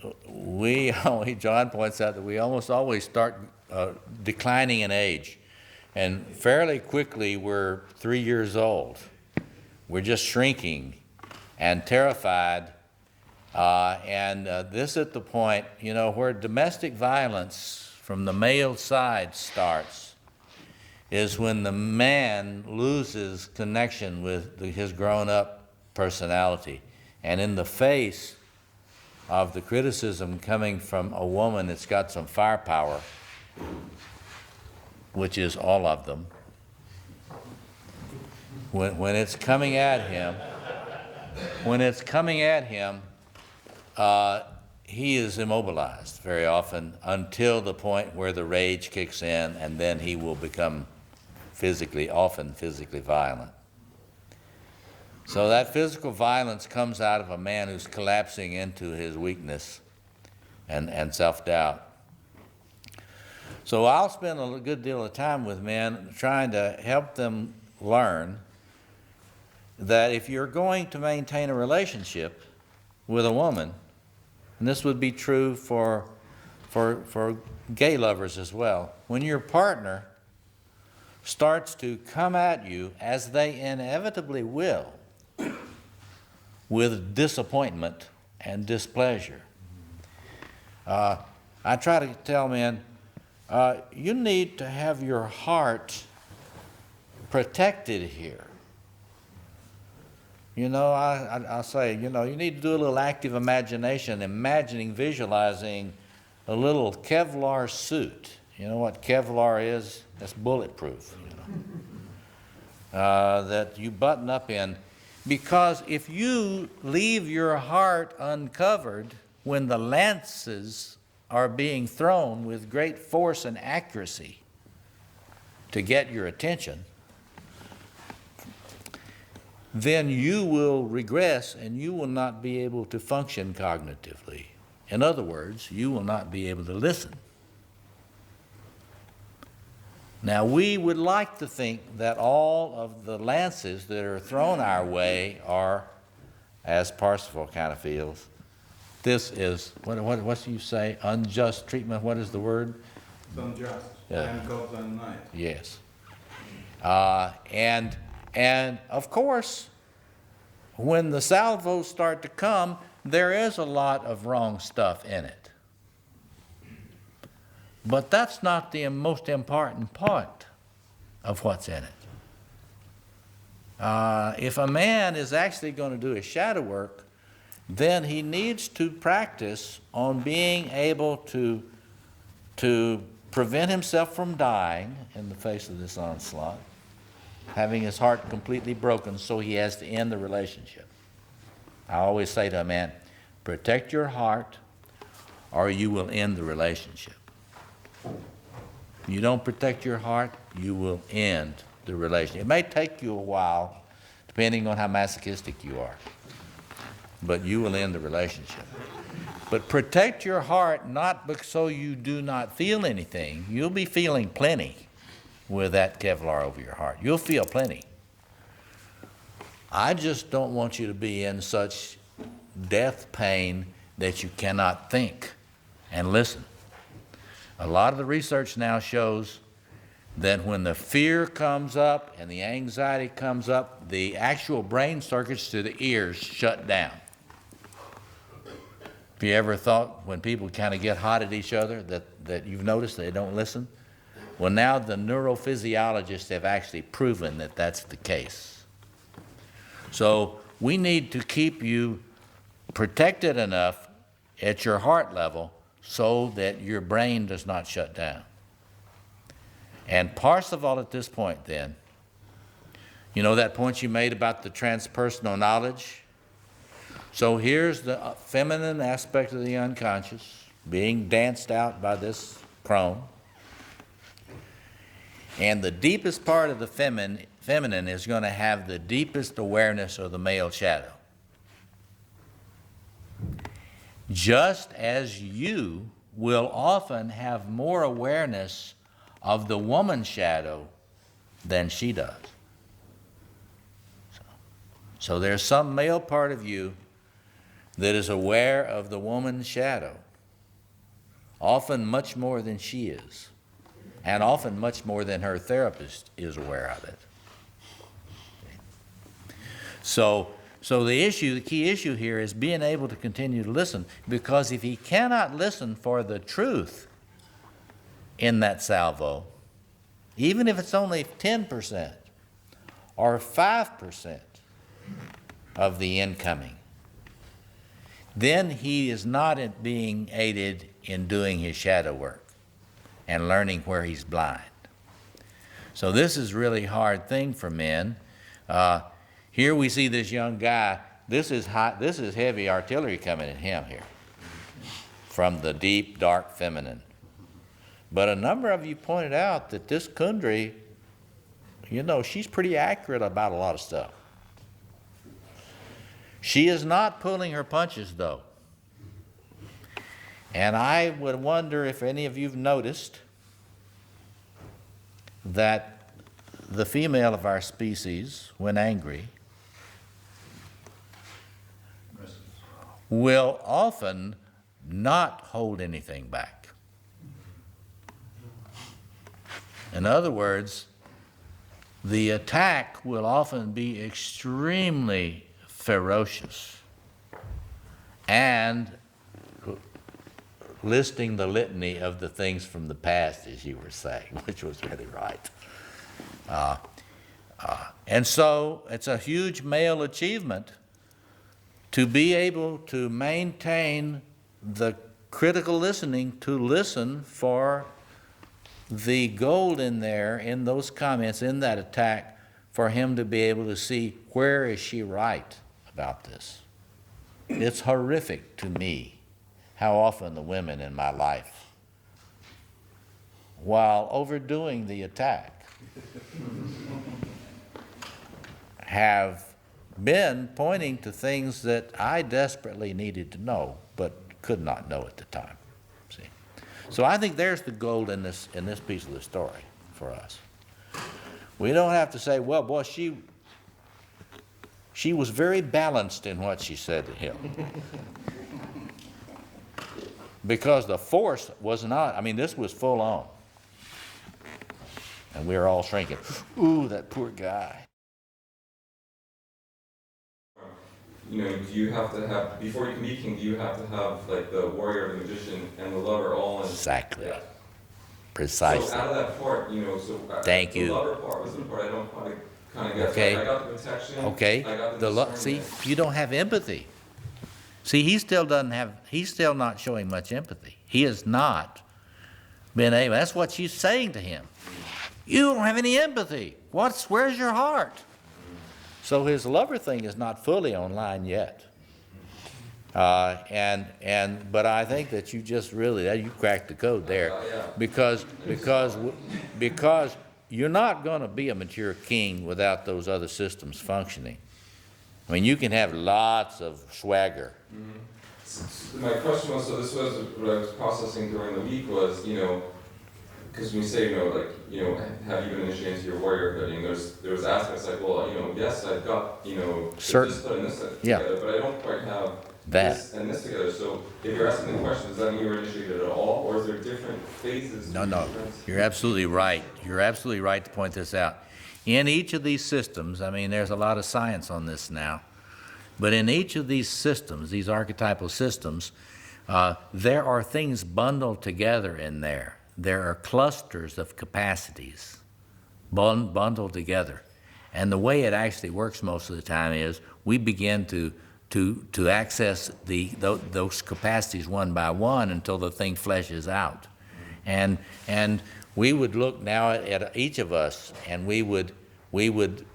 John points out that we almost always start declining in age. And fairly quickly, we're 3 years old. We're just shrinking and terrified. This at the point, where domestic violence from the male side starts is when the man loses connection with his grown-up personality. And in the face of the criticism coming from a woman that's got some firepower, which is all of them, when it's coming at him, he is immobilized very often until the point where the rage kicks in, and then he will become often physically violent. So that physical violence comes out of a man who's collapsing into his weakness and self-doubt. So I'll spend a good deal of time with men trying to help them learn that if you're going to maintain a relationship with a woman, and this would be true for gay lovers as well, when your partner starts to come at you, as they inevitably will, with disappointment and displeasure, I try to tell men, you need to have your heart protected here. I'll say, you need to do a little active imagination, visualizing a little Kevlar suit. You know what Kevlar is? That's bulletproof, that you button up in. Because if you leave your heart uncovered when the lances are being thrown with great force and accuracy to get your attention, then you will regress and you will not be able to function cognitively. In other words, you will not be able to listen. Now, we would like to think that all of the lances that are thrown our way are, as Parsifal kind of feels, this is, what do you say, unjust treatment? What is the word? It's unjust. Yeah. And God's own night. Yes. And of course, when the salvos start to come, there is a lot of wrong stuff in it. But that's not the most important part of what's in it. If a man is actually going to do his shadow work, then he needs to practice on being able to prevent himself from dying in the face of this onslaught, having his heart completely broken, so he has to end the relationship. I always say to a man, protect your heart or you will end the relationship. If you don't protect your heart, you will end the relationship. It may take you a while, depending on how masochistic you are, but you will end the relationship. But protect your heart not so you do not feel anything. You'll be feeling plenty with that Kevlar over your heart. You'll feel plenty. I just don't want you to be in such death pain that you cannot think and listen. A lot of the research now shows that when the fear comes up and the anxiety comes up, the actual brain circuits to the ears shut down. Have you ever thought when people kind of get hot at each other that you've noticed they don't listen? Well, now the neurophysiologists have actually proven that that's the case. So we need to keep you protected enough at your heart level so that your brain does not shut down. And Parsifal at this point then, you know that point you made about the transpersonal knowledge? So here's the feminine aspect of the unconscious being danced out by this crone. And the deepest part of the feminine is going to have the deepest awareness of the male shadow. Just as you will often have more awareness of the woman's shadow than she does. So there's some male part of you that is aware of the woman's shadow, often much more than she is, and often much more than her therapist is aware of it. So the key issue here is being able to continue to listen, because if he cannot listen for the truth in that salvo, even if it's only 10% or 5% of the incoming, then he is not being aided in doing his shadow work and learning where he's blind. So this is a really hard thing for men. Here we see this young guy. This is heavy artillery coming at him here from the deep, dark feminine. But a number of you pointed out that this Kundry, you know, she's pretty accurate about a lot of stuff. She is not pulling her punches, though. And I would wonder if any of you have noticed that the female of our species, when angry, will often not hold anything back. In other words, the attack will often be extremely ferocious and listing the litany of the things from the past, as you were saying, which was really right. And so it's a huge male achievement to be able to maintain the critical listening, to listen for the gold in there, in those comments, in that attack, for him to be able to see where is she right about this. It's horrific to me how often the women in my life, while overdoing the attack, have been pointing to things that I desperately needed to know, but could not know at the time. See, so I think there's the gold in this piece of the story for us. We don't have to say, well, boy, she was very balanced in what she said to him. Because the force was not, I mean, this was full on. And we were all shrinking. Ooh, that poor guy. You know, do you have to have, before you can be king, do you have to have like the warrior, the magician, and the lover all in? Exactly. Yeah. Precisely. So out of that part, you know, so Thank you. The lover part was the part I don't quite kind of get. Okay. I got the protection. Okay. I got the See, you don't have empathy. See, he's still not showing much empathy. He has not been able, that's what she's saying to him. You don't have any empathy. Where's your heart? So his lover thing is not fully online yet. But I think that you just really, you cracked the code there. Because you're not going to be a mature king without those other systems functioning. I mean, you can have lots of swagger. Mm-hmm. My question was, so this was what I was processing during the week was, you know, because when you say, you know, like, you know, have you been initiated into your warriorhood? And there was aspects like, well, you know, yes, I've got, you know, this put and this together, but I don't quite have this and this together. So if you're asking the question, does that mean you were initiated at all, or is there different phases? No, you're absolutely right. You're absolutely right to point this out. In each of these systems, I mean, there's a lot of science on this now, but in each of these systems, these archetypal systems, there are things bundled together in there. There are clusters of capacities bundled together. And the way it actually works most of the time is we begin to access those capacities one by one until the thing fleshes out. And we would look now at each of us, and we would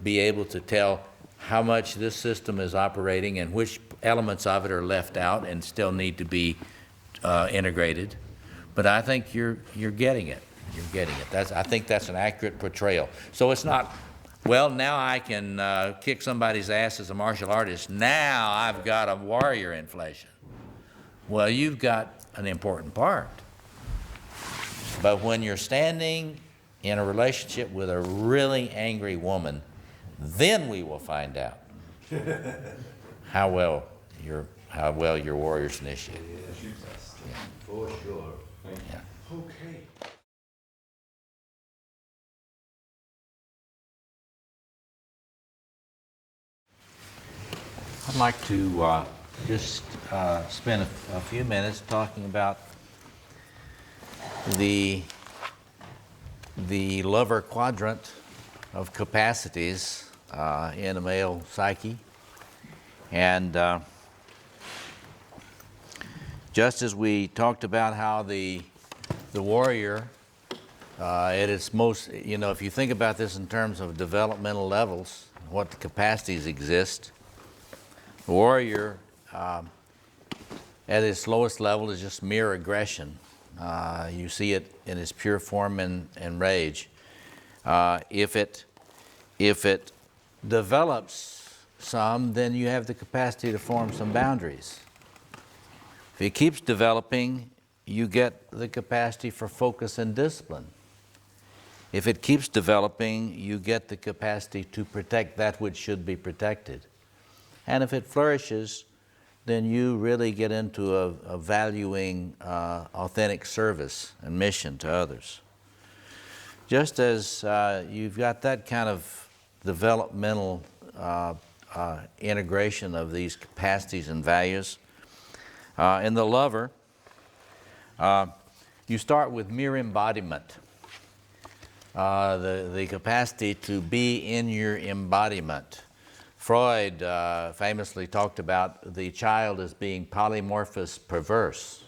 be able to tell how much this system is operating and which elements of it are left out and still need to be integrated. But I think you're getting it. You're getting it. I think that's an accurate portrayal. So it's not, well, now I can kick somebody's ass as a martial artist. Now I've got a warrior inflation. Well, you've got an important part. But when you're standing in a relationship with a really angry woman, then we will find out how well your warrior's initiated. Yeah. For sure. Yeah. Okay. I'd like to just spend a few minutes talking about the lover quadrant of capacities in a male psyche. And just as we talked about how the warrior at its most, you know, if you think about this in terms of developmental levels, what the capacities exist, the warrior at its lowest level is just mere aggression. You see it in its pure form and rage. If it develops some, then you have the capacity to form some boundaries. If it keeps developing, you get the capacity for focus and discipline. If it keeps developing, you get the capacity to protect that which should be protected. And if it flourishes, then you really get into a valuing authentic service and mission to others. Just as you've got that kind of developmental integration of these capacities and values, in the lover, you start with mere embodiment. The capacity to be in your embodiment. Freud famously talked about the child as being polymorphous perverse.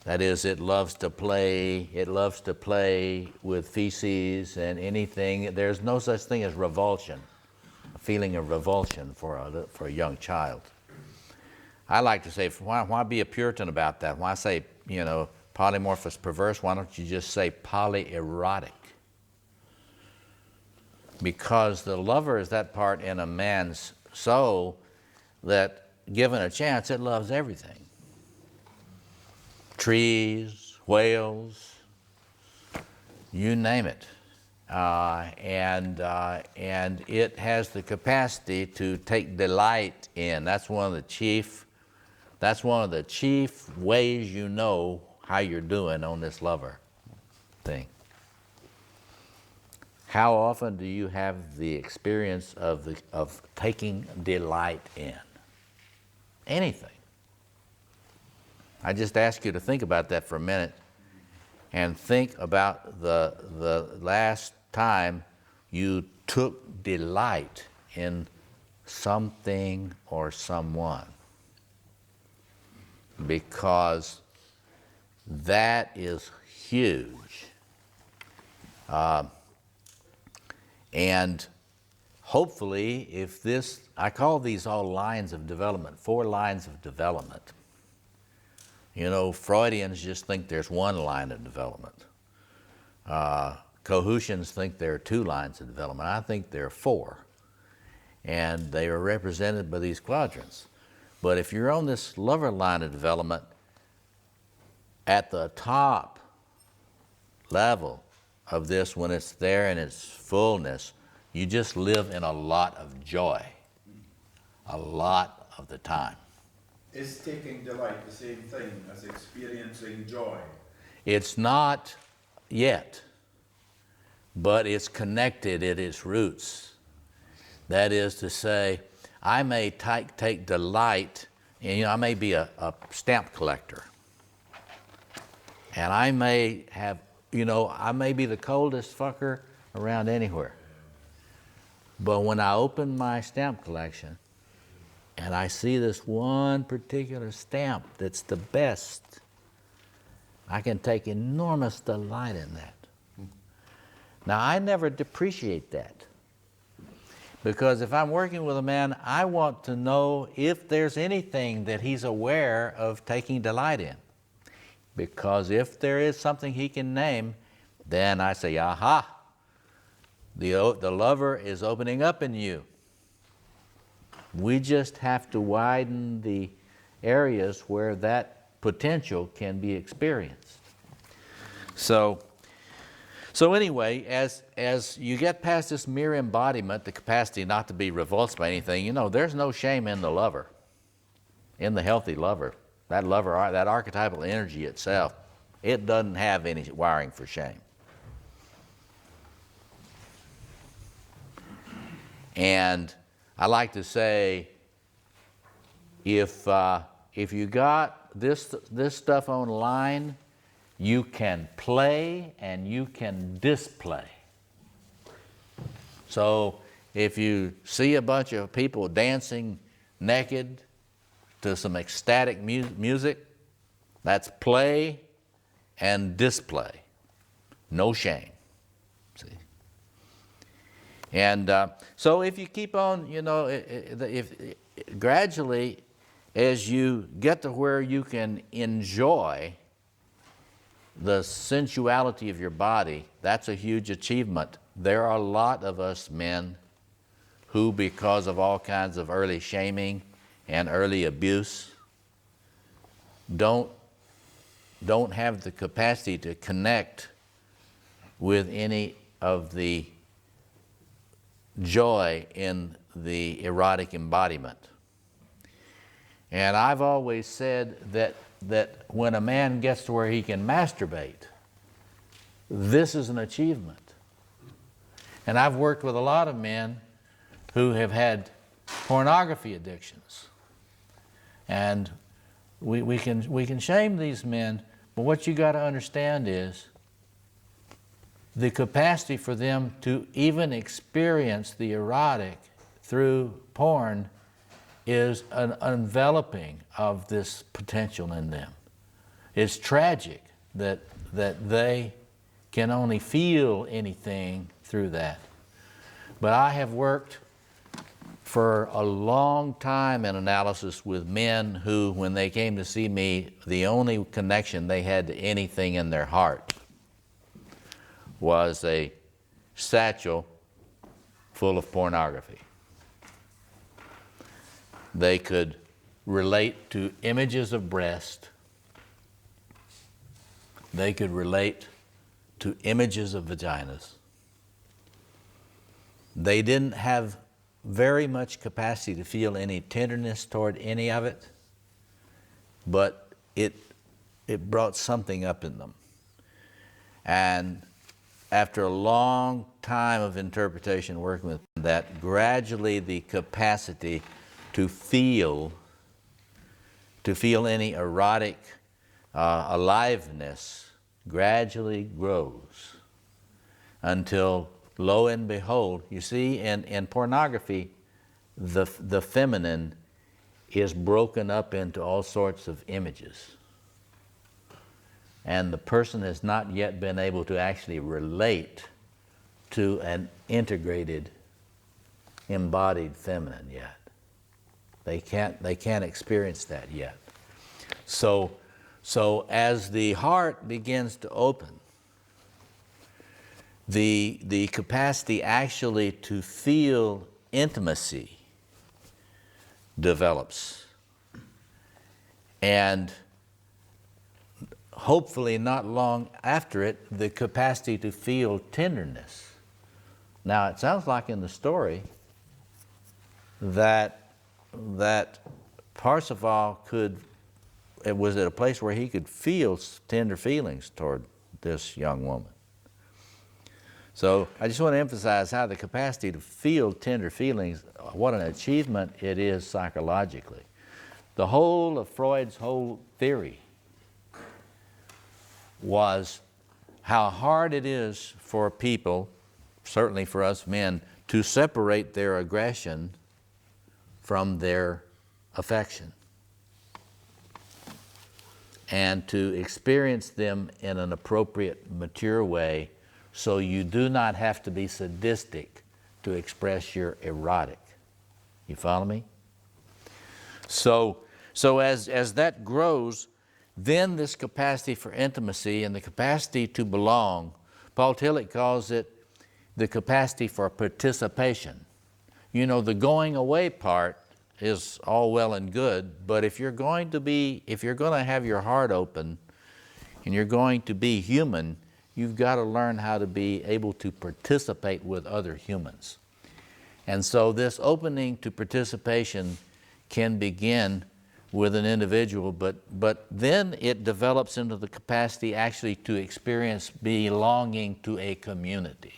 That is, it loves to play with feces and anything. There's no such thing as revulsion, a feeling of revulsion for a young child. I like to say, why be a Puritan about that? Why say, you know, polymorphous perverse? Why don't you just say polyerotic? because the lover is that part in a man's soul that, given a chance, it loves everything. Trees, whales, you name it. And it has the capacity to take delight in. That's one of the chief ways you know how you're doing on this lover thing. How often do you have the experience of taking delight in anything? I just ask you to think about that for a minute, and think about the last time you took delight in something or someone, because that is huge. And hopefully, if this, I call these all lines of development, 4 lines of development. You know, Freudians just think there's 1 line of development. Cohoutians think there are 2 lines of development. I think there are 4. And they are represented by these quadrants. But if you're on this lover line of development, at the top level of this, when it's there in its fullness, you just live in a lot of joy, a lot of the time. Is taking delight the same thing as experiencing joy? It's not yet, but it's connected at its roots. That is to say, I may take delight, and, you know, I may be a stamp collector, and I may have, you know, I may be the coldest fucker around anywhere. But when I open my stamp collection and I see this one particular stamp that's the best, I can take enormous delight in that. Now, I never depreciate that, because if I'm working with a man, I want to know if there's anything that he's aware of taking delight in. Because if there is something he can name, then I say, aha, the lover is opening up in you. We just have to widen the areas where that potential can be experienced. So anyway, as you get past this mere embodiment, the capacity not to be repulsed by anything, you know, there's no shame in the lover, in the healthy lover. That lover, that archetypal energy itself, it doesn't have any wiring for shame. And I like to say, if you got this stuff online, you can play and you can display. So if you see a bunch of people dancing naked to some ecstatic music, that's play and display. No shame. See? And so if you keep on, you know, if gradually, as you get to where you can enjoy the sensuality of your body, that's a huge achievement. There are a lot of us men who, because of all kinds of early shaming and early abuse, don't have the capacity to connect with any of the joy in the erotic embodiment. And I've always said that when a man gets to where he can masturbate, this is an achievement. And I've worked with a lot of men who have had pornography addictions. And we can shame these men, but what you got to understand is the capacity for them to even experience the erotic through porn is an enveloping of this potential in them. It's tragic that they can only feel anything through that. But I have worked for a long time in analysis with men who, when they came to see me, the only connection they had to anything in their heart was a satchel full of pornography. They could relate to images of breast. They could relate to images of vaginas. They didn't have very much capacity to feel any tenderness toward any of it, but it brought something up in them. And after a long time of interpretation working with that, gradually the capacity to feel any erotic aliveness gradually grows until, lo and behold, you see, in pornography, the feminine is broken up into all sorts of images. And the person has not yet been able to actually relate to an integrated, embodied feminine yet. They can't experience that yet. So as the heart begins to open, the capacity actually to feel intimacy develops. And hopefully not long after it, the capacity to feel tenderness. Now, it sounds like in the story that Parsifal was at a place where he could feel tender feelings toward this young woman. So I just want to emphasize how the capacity to feel tender feelings, what an achievement it is psychologically. The whole of Freud's whole theory was how hard it is for people, certainly for us men, to separate their aggression from their affection and to experience them in an appropriate, mature way, so you do not have to be sadistic to express your erotic. You follow me? So as that grows, then this capacity for intimacy and the capacity to belong, Paul Tillich calls it the capacity for participation. You know, the going away part is all well and good, but if you're going to have your heart open and you're going to be human, you've got to learn how to be able to participate with other humans. And so this opening to participation can begin with an individual, but then it develops into the capacity actually to experience belonging to a community.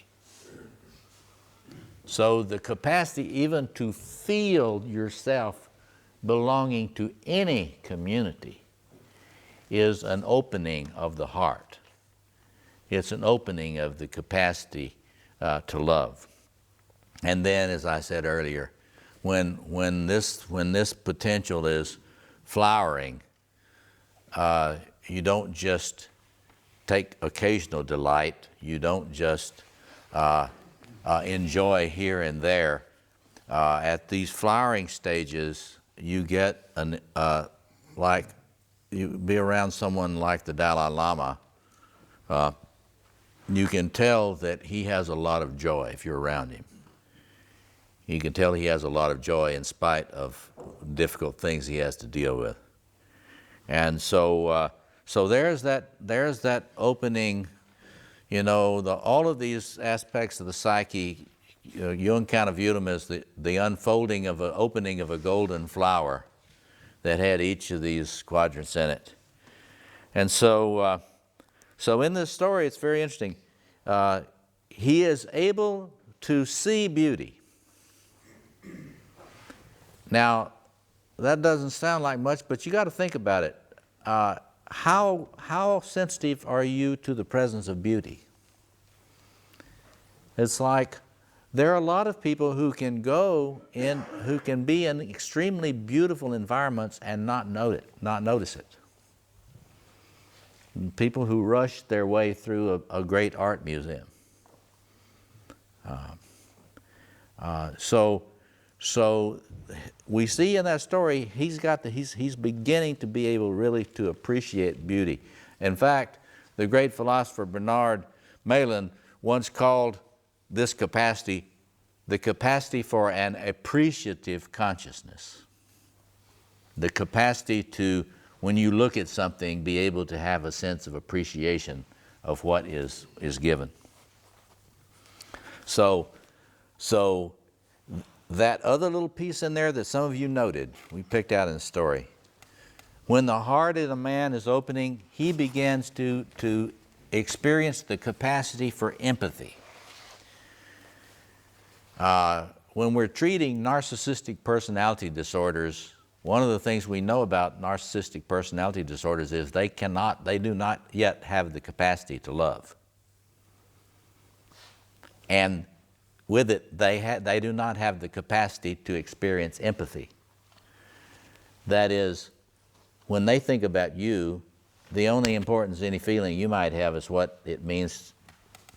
So the capacity even to feel yourself belonging to any community is an opening of the heart. It's an opening of the capacity to love. And then, as I said earlier, when this potential is flowering, you don't just take occasional delight. You don't just enjoy here and there. At these flowering stages, you get like you be around someone like the Dalai Lama. You can tell that he has a lot of joy if you're around him. You can tell he has a lot of joy in spite of difficult things he has to deal with. And so there's that opening, you know, all of these aspects of the psyche, Jung kind of viewed them as the unfolding of an opening of a golden flower that had each of these quadrants in it. And so in this story, it's very interesting. He is able to see beauty. Now, that doesn't sound like much, but you got to think about it. How sensitive are you to the presence of beauty? It's like there are a lot of people who can be in extremely beautiful environments and not notice it. People who rush their way through a great art museum. So we see in that story he's beginning to be able really to appreciate beauty. In fact, the great philosopher Bernard Malin once called this capacity the capacity for an appreciative consciousness, the capacity to, when you look at something, be able to have a sense of appreciation of what is given. So that other little piece in there that some of you noted, we picked out in the story. When the heart of a man is opening, he begins to experience the capacity for empathy. When we're treating narcissistic personality disorders, one of the things we know about narcissistic personality disorders is they do not yet have the capacity to love. And with it, they do not have the capacity to experience empathy. That is, when they think about you, the only importance any feeling you might have is what it means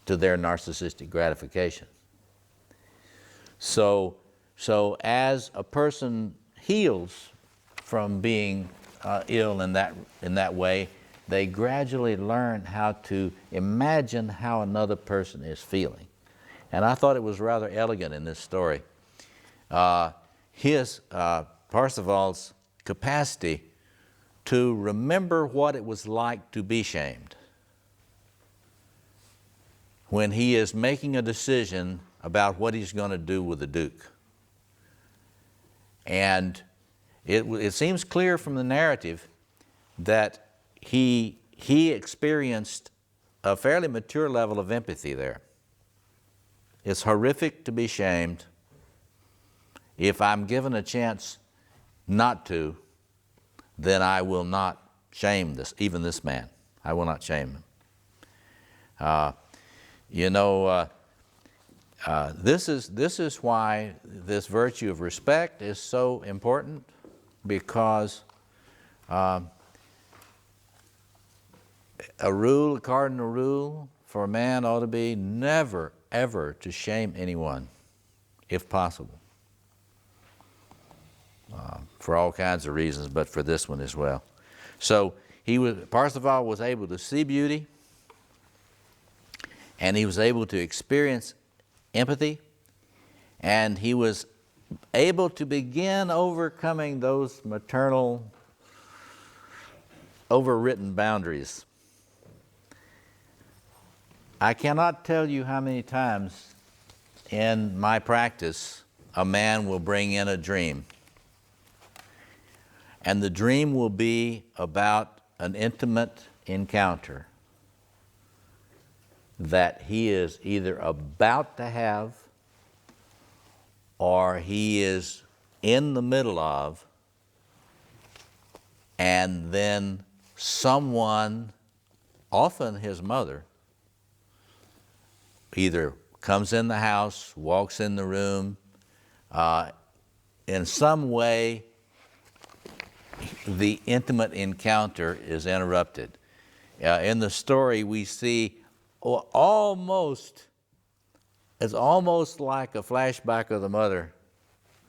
to their narcissistic gratification. So as a person heals from being ill in that way, they gradually learn how to imagine how another person is feeling. And I thought it was rather elegant in this story. Parzival's capacity to remember what it was like to be shamed when he is making a decision about what he's going to do with the Duke. And it seems clear from the narrative that he experienced a fairly mature level of empathy there. It's horrific to be shamed. If I'm given a chance not to, then I will not shame even this man. I will not shame him. This is why this virtue of respect is so important, because a cardinal rule for a man ought to be never, ever to shame anyone, if possible. For all kinds of reasons, but for this one as well. So Parzival was able to see beauty, and he was able to experience empathy, and he was able to begin overcoming those maternal, overwritten boundaries. I cannot tell you how many times in my practice a man will bring in a dream. And the dream will be about an intimate encounter that he is either about to have or he is in the middle of, and then someone, often his mother, either comes in the house, walks in the room, in some way the intimate encounter is interrupted. In the story we see it's almost like a flashback of the mother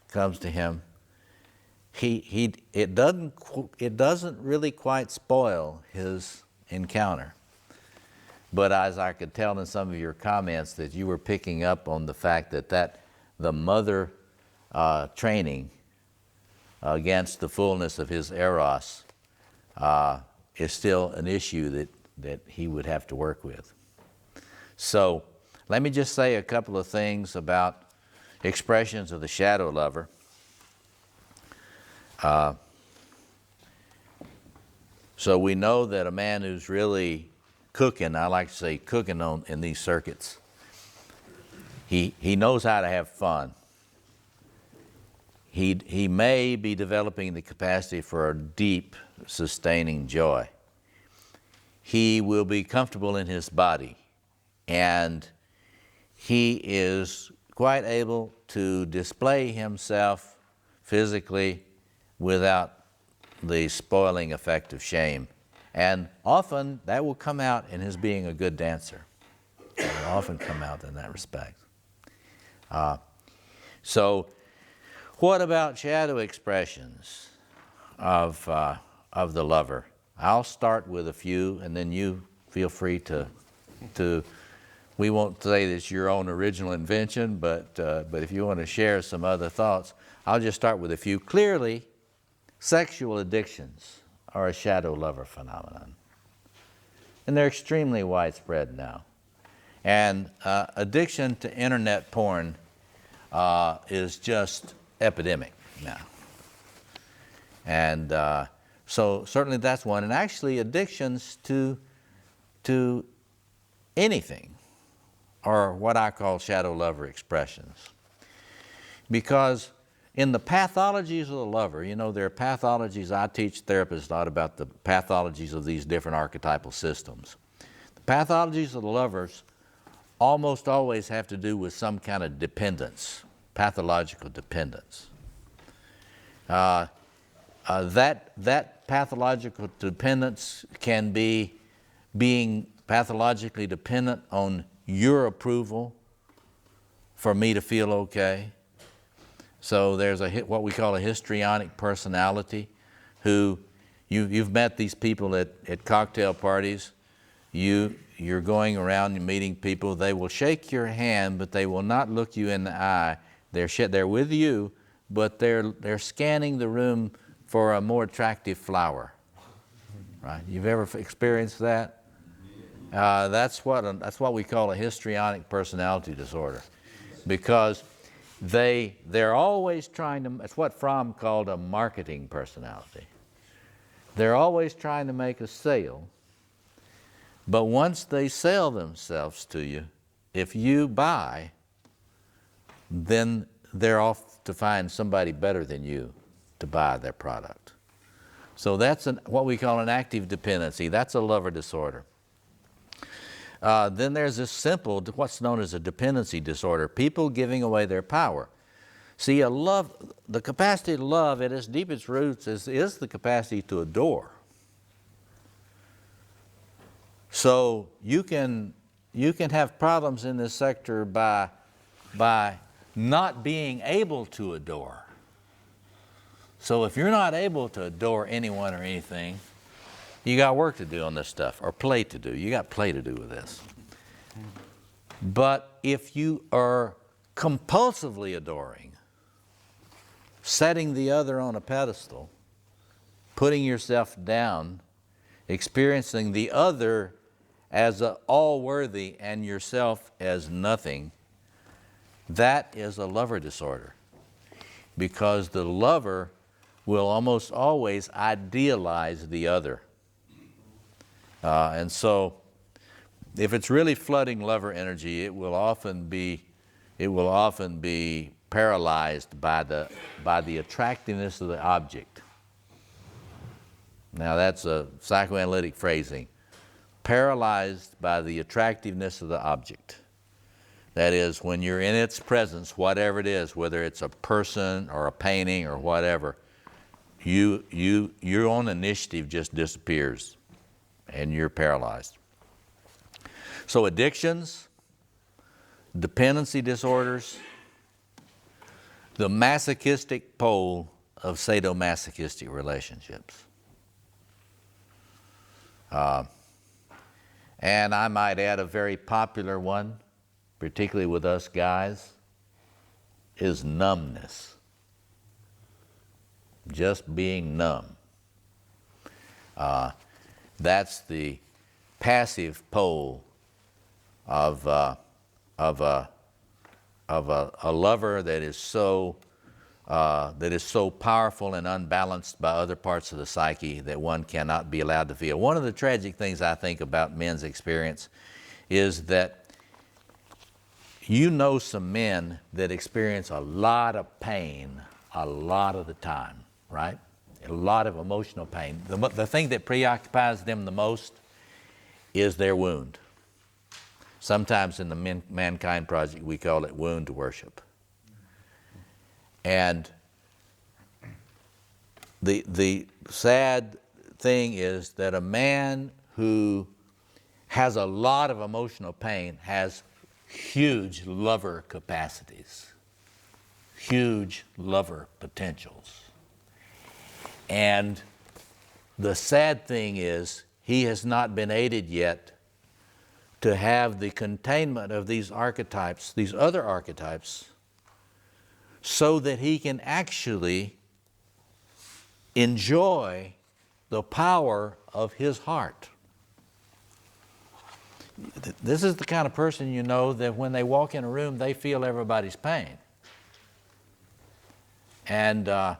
comes to him. It doesn't really quite spoil his encounter. But as I could tell in some of your comments that you were picking up on the fact that the mother training against the fullness of his eros is still an issue that he would have to work with. So let me just say a couple of things about expressions of the shadow lover. So we know that a man who's really cooking, I like to say cooking in these circuits, he knows how to have fun. He may be developing the capacity for a deep, sustaining joy. He will be comfortable in his body, and he is quite able to display himself physically without the spoiling effect of shame. And often that will come out in his being a good dancer. It will often come out in that respect. So what about shadow expressions of the lover? I'll start with a few, and then you feel free to we won't say that it's your own original invention, but if you want to share some other thoughts, I'll just start with a few. Clearly, sexual addictions are a shadow lover phenomenon. And they're extremely widespread now. And addiction to internet porn is just epidemic now. And so certainly that's one. And actually addictions to anything are what I call shadow lover expressions. Because in the pathologies of the lover, you know, there are pathologies. I teach therapists a lot about the pathologies of these different archetypal systems. The pathologies of the lovers almost always have to do with some kind of dependence, pathological dependence. That pathological dependence can be being pathologically dependent on your approval for me to feel okay. So there's what we call a histrionic personality who, you've met these people at cocktail parties. You're going around and meeting people. They will shake your hand, but they will not look you in the eye. They're with you, but they're scanning the room for a more attractive flower. Right? You've ever experienced that? That's what we call a histrionic personality disorder, because they're always trying to. It's what Fromm called a marketing personality. They're always trying to make a sale, but once they sell themselves to you, if you buy, then they're off to find somebody better than you to buy their product. So that's what we call an active dependency. That's a lover disorder. Then there's this simple, what's known as a dependency disorder, people giving away their power. See, the capacity to love at its deepest roots is the capacity to adore. So you can have problems in this sector by not being able to adore. So if you're not able to adore anyone or anything, you got work to do on this stuff, or play to do. You got play to do with this. But if you are compulsively adoring, setting the other on a pedestal, putting yourself down, experiencing the other as all-worthy and yourself as nothing, that is a lover disorder. Because the lover will almost always idealize the other. And so, if it's really flooding lover energy, it will often be paralyzed by the attractiveness of the object. Now that's a psychoanalytic phrasing. Paralyzed by the attractiveness of the object. That is, when you're in its presence, whatever it is, whether it's a person or a painting or whatever, your own initiative just disappears and you're paralyzed. So addictions, dependency disorders, the masochistic pole of sadomasochistic relationships. And I might add a very popular one, particularly with us guys, is numbness. Just being numb. That's the passive pole of a lover that is so powerful and unbalanced by other parts of the psyche that one cannot be allowed to feel. One of the tragic things I think about men's experience is that you know some men that experience a lot of pain a lot of the time, right? A lot of emotional pain. The thing that preoccupies them the most is their wound. Sometimes in the Mankind Project we call it wound worship. And the sad thing is that a man who has a lot of emotional pain has huge lover capacities, huge lover potentials. And the sad thing is he has not been aided yet to have the containment of these archetypes, these other archetypes, so that he can actually enjoy the power of his heart. This is the kind of person, you know, that when they walk in a room, they feel everybody's pain. And there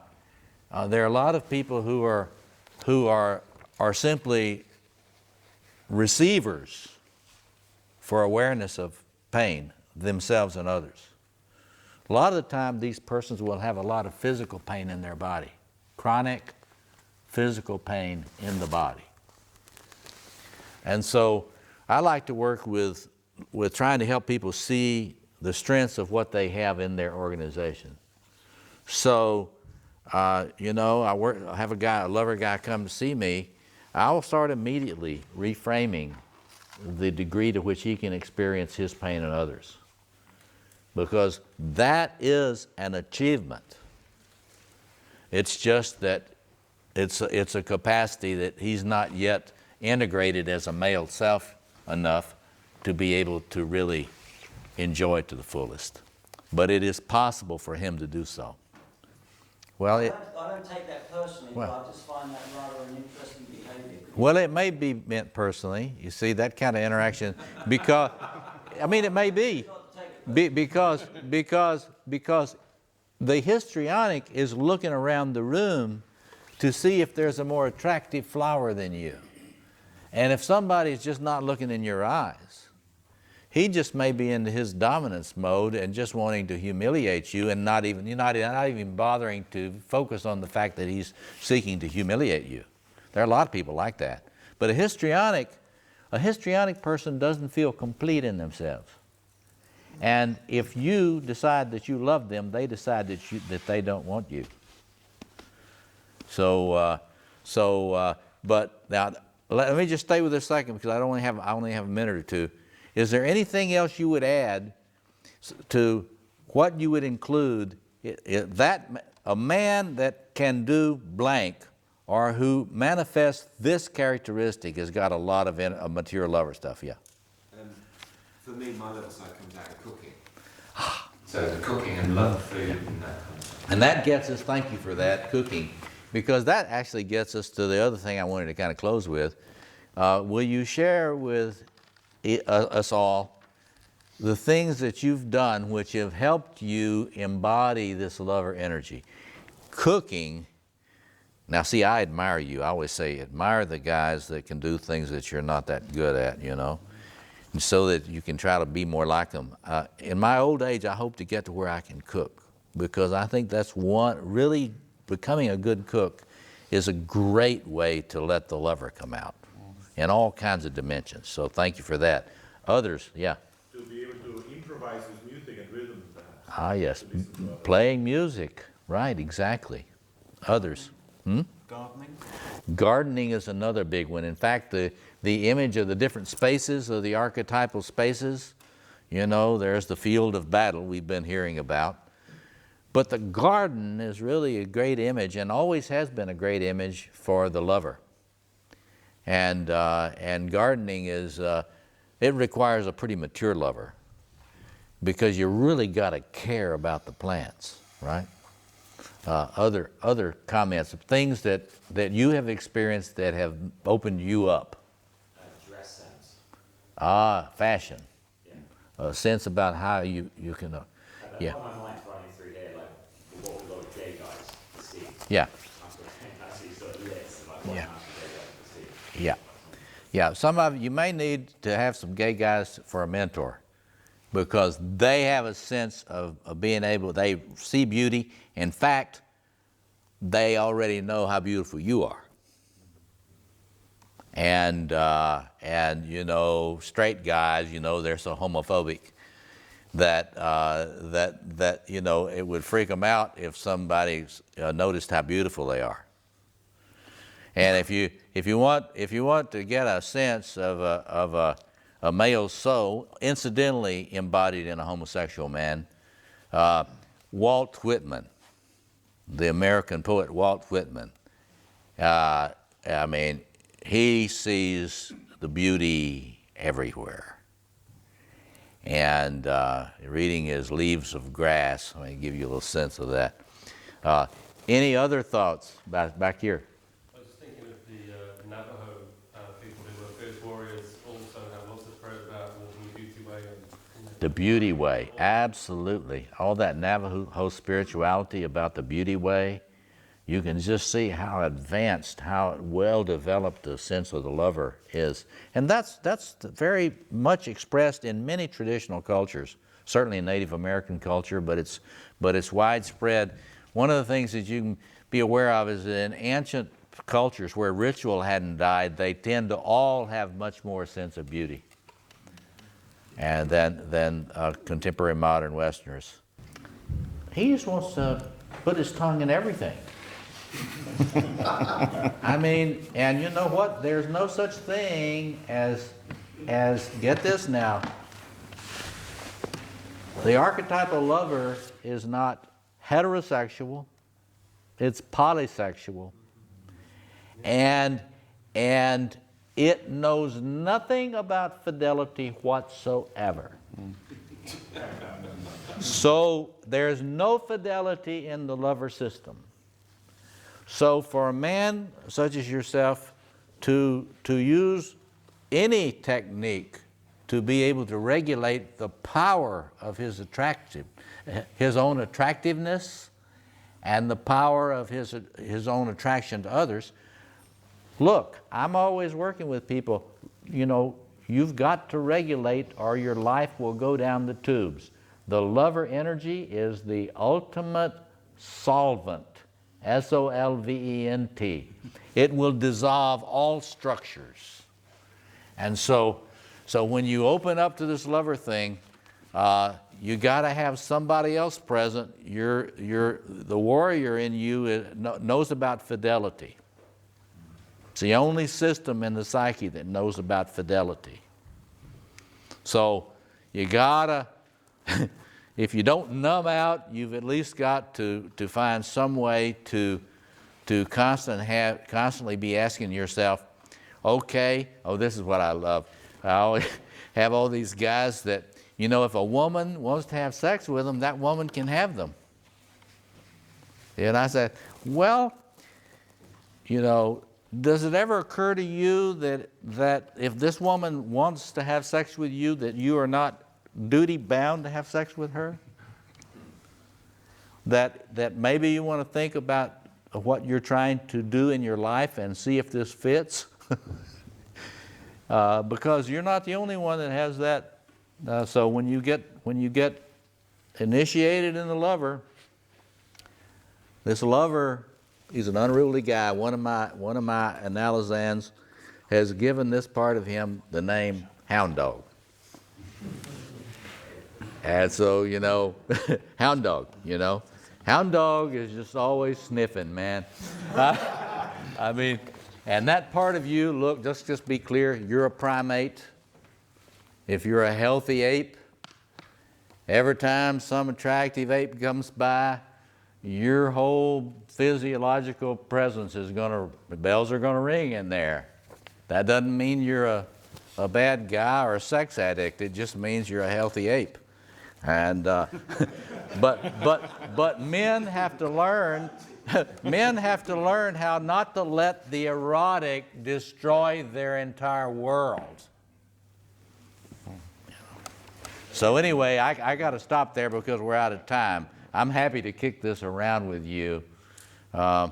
are a lot of people who are simply receivers for awareness of pain, themselves and others. A lot of the time, these persons will have a lot of physical pain in their body, chronic physical pain in the body. And so I like to work with trying to help people see the strengths of what they have in their organization. So, you know, I have a lover guy come to see me. I will start immediately reframing the degree to which he can experience his pain in others. Because that is an achievement. It's just that it's a capacity that he's not yet integrated as a male self enough to be able to really enjoy it to the fullest. But it is possible for him to do so. Well, I don't take that personally, but I just find that rather an interesting behavior. Well, it may be meant personally. You see, that kind of interaction, because, I mean, it may be, because the histrionic is looking around the room to see if there's a more attractive flower than you. And if somebody's just not looking in your eyes, he just may be into his dominance mode and just wanting to humiliate you, and not even bothering to focus on the fact that he's seeking to humiliate you. There are a lot of people like that. But a histrionic person doesn't feel complete in themselves. And if you decide that you love them, they decide that they don't want you. But now let me just stay with this a second, because I only have a minute or two. Is there anything else you would add to what you would include that a man that can do blank, or who manifests this characteristic, has got a lot of mature lover stuff? Yeah. For me, my lover side comes out of cooking. So the cooking and love food and that kind of stuff. And that gets us, thank you for that, cooking, because that actually gets us to the other thing I wanted to kind of close with. Will you share with us all the things that you've done which have helped you embody this lover energy? Cooking, now see, I admire you. I always say admire the guys that can do things that you're not that good at, you know, and so that you can try to be more like them. In my old age, I hope to get to where I can cook, because I think that's really becoming a good cook is a great way to let the lover come out in all kinds of dimensions. So thank you for that. Others, yeah? To be able to improvise with music and rhythm, perhaps. Ah, yes. Playing music, right, exactly. Others? Gardening? Gardening is another big one. In fact, the image of the different spaces, of the archetypal spaces, you know, there's the field of battle we've been hearing about. But the garden is really a great image, and always has been a great image for the lover. And gardening is, it requires a pretty mature lover, because you really got to care about the plants, right? Other comments, things that you have experienced that have opened you up. Dress sense. Ah, fashion. Yeah. A sense about how you can, yeah. My mind's running through here, like what a lot of gay guys see. Yeah. I see sort of lists, like what Yeah. amount of gay guys see. Yeah. Yeah, some of you may need to have some gay guys for a mentor, because they have a sense of being able, they see beauty. In fact, they already know how beautiful you are. And you know, straight guys, you know, they're so homophobic that you know, it would freak them out if somebody noticed how beautiful they are. And if you want to get a sense of a male soul, incidentally embodied in a homosexual man, Walt Whitman, the American poet Walt Whitman, I mean, he sees the beauty everywhere. and reading his Leaves of Grass. Let me give you a little sense of that. Any other thoughts back here? I was just thinking of the Navajo people who were fierce warriors, also have lots of prayers about walking the beauty way. The beauty way, absolutely. All that Navajo spirituality about the beauty way, you can just see how advanced, how well developed the sense of the lover is. And that's very much expressed in many traditional cultures, certainly in Native American culture, but it's widespread. One of the things that you can be aware of is that in ancient cultures where ritual hadn't died, they tend to all have much more sense of beauty and than contemporary modern Westerners. He just wants to put his tongue in everything. I mean, and you know what? There's no such thing as get this now, the archetypal lover is not heterosexual, it's polysexual. And it knows nothing about fidelity whatsoever. So there's no fidelity in the lover system. So for a man such as yourself to use any technique to be able to regulate the power of his own attractiveness and the power of his own attraction to others. Look, I'm always working with people, you know, you've got to regulate or your life will go down the tubes. The lover energy is the ultimate solvent, S-O-L-V-E-N-T. It will dissolve all structures. And so when you open up to this lover thing, you got to have somebody else present. The warrior in you knows about fidelity. It's the only system in the psyche that knows about fidelity. So you gotta, if you don't numb out, you've at least got to find some way to constantly be asking yourself, okay, oh, this is what I love. I always have all these guys that, you know, if a woman wants to have sex with them, that woman can have them. And I said, well, you know, does it ever occur to you that if this woman wants to have sex with you, that you are not duty bound to have sex with her? That maybe you want to think about what you're trying to do in your life and see if this fits? Because you're not the only one that has that. So when you get initiated in the lover, this lover, he's an unruly guy. One of my analyzans has given this part of him the name Hound Dog. And so, you know, Hound Dog, you know. Hound Dog is just always sniffing, man. I mean, and that part of you, look, just be clear, you're a primate. If you're a healthy ape, every time some attractive ape comes by, your whole physiological presence is the bells are gonna ring in there. That doesn't mean you're a bad guy or a sex addict. It just means you're a healthy ape. And but men have to learn. Men have to learn how not to let the erotic destroy their entire world. So anyway, I got to stop there because we're out of time. I'm happy to kick this around with you at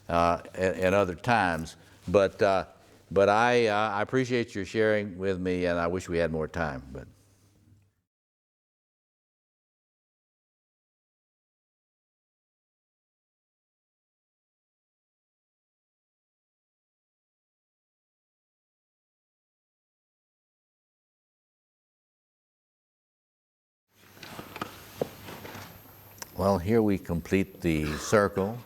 other times, but I appreciate your sharing with me, and I wish we had more time. But. Well, here we complete the circle.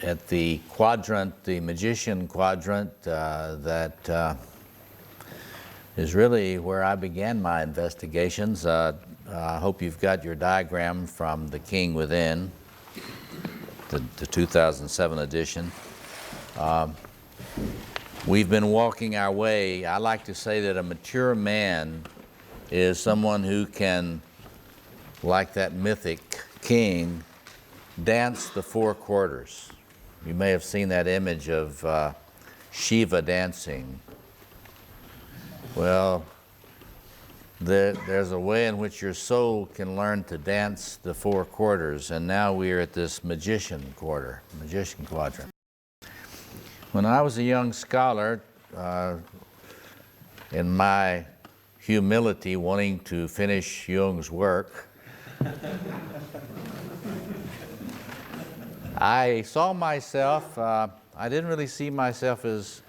At the quadrant, the magician quadrant, that is really where I began my investigations. I hope you've got your diagram from The King Within, the 2007 edition. We've been walking our way. I like to say that a mature man is someone who can, like that mythic king, dance the four quarters. You may have seen that image of Shiva dancing. Well, there's a way in which your soul can learn to dance the four quarters, and now we're at this magician quadrant. When I was a young scholar, in my humility, wanting to finish Jung's work, I saw myself, I didn't really see myself as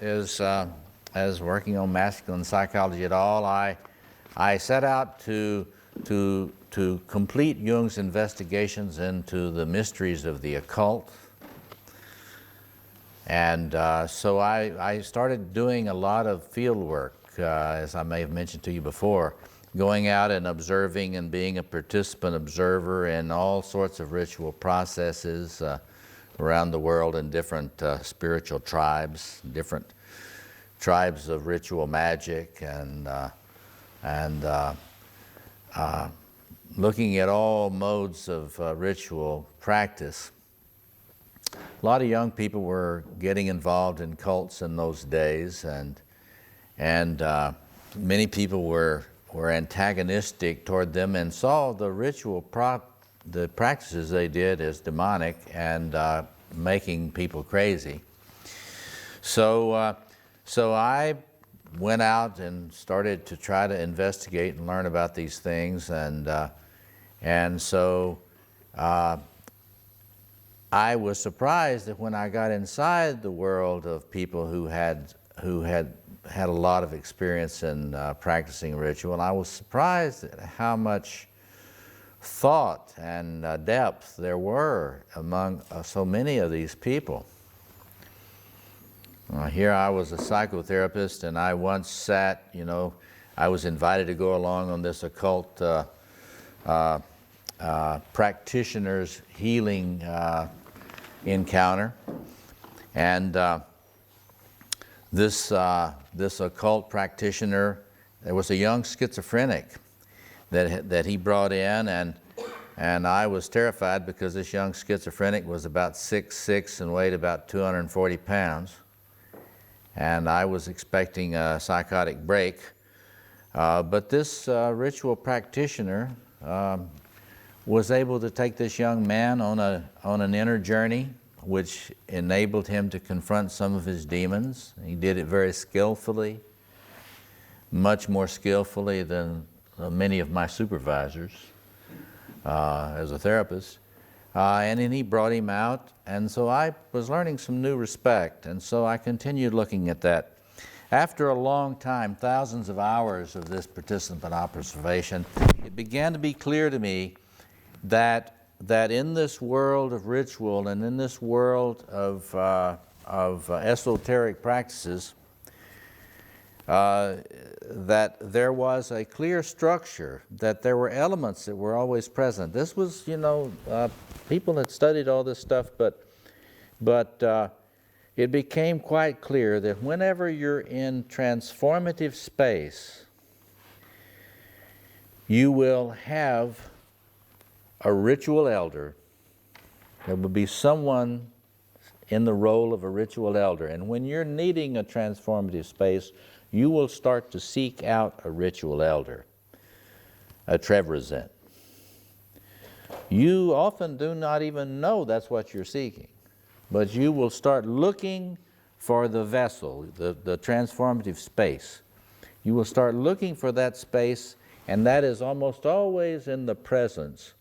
working on masculine psychology at all. I set out to complete Jung's investigations into the mysteries of the occult. And so I started doing a lot of field work, as I may have mentioned to you before, going out and observing and being a participant observer in all sorts of ritual processes around the world in different spiritual tribes, different tribes of ritual magic, and looking at all modes of ritual practice. A lot of young people were getting involved in cults in those days, and many people were antagonistic toward them and saw the practices they did as demonic and making people crazy. So I went out and started to try to investigate and learn about these things, and so I was surprised that when I got inside the world of people who had a lot of experience in practicing ritual, I was surprised at how much thought and depth there were among so many of these people. Here I was a psychotherapist, and I once sat, I was invited to go along on this occult practitioner's healing encounter, and this occult practitioner, there was a young schizophrenic that he brought in, and I was terrified because this young schizophrenic was about 6'6" and weighed about 240 pounds, and I was expecting a psychotic break, but this ritual practitioner was able to take this young man on an inner journey, which enabled him to confront some of his demons. He did it very skillfully, much more skillfully than many of my supervisors as a therapist. And then he brought him out, and so I was learning some new respect, and so I continued looking at that. After a long time, thousands of hours of this participant observation, it began to be clear to me that in this world of ritual and in this world of esoteric practices, that there was a clear structure, that there were elements that were always present. This was, people had studied all this stuff, but it became quite clear that whenever you're in transformative space, you will have a ritual elder. There will be someone in the role of a ritual elder. And when you're needing a transformative space, you will start to seek out a ritual elder, a Trevisan. You often do not even know that's what you're seeking, but you will start looking for the vessel, the transformative space. You will start looking for that space, and that is almost always in the presence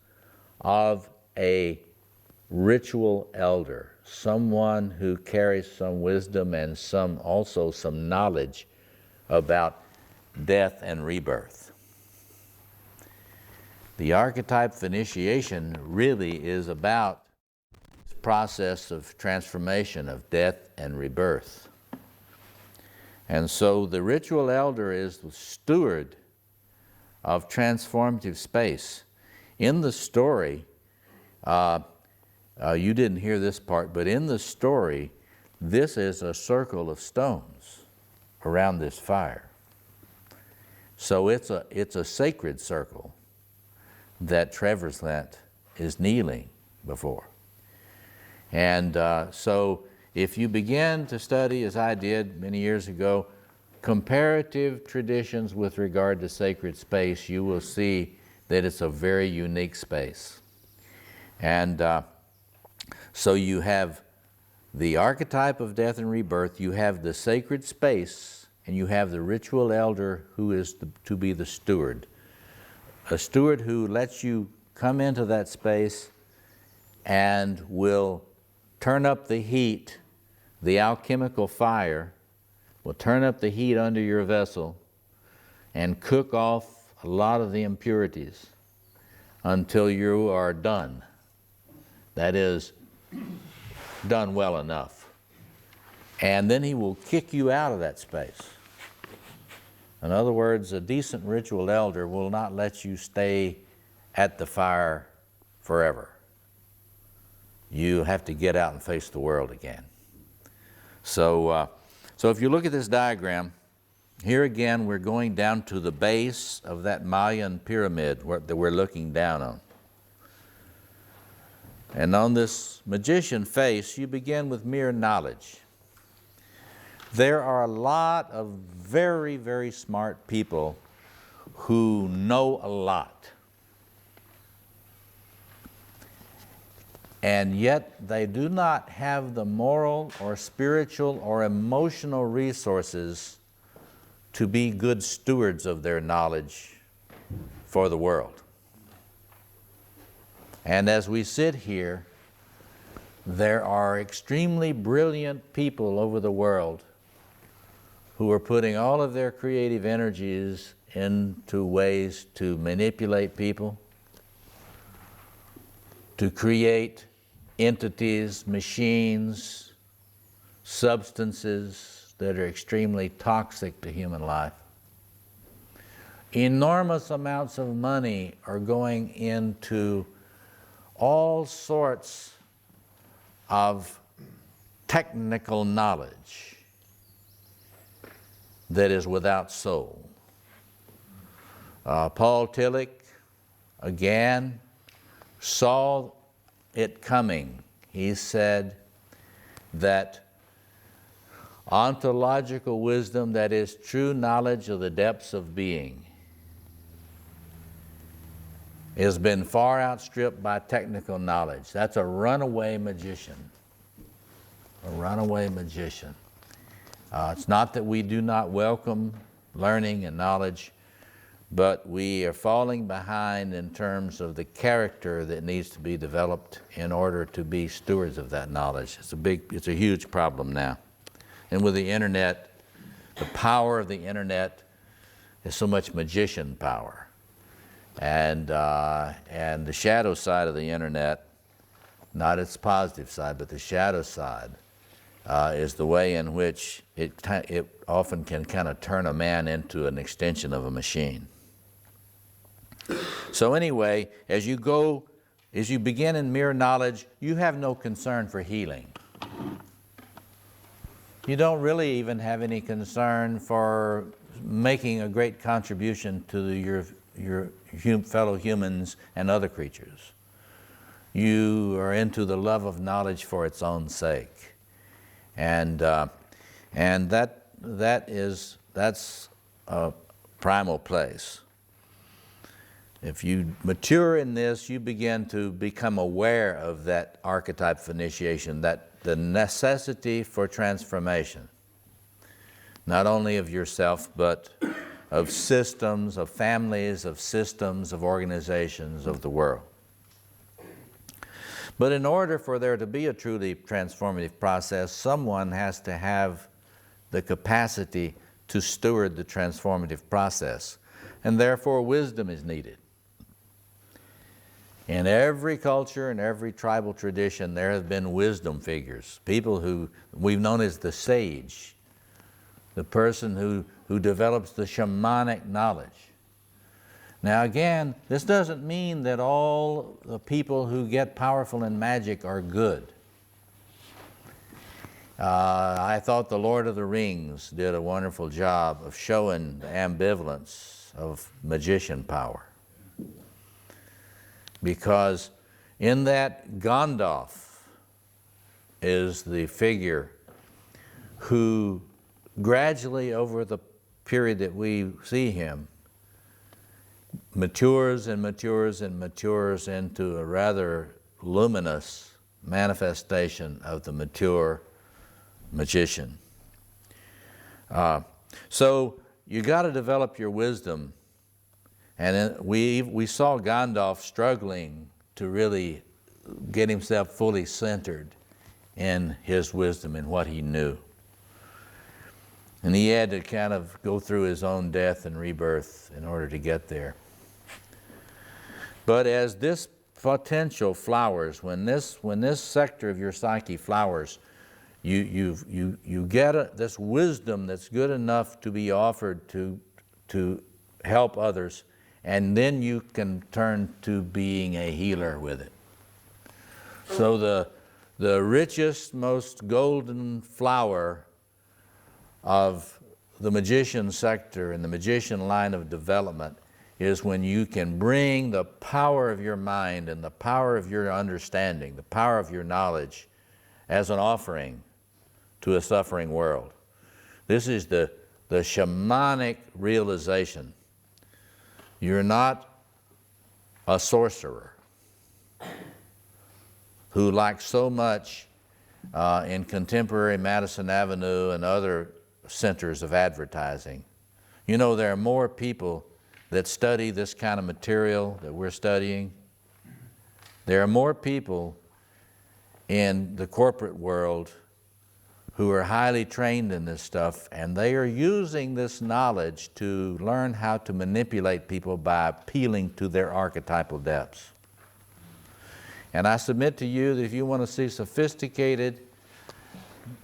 of a ritual elder, someone who carries some wisdom and also some knowledge about death and rebirth. The archetype of initiation really is about this process of transformation, of death and rebirth. And so the ritual elder is the steward of transformative space. In the story, you didn't hear this part, but in the story, this is a circle of stones. around this fire. So it's a sacred circle that Treverslint is kneeling before. And so if you begin to study, as I did many years ago, comparative traditions with regard to sacred space, you will see that it's a very unique space. And so you have the archetype of death and rebirth, you have the sacred space, and you have the ritual elder who is to be the steward. A steward who lets you come into that space and will turn up the heat, the alchemical fire, will turn up the heat under your vessel and cook off a lot of the impurities until you are done. That is, done well enough. And then he will kick you out of that space. In other words, a decent ritual elder will not let you stay at the fire forever. You have to get out and face the world again. So if you look at this diagram, here again we're going down to the base of that Mayan pyramid that we're looking down on. And on this magician face, you begin with mere knowledge. There are a lot of very, very smart people who know a lot. And yet they do not have the moral or spiritual or emotional resources to be good stewards of their knowledge for the world. And as we sit here, there are extremely brilliant people over the world who are putting all of their creative energies into ways to manipulate people, to create entities, machines, substances that are extremely toxic to human life. Enormous amounts of money are going into all sorts of technical knowledge that is without soul. Paul Tillich, again, saw it coming. He said that ontological wisdom, that is true knowledge of the depths of being, has been far outstripped by technical knowledge. That's a runaway magician. A runaway magician. It's not that we do not welcome learning and knowledge, but we are falling behind in terms of the character that needs to be developed in order to be stewards of that knowledge. It's a huge problem now. And with the internet, the power of the internet is so much magician power. And the shadow side of the internet, not its positive side, but the shadow side, is the way in which it often can kind of turn a man into an extension of a machine. So anyway, as you begin in mere knowledge, you have no concern for healing. You don't really even have any concern for making a great contribution to your fellow humans and other creatures. You are into the love of knowledge for its own sake. And that's a primal place. If you mature in this, you begin to become aware of that archetype of initiation, that the necessity for transformation, not only of yourself, but of systems, of families, of systems, of organizations, of the world. But in order for there to be a truly transformative process, someone has to have the capacity to steward the transformative process, and therefore wisdom is needed. In every culture and every tribal tradition, there have been wisdom figures, people who we've known as the sage, the person who develops the shamanic knowledge. Now again, this doesn't mean that all the people who get powerful in magic are good. I thought the Lord of the Rings did a wonderful job of showing the ambivalence of magician power. Because in that Gandalf is the figure who gradually over the period that we see him matures and matures and matures into a rather luminous manifestation of the mature magician. So you got to develop your wisdom, and we saw Gandalf struggling to really get himself fully centered in his wisdom and what he knew. And he had to kind of go through his own death and rebirth in order to get there. But as this potential flowers, when this sector of your psyche flowers, you get this wisdom that's good enough to be offered to help others, and then you can turn to being a healer with it. So the richest, most golden flower of the magician sector and the magician line of development is when you can bring the power of your mind and the power of your understanding, the power of your knowledge as an offering to a suffering world. This is the shamanic realization. You're not a sorcerer who, like so much in contemporary Madison Avenue and other centers of advertising, you know, there are more people that study this kind of material that we're studying. There are more people in the corporate world who are highly trained in this stuff, and they are using this knowledge to learn how to manipulate people by appealing to their archetypal depths. And I submit to you that if you want to see sophisticated,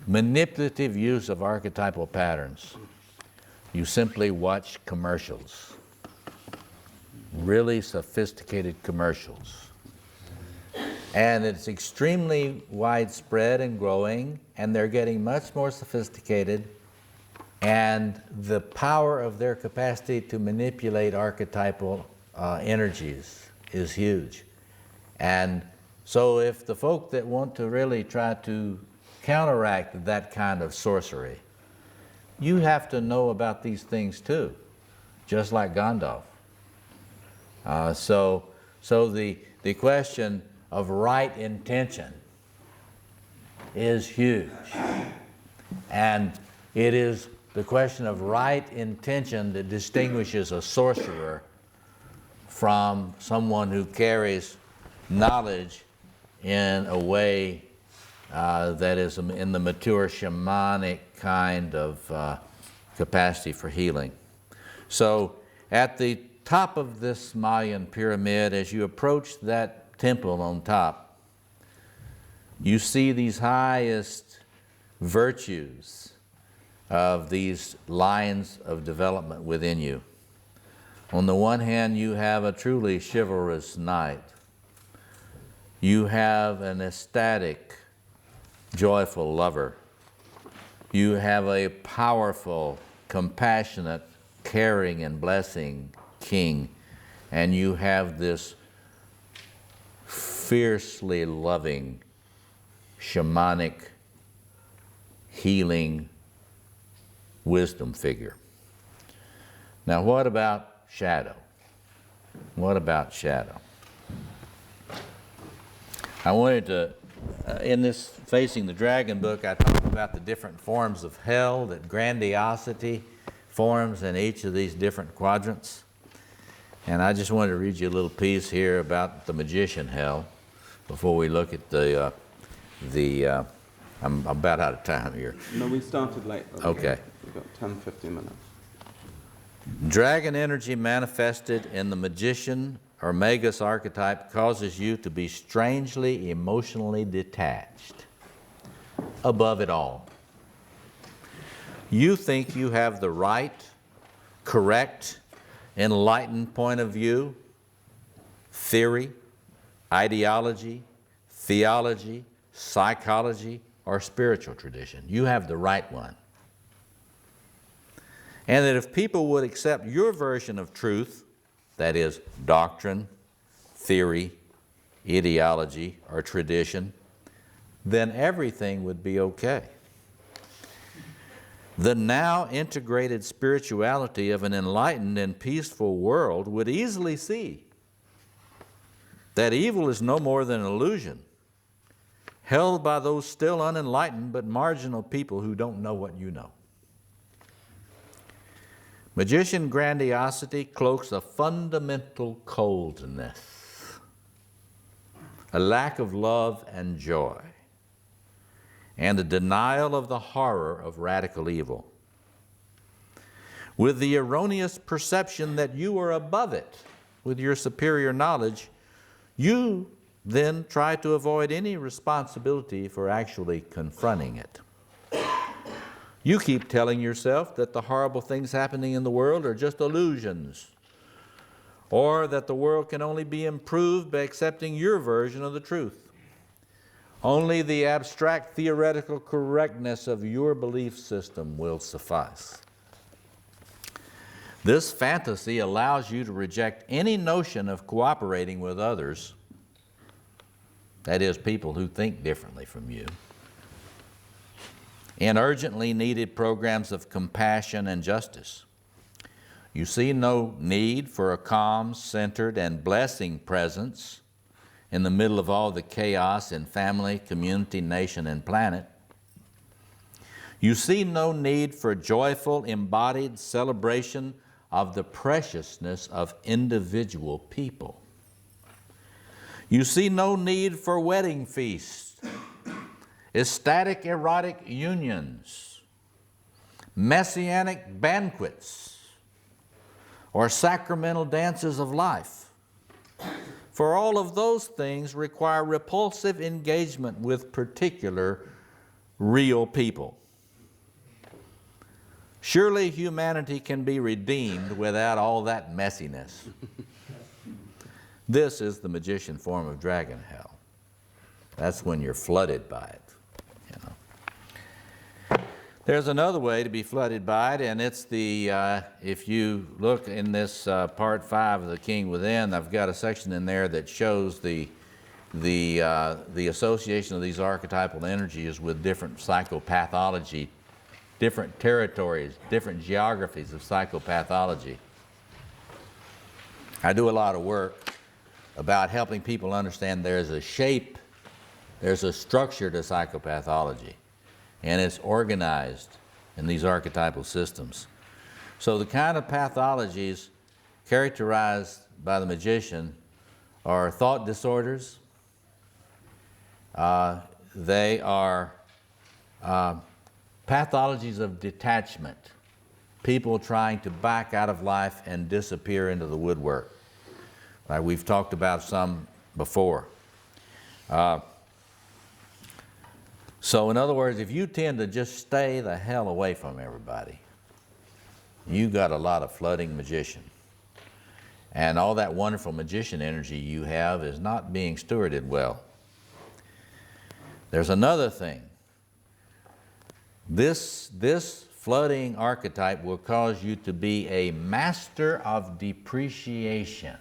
manipulative use of archetypal patterns, you simply watch commercials. Really sophisticated commercials. And it's extremely widespread and growing, and they're getting much more sophisticated, and the power of their capacity to manipulate archetypal energies is huge. And so if the folk that want to really try to counteract that kind of sorcery, you have to know about these things too, just like Gandalf. So the question of right intention is huge. And it is the question of right intention that distinguishes a sorcerer from someone who carries knowledge in a way that is in the mature shamanic kind of capacity for healing. So at the top of this Mayan pyramid, as you approach that temple on top, you see these highest virtues of these lines of development within you. On the one hand, you have a truly chivalrous knight. You have an ecstatic, joyful lover. You have a powerful, compassionate, caring, and blessing king. And you have this fiercely loving, shamanic, healing wisdom figure. Now, what about shadow? What about shadow? I wanted to, in this Facing the Dragon book, I talk about the different forms of hell, that grandiosity forms in each of these different quadrants. And I just wanted to read you a little piece here about the magician hell before we look at I'm about out of time here. No, we started late. Okay. We've got 10, 15 minutes. Dragon energy manifested in the magician or magus archetype causes you to be strangely emotionally detached above it all. You think you have the right, correct, enlightened point of view, theory, ideology, theology, psychology, or spiritual tradition. You have the right one. And that if people would accept your version of truth, that is, doctrine, theory, ideology, or tradition, then everything would be okay. The now integrated spirituality of an enlightened and peaceful world would easily see that evil is no more than an illusion held by those still unenlightened but marginal people who don't know what you know. Magician grandiosity cloaks a fundamental coldness, a lack of love and joy, and a denial of the horror of radical evil, with the erroneous perception that you are above it with your superior knowledge. You then try to avoid any responsibility for actually confronting it. You keep telling yourself that the horrible things happening in the world are just illusions, or that the world can only be improved by accepting your version of the truth. Only the abstract theoretical correctness of your belief system will suffice. This fantasy allows you to reject any notion of cooperating with others, that is, people who think differently from you, in urgently needed programs of compassion and justice. You see no need for a calm, centered, and blessing presence in the middle of all the chaos in family, community, nation, and planet. You see no need for joyful, embodied celebration of the preciousness of individual people. You see no need for wedding feasts, ecstatic erotic unions, messianic banquets, or sacramental dances of life. For all of those things require repulsive engagement with particular real people. Surely humanity can be redeemed without all that messiness. This is the magician form of dragon hell. That's when you're flooded by it. There's another way to be flooded by it, and it's the, if you look in this part 5 of The King Within, I've got a section in there that shows the association of these archetypal energies with different psychopathology, different territories, different geographies of psychopathology. I do a lot of work about helping people understand there's a shape, there's a structure to psychopathology, and it's organized in these archetypal systems. So the kind of pathologies characterized by the magician are thought disorders. They are pathologies of detachment, people trying to back out of life and disappear into the woodwork. We've talked about some before. So in other words, if you tend to just stay the hell away from everybody, you got a lot of flooding magician. And all that wonderful magician energy you have is not being stewarded well. There's another thing. This flooding archetype will cause you to be a master of depreciation.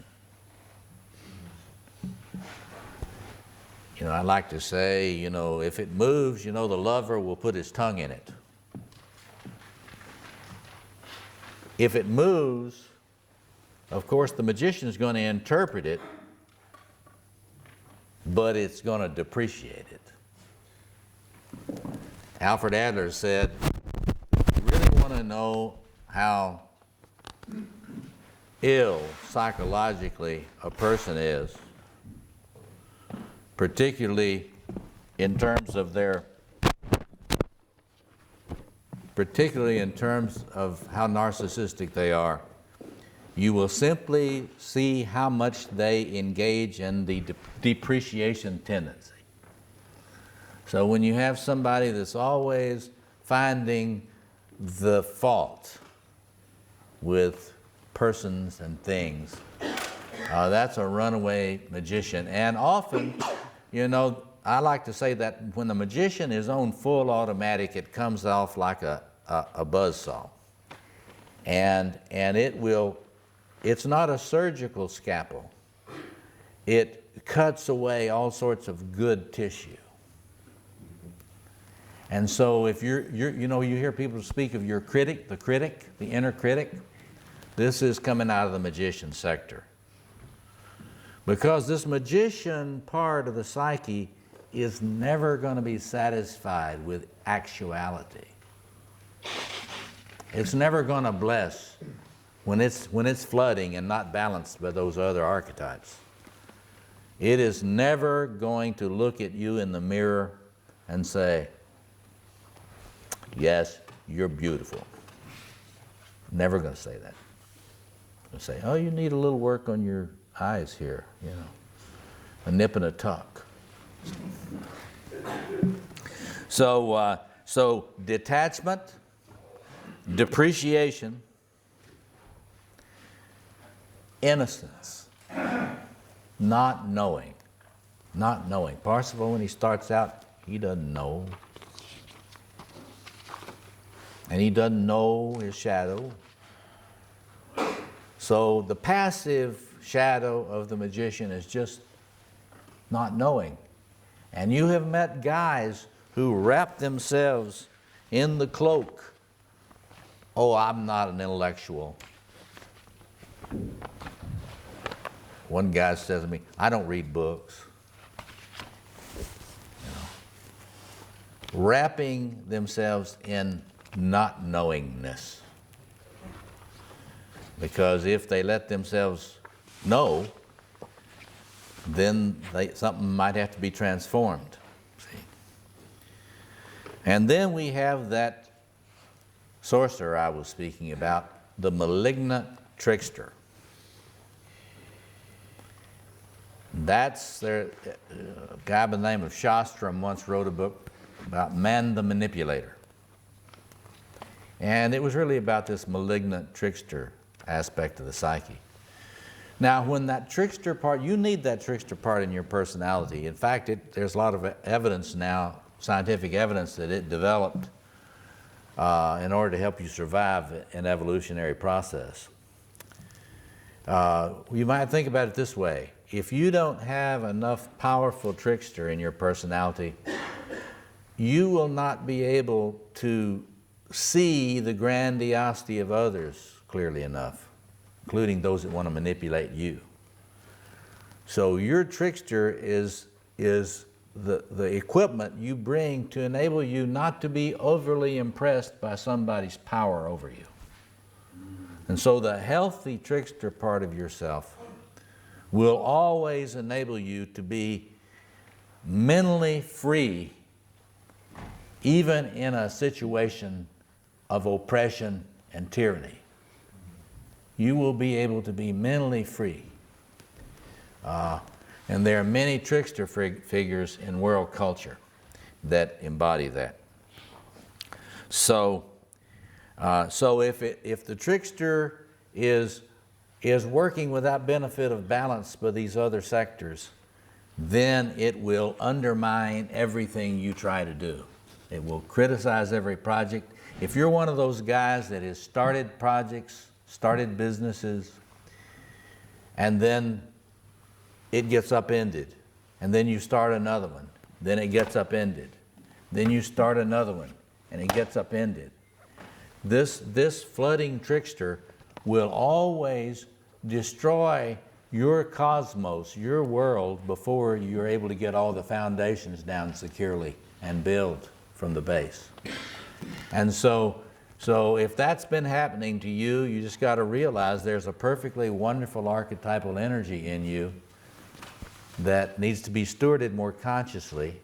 You know, I like to say, you know, if it moves, you know, the lover will put his tongue in it. If it moves, of course, the magician is going to interpret it, but it's going to depreciate it. Alfred Adler said, you really want to know how ill psychologically a person is, particularly in terms of how narcissistic they are, you will simply see how much they engage in the depreciation tendency. So when you have somebody that's always finding the fault with persons and things, that's a runaway magician. And often, you know, I like to say that when the magician is on full automatic, it comes off like a buzzsaw. And it's not a surgical scalpel. It cuts away all sorts of good tissue. And so if you hear people speak of your critic, the inner critic, this is coming out of the magician sector. Because this magician part of the psyche is never going to be satisfied with actuality. It's never going to bless when it's flooding and not balanced by those other archetypes. It is never going to look at you in the mirror and say, yes, you're beautiful. Never going to say that. It'll say, oh, you need a little work on your eyes here, a nip and a tuck. So detachment, depreciation, innocence, not knowing. Parsifal, when he starts out, he doesn't know. And he doesn't know his shadow. So the passive shadow of the magician is just not knowing. And you have met guys who wrap themselves in the cloak. Oh, I'm not an intellectual. One guy says to me, I don't read books. Wrapping themselves in not knowingness. Because if they let themselves know, then something might have to be transformed. See? And then we have that sorcerer I was speaking about, the malignant trickster. That's a guy by the name of Shastram once wrote a book about man the manipulator. And it was really about this malignant trickster aspect of the psyche. Now, when that trickster part, you need that trickster part in your personality. In fact, there's a lot of evidence now, scientific evidence, that it developed in order to help you survive an evolutionary process. You might think about it this way. If you don't have enough powerful trickster in your personality, you will not be able to see the grandiosity of others clearly enough, including those that want to manipulate you. So your trickster is the equipment you bring to enable you not to be overly impressed by somebody's power over you. And so the healthy trickster part of yourself will always enable you to be mentally free, even in a situation of oppression and tyranny. You will be able to be mentally free. And there are many trickster figures in world culture that embody that. So if the trickster is working without benefit of balance by these other sectors, then it will undermine everything you try to do. It will criticize every project. If you're one of those guys that has started projects, started businesses, and then it gets upended, and then you start another one, then it gets upended, then you start another one, and it gets upended. This flooding trickster will always destroy your cosmos, your world, before you're able to get all the foundations down securely and build from the base. And so if that's been happening to you, you just got to realize there's a perfectly wonderful archetypal energy in you that needs to be stewarded more consciously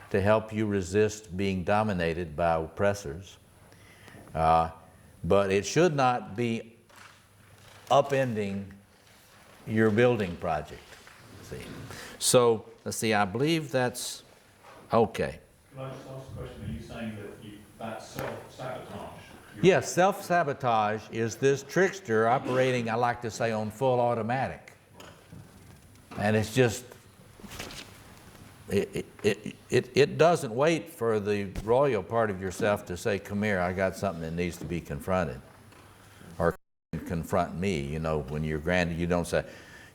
to help you resist being dominated by oppressors. But it should not be upending your building project. See? So, let's see, I believe that's okay. Can I just ask a question? Are you saying that that's self-sabotage? Yes, self-sabotage is this trickster operating, I like to say, on full automatic. And it's just it doesn't wait for the royal part of yourself to say, come here, I got something that needs to be confronted. Or confront me, you know, when you're granted, you don't say,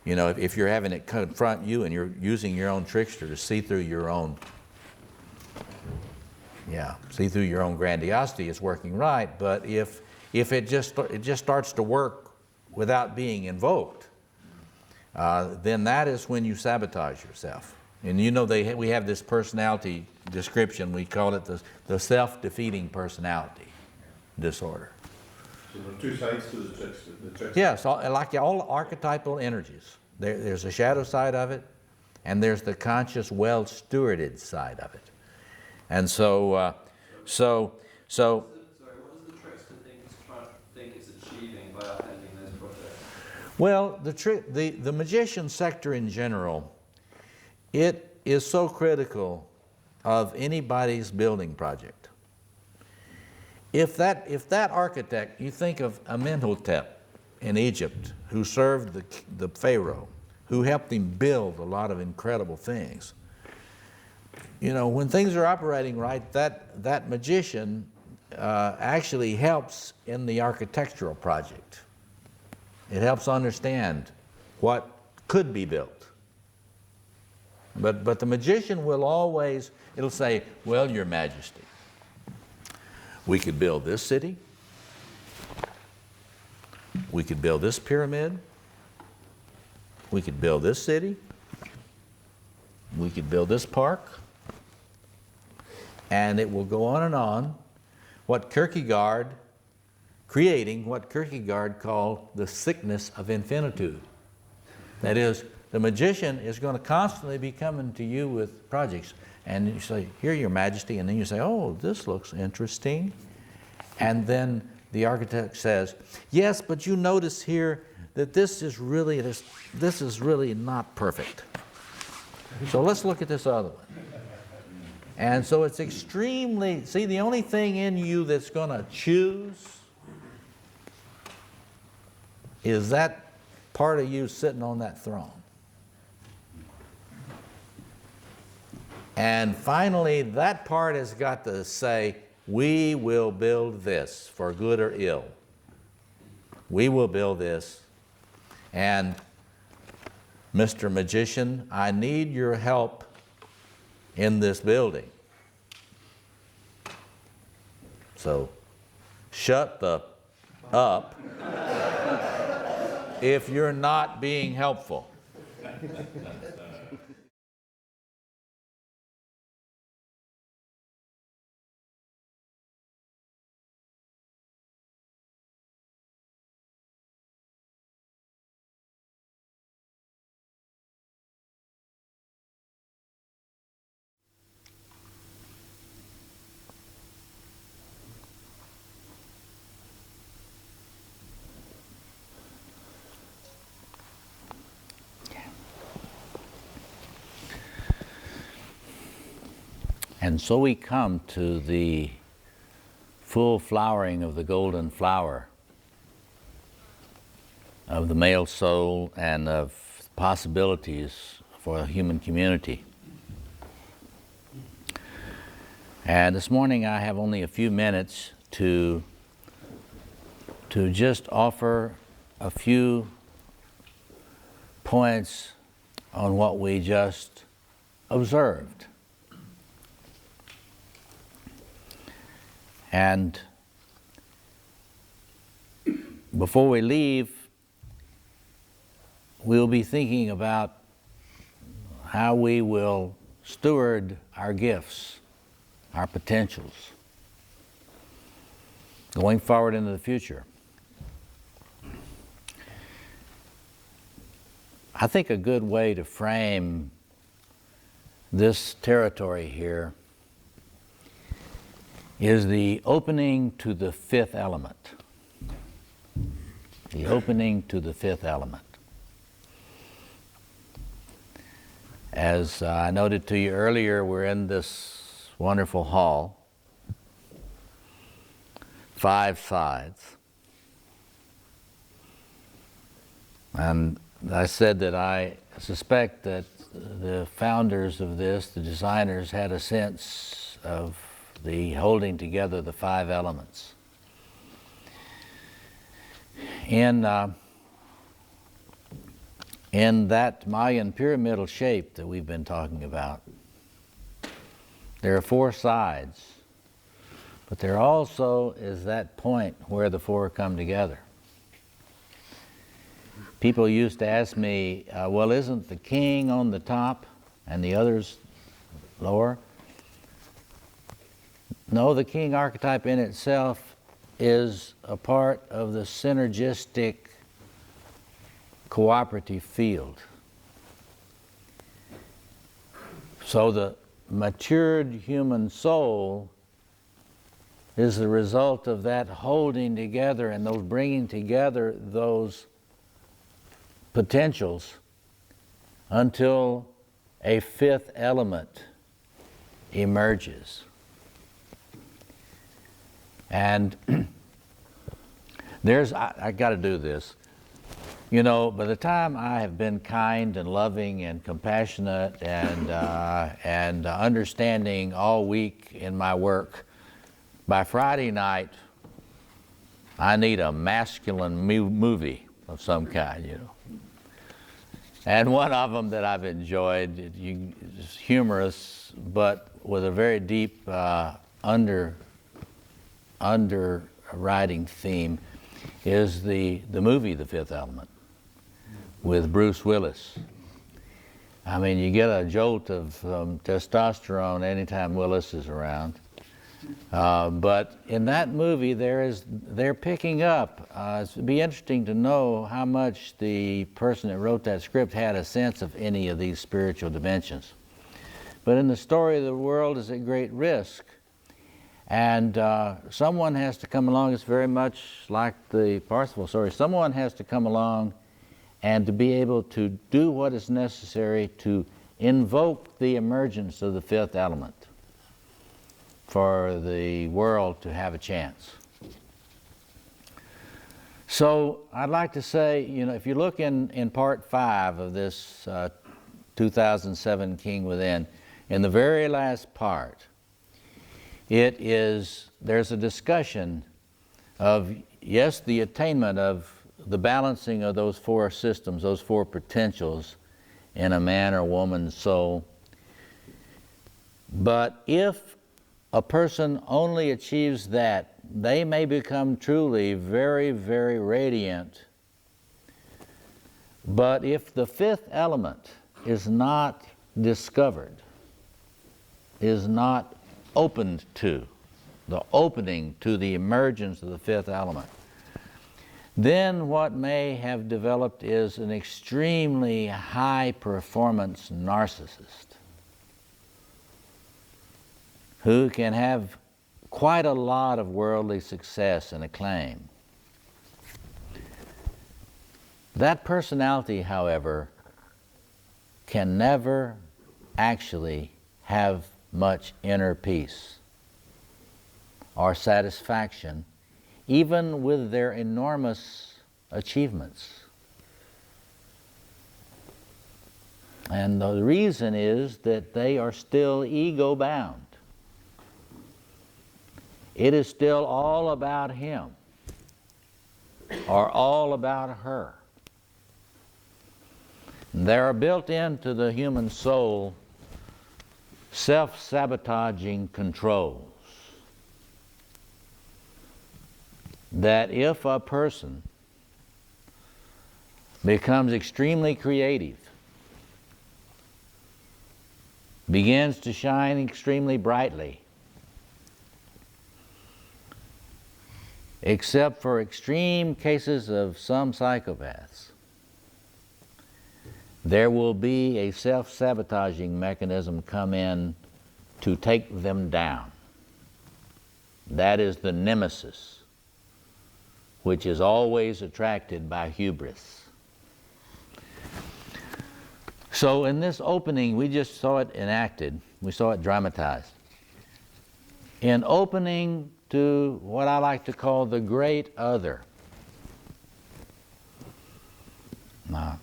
you know, if you're having it confront you and you're using your own trickster to see through your own, see through your own grandiosity, it's working right. But if it just starts to work without being invoked, then that is when you sabotage yourself. And you know, we have this personality description, we call it the self-defeating personality disorder. So there are two sides to the trickster. Yes, like all archetypal energies. There's a shadow side of it, and there's the conscious, well-stewarded side of it. And so, Sorry, what does the trickster think it's achieving by upending this project? well, the magician sector in general, it is so critical of anybody's building project. If that architect, you think of Amenhotep in Egypt, who served the Pharaoh, who helped him build a lot of incredible things. You know, when things are operating right, that magician actually helps in the architectural project. It helps understand what could be built. But the magician will always, it'll say, well, Your Majesty, we could build this city, we could build this pyramid, we could build this city, we could build this park, and it will go on and on. Creating what Kierkegaard called the sickness of infinitude. That is, the magician is going to constantly be coming to you with projects, and you say, here, Your Majesty, and then you say, oh, this looks interesting. And then the architect says, yes, but you notice here that this is really not perfect. So let's look at this other one. And so it's extremely, see, the only thing in you that's going to choose is that part of you sitting on that throne. And finally, that part has got to say, we will build this for good or ill. We will build this. And Mr. Magician, I need your help in this building. So, shut the up if you're not being helpful. And so we come to the full flowering of the golden flower of the male soul and of possibilities for the human community. And this morning I have only a few minutes to just offer a few points on what we just observed. And before we leave, we'll be thinking about how we will steward our gifts, our potentials, going forward into the future. I think a good way to frame this territory here is the opening to the fifth element. The opening to the fifth element. As I noted to you earlier, we're in this wonderful hall, 5 sides. And I said that I suspect that the founders of this, the designers, had a sense of the holding together the 5 elements. In that Mayan pyramidal shape that we've been talking about, there are 4 sides, but there also is that point where the 4 come together. People used to ask me, well, isn't the king on the top and the others lower? No, the king archetype in itself is a part of the synergistic cooperative field. So the matured human soul is the result of that holding together and those bringing together those potentials until a 5th element emerges. And I got to do this. You know, by the time I have been kind and loving and compassionate and understanding all week in my work, by Friday night, I need a masculine movie of some kind, you know. And one of them that I've enjoyed, is humorous, but with a very deep underwriting theme, is the movie The Fifth Element with Bruce Willis. I mean, you get a jolt of testosterone anytime Willis is around. But in that movie, they're picking up. It'd be interesting to know how much the person that wrote that script had a sense of any of these spiritual dimensions. But in the story, the world is at great risk. And someone has to come along. It's very much like the Parsifal story. Someone has to come along and to be able to do what is necessary to invoke the emergence of the 5th element for the world to have a chance. So I'd like to say, you know, if you look in part 5 of this 2007 King Within, in the very last part, there's a discussion of, yes, the attainment of the balancing of those 4 systems, those 4 potentials in a man or woman's soul. But if a person only achieves that, they may become truly very, very radiant. But if the 5th element is not discovered, is not opened to, the opening to the emergence of the 5th element, then what may have developed is an extremely high performance narcissist who can have quite a lot of worldly success and acclaim. That personality, however, can never actually have much inner peace or satisfaction, even with their enormous achievements. And the reason is that they are still ego-bound. It is still all about him or all about her. And there are built into the human soul self-sabotaging controls that if a person becomes extremely creative, begins to shine extremely brightly, except for extreme cases of some psychopaths, there will be a self-sabotaging mechanism come in to take them down. That is the nemesis, which is always attracted by hubris. So in this opening, we just saw it enacted. We saw it dramatized. In opening to what I like to call the great other. Now,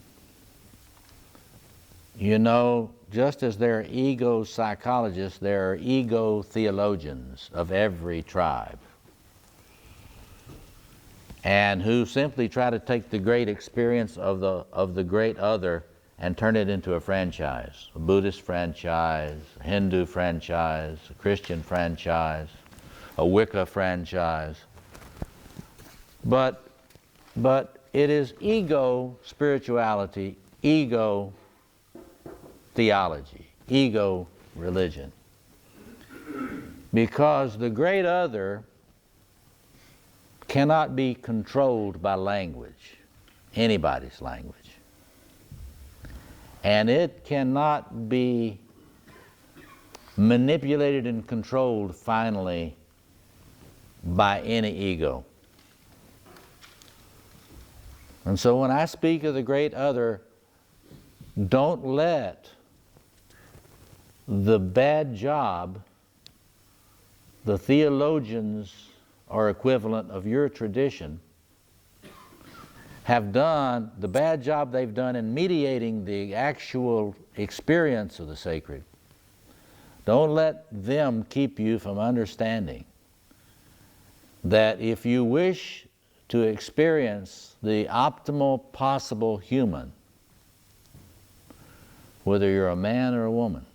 You know, just as there are ego psychologists, there are ego theologians of every tribe, and who simply try to take the great experience of the great other and turn it into a franchise, a Buddhist franchise, a Hindu franchise, a Christian franchise, a Wicca franchise. But it is ego spirituality, ego theology, ego religion. Because the great other cannot be controlled by language, anybody's language. And it cannot be manipulated and controlled finally by any ego. And so when I speak of the great other, don't let the bad job the theologians or equivalent of your tradition have done, the bad job they've done in mediating the actual experience of the sacred. Don't let them keep you from understanding that if you wish to experience the optimal possible human, whether you're a man or a woman,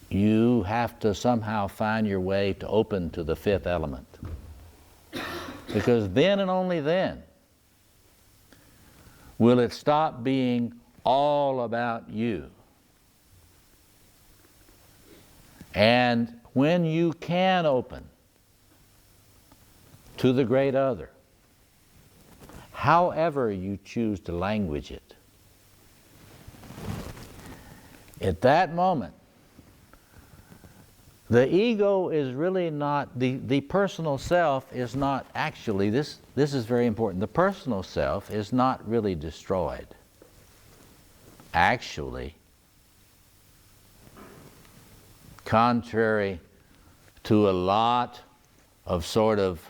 you have to somehow find your way to open to the fifth element. Because then and only then will it stop being all about you. And when you can open to the great other, however you choose to language it, at that moment, the ego is really not, the personal self is not actually, this is very important, the personal self is not really destroyed. Actually, contrary to a lot of sort of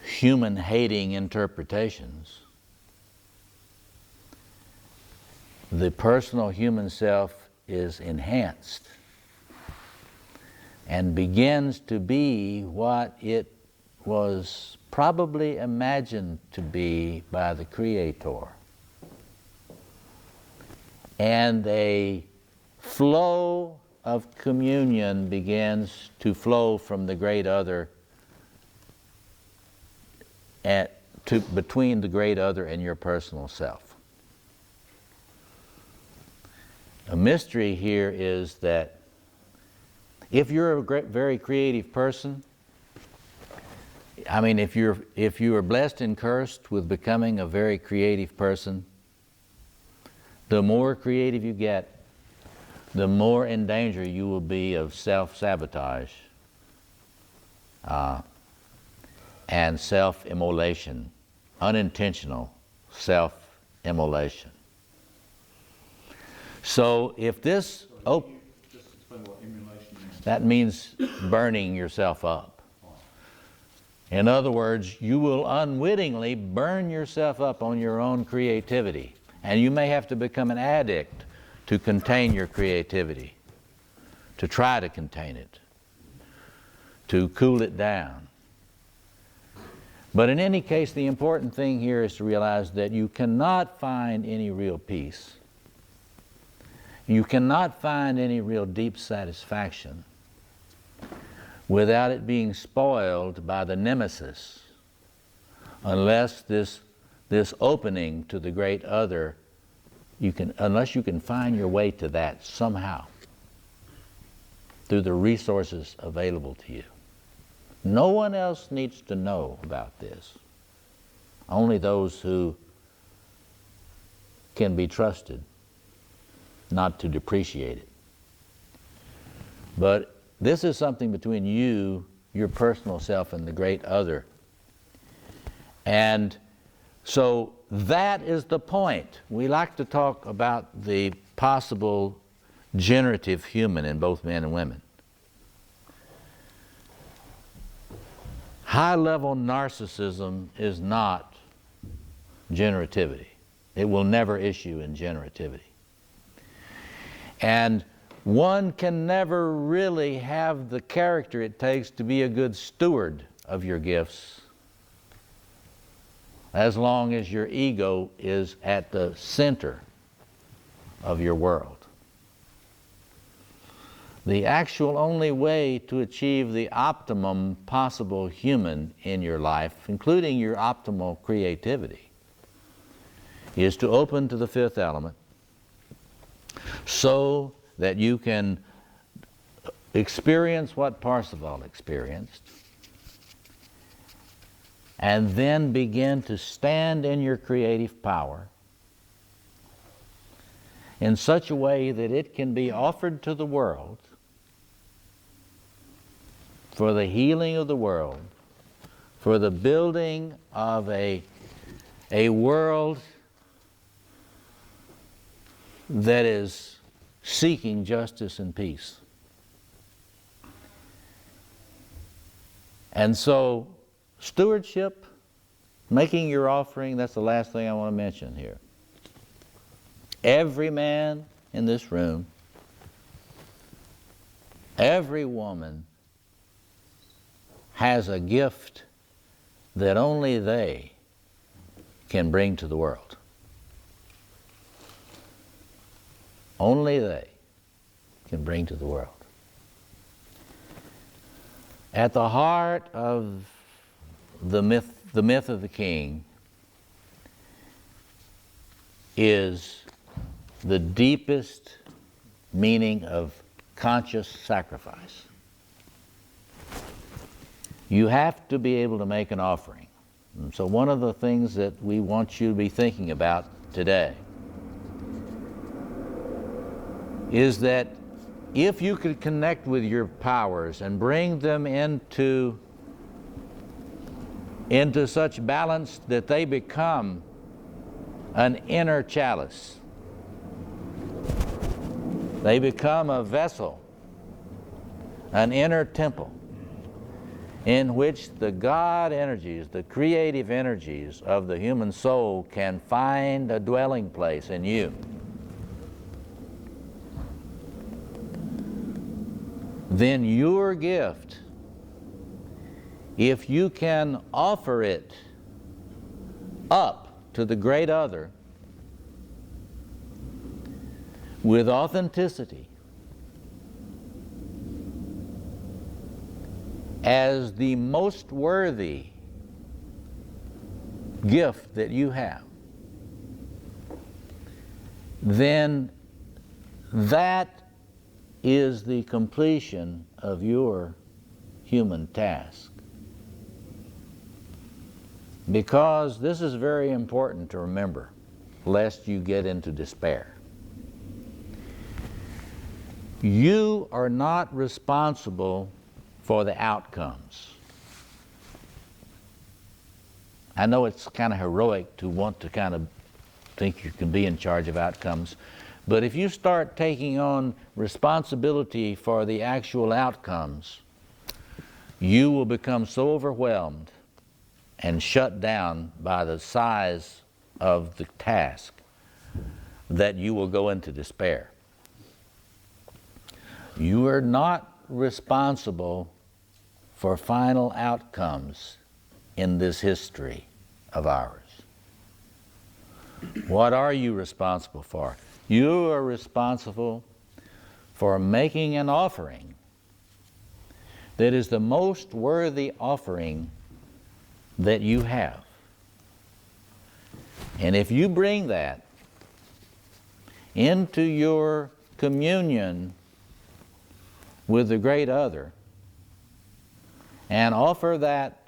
human-hating interpretations, the personal human self is enhanced and begins to be what it was probably imagined to be by the Creator. And a flow of communion begins to flow from the great other between the great other and your personal self. A mystery here is that if you're a very creative person, I mean, if you are blessed and cursed with becoming a very creative person, the more creative you get, the more in danger you will be of self-sabotage and self-immolation, unintentional self-immolation. So if this, Just explain what emulation means. that means burning yourself up. In other words, you will unwittingly burn yourself up on your own creativity, and you may have to become an addict to contain your creativity, to try to contain it, to cool it down. But in any case, the important thing here is to realize that you cannot find any real peace. You cannot find any real deep satisfaction without it being spoiled by the nemesis, unless this opening to the great other, unless you can find your way to that somehow through the resources available to you. No one else needs to know about this. Only those who can be trusted not to depreciate it. But this is something between you, your personal self, and the great other. And so that is the point. We like to talk about the possible generative human in both men and women. High-level narcissism is not generativity. It will never issue in generativity. And one can never really have the character it takes to be a good steward of your gifts as long as your ego is at the center of your world. The actual only way to achieve the optimum possible human in your life, including your optimal creativity, is to open to the fifth element so that you can experience what Parsifal experienced and then begin to stand in your creative power in such a way that it can be offered to the world for the healing of the world, for the building of a world that is seeking justice and peace. And so, stewardship, making your offering, that's the last thing I want to mention here. Every man in this room, every woman has a gift that only they can bring to the world. Only they can bring to the world. At the heart of the myth of the king is the deepest meaning of conscious sacrifice. You have to be able to make an offering. And so one of the things that we want you to be thinking about today is that if you could connect with your powers and bring them into such balance that they become an inner chalice, they become a vessel, an inner temple, in which the God energies, the creative energies of the human soul can find a dwelling place in you. Then your gift, if you can offer it up to the great other with authenticity, as the most worthy gift that you have, then that is the completion of your human task. Because this is very important to remember, lest you get into despair. You are not responsible for the outcomes. I know it's kind of heroic to want to kind of think you can be in charge of outcomes, but if you start taking on responsibility for the actual outcomes, you will become so overwhelmed and shut down by the size of the task that you will go into despair. You are not responsible for final outcomes in this history of ours. What are you responsible for? You are responsible for making an offering that is the most worthy offering that you have. And if you bring that into your communion with the great other and offer that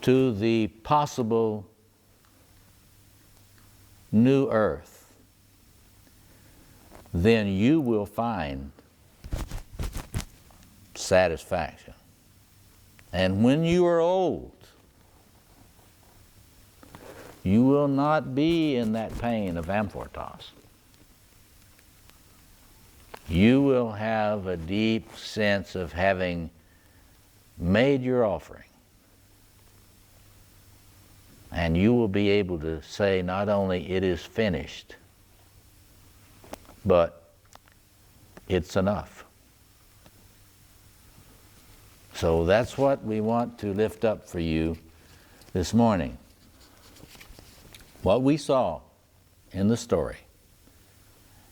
to the possible new earth, then you will find satisfaction. And when you are old, you will not be in that pain of amphortos. You will have a deep sense of having made your offering And you will be able to say not only it is finished, but it's enough. So that's what we want to lift up for you this morning. What we saw in the story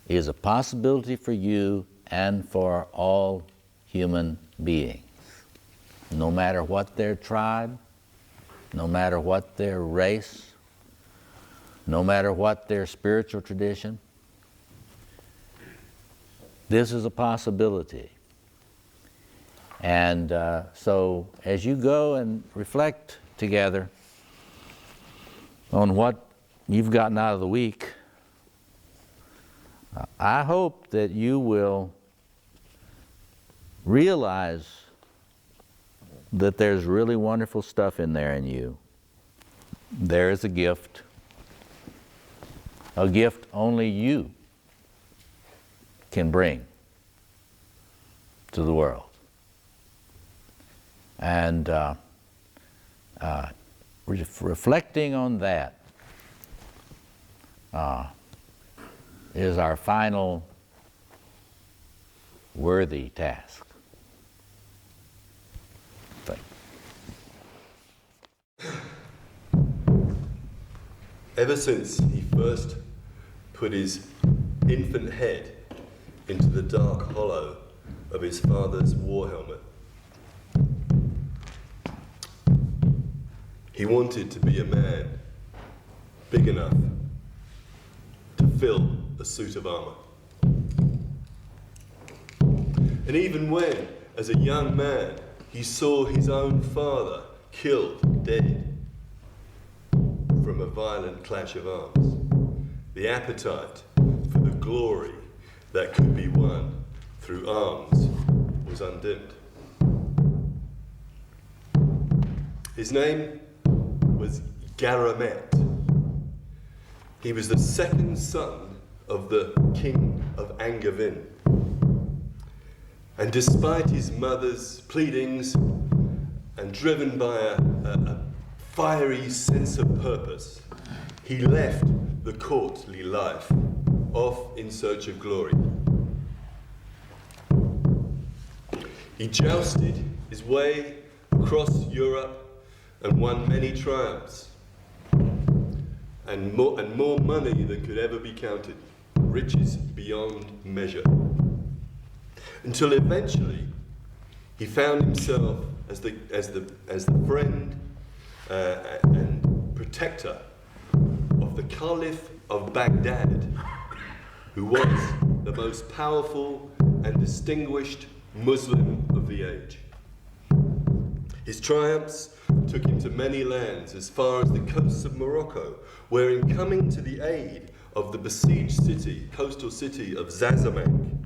is a possibility for you and for all human beings, no matter what their tribe, no matter what their race, no matter what their spiritual tradition. This is a possibility. And so as you go and reflect together on what you've gotten out of the week, I hope that you will realize that there's really wonderful stuff in there in you. There is a gift only you can bring to the world. And reflecting on that is our final worthy task. Ever since he first put his infant head into the dark hollow of his father's war helmet, he wanted to be a man big enough to fill a suit of armor. And even when, as a young man, he saw his own father killed dead from a violent clash of arms, the appetite for the glory that could be won through arms was undimmed. His name was Garamet. He was the second son of the king of Angevin. And despite his mother's pleadings and driven by a fiery sense of purpose, he left the courtly life off in search of glory. He jousted his way across Europe and won many triumphs, and more money than could ever be counted, riches beyond measure. Until eventually he found himself as the friend and protector of the Caliph of Baghdad, who was the most powerful and distinguished Muslim of the age. His triumphs took him to many lands, as far as the coasts of Morocco, where in coming to the aid of the besieged coastal city of Zazamak,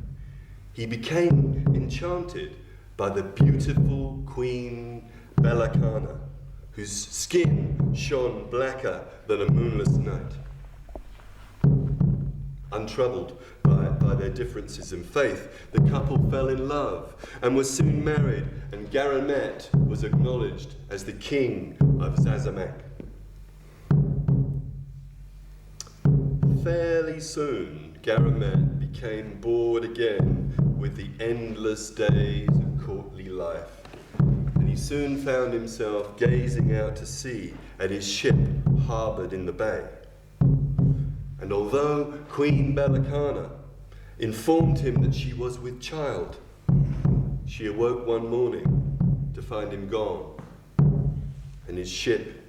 he became enchanted by the beautiful Queen Belakana, whose skin shone blacker than a moonless night. Untroubled by their differences in faith, the couple fell in love and were soon married, and Garamet was acknowledged as the king of Zazamak. Fairly soon, Garamet became bored again with the endless days of courtly life, and he soon found himself gazing out to sea at his ship harboured in the bay. And although Queen Belakana informed him that she was with child, she awoke one morning to find him gone, and his ship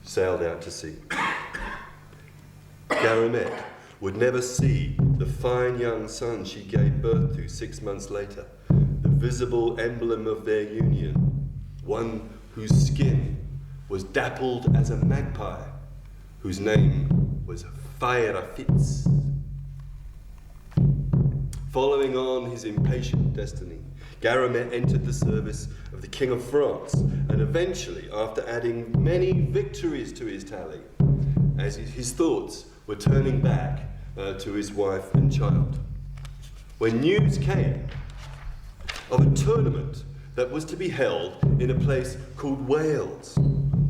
sailed out to sea. Garamet would never see the fine young son she gave birth to 6 months later, the visible emblem of their union, one whose skin was dappled as a magpie, whose name was Fitz. Following on his impatient destiny, Garamet entered the service of the King of France, and eventually, after adding many victories to his tally, as his thoughts were turning back to his wife and child, when news came of a tournament that was to be held in a place called Wales,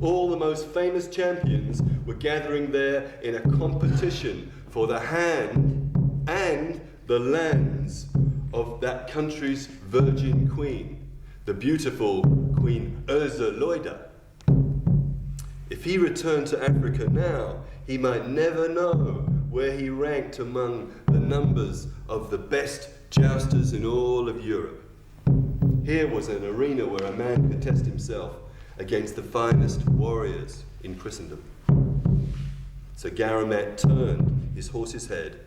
All the most famous champions were gathering there in a competition for the hand and the lands of that country's virgin queen, the beautiful Queen Loida. If he returned to Africa now, he might never know where he ranked among the numbers of the best jousters in all of Europe. Here was an arena where a man could test himself against the finest warriors in Christendom. So Garamet turned his horse's head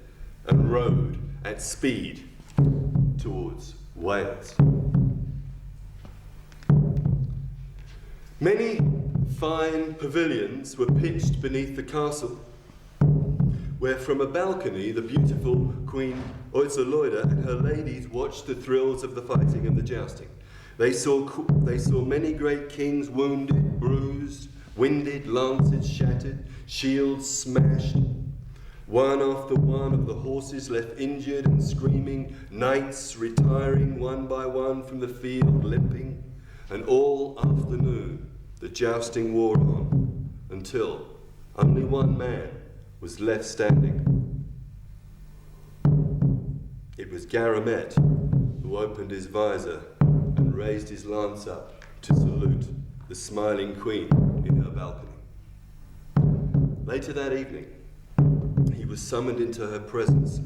and rode at speed towards Wales. Many fine pavilions were pitched beneath the castle, where from a balcony the beautiful Queen Loida and her ladies watched the thrills of the fighting and the jousting. They saw many great kings wounded, bruised, winded, lances shattered, shields smashed. One after one of the horses left injured and screaming, knights retiring one by one from the field, limping, and all afternoon the jousting wore on until only one man was left standing. It was Garamet who opened his visor and raised his lance up to salute the smiling queen in her balcony. Later that evening, he was summoned into her presence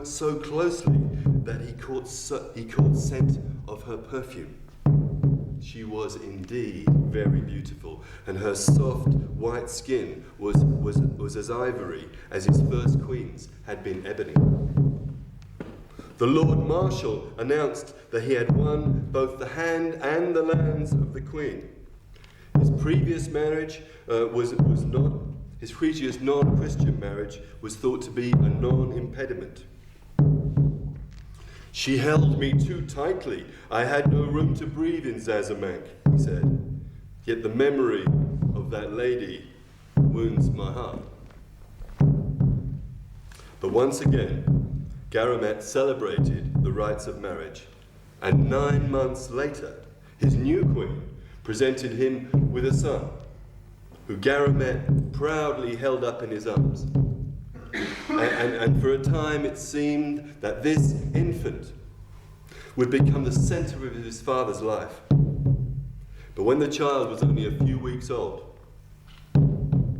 so closely that he caught scent of her perfume. She was indeed very beautiful, and her soft white skin was as ivory as his first queen's had been ebony. The Lord Marshal announced that he had won both the hand and the lands of the queen. His previous marriage his previous non-Christian marriage was thought to be a non-impediment. She held me too tightly. I had no room to breathe in Zazamank, he said. Yet the memory of that lady wounds my heart. But once again, Garamet celebrated the rites of marriage, and 9 months later, his new queen presented him with a son, who Garamet proudly held up in his arms. And for a time it seemed that this infant would become the center of his father's life. But when the child was only a few weeks old,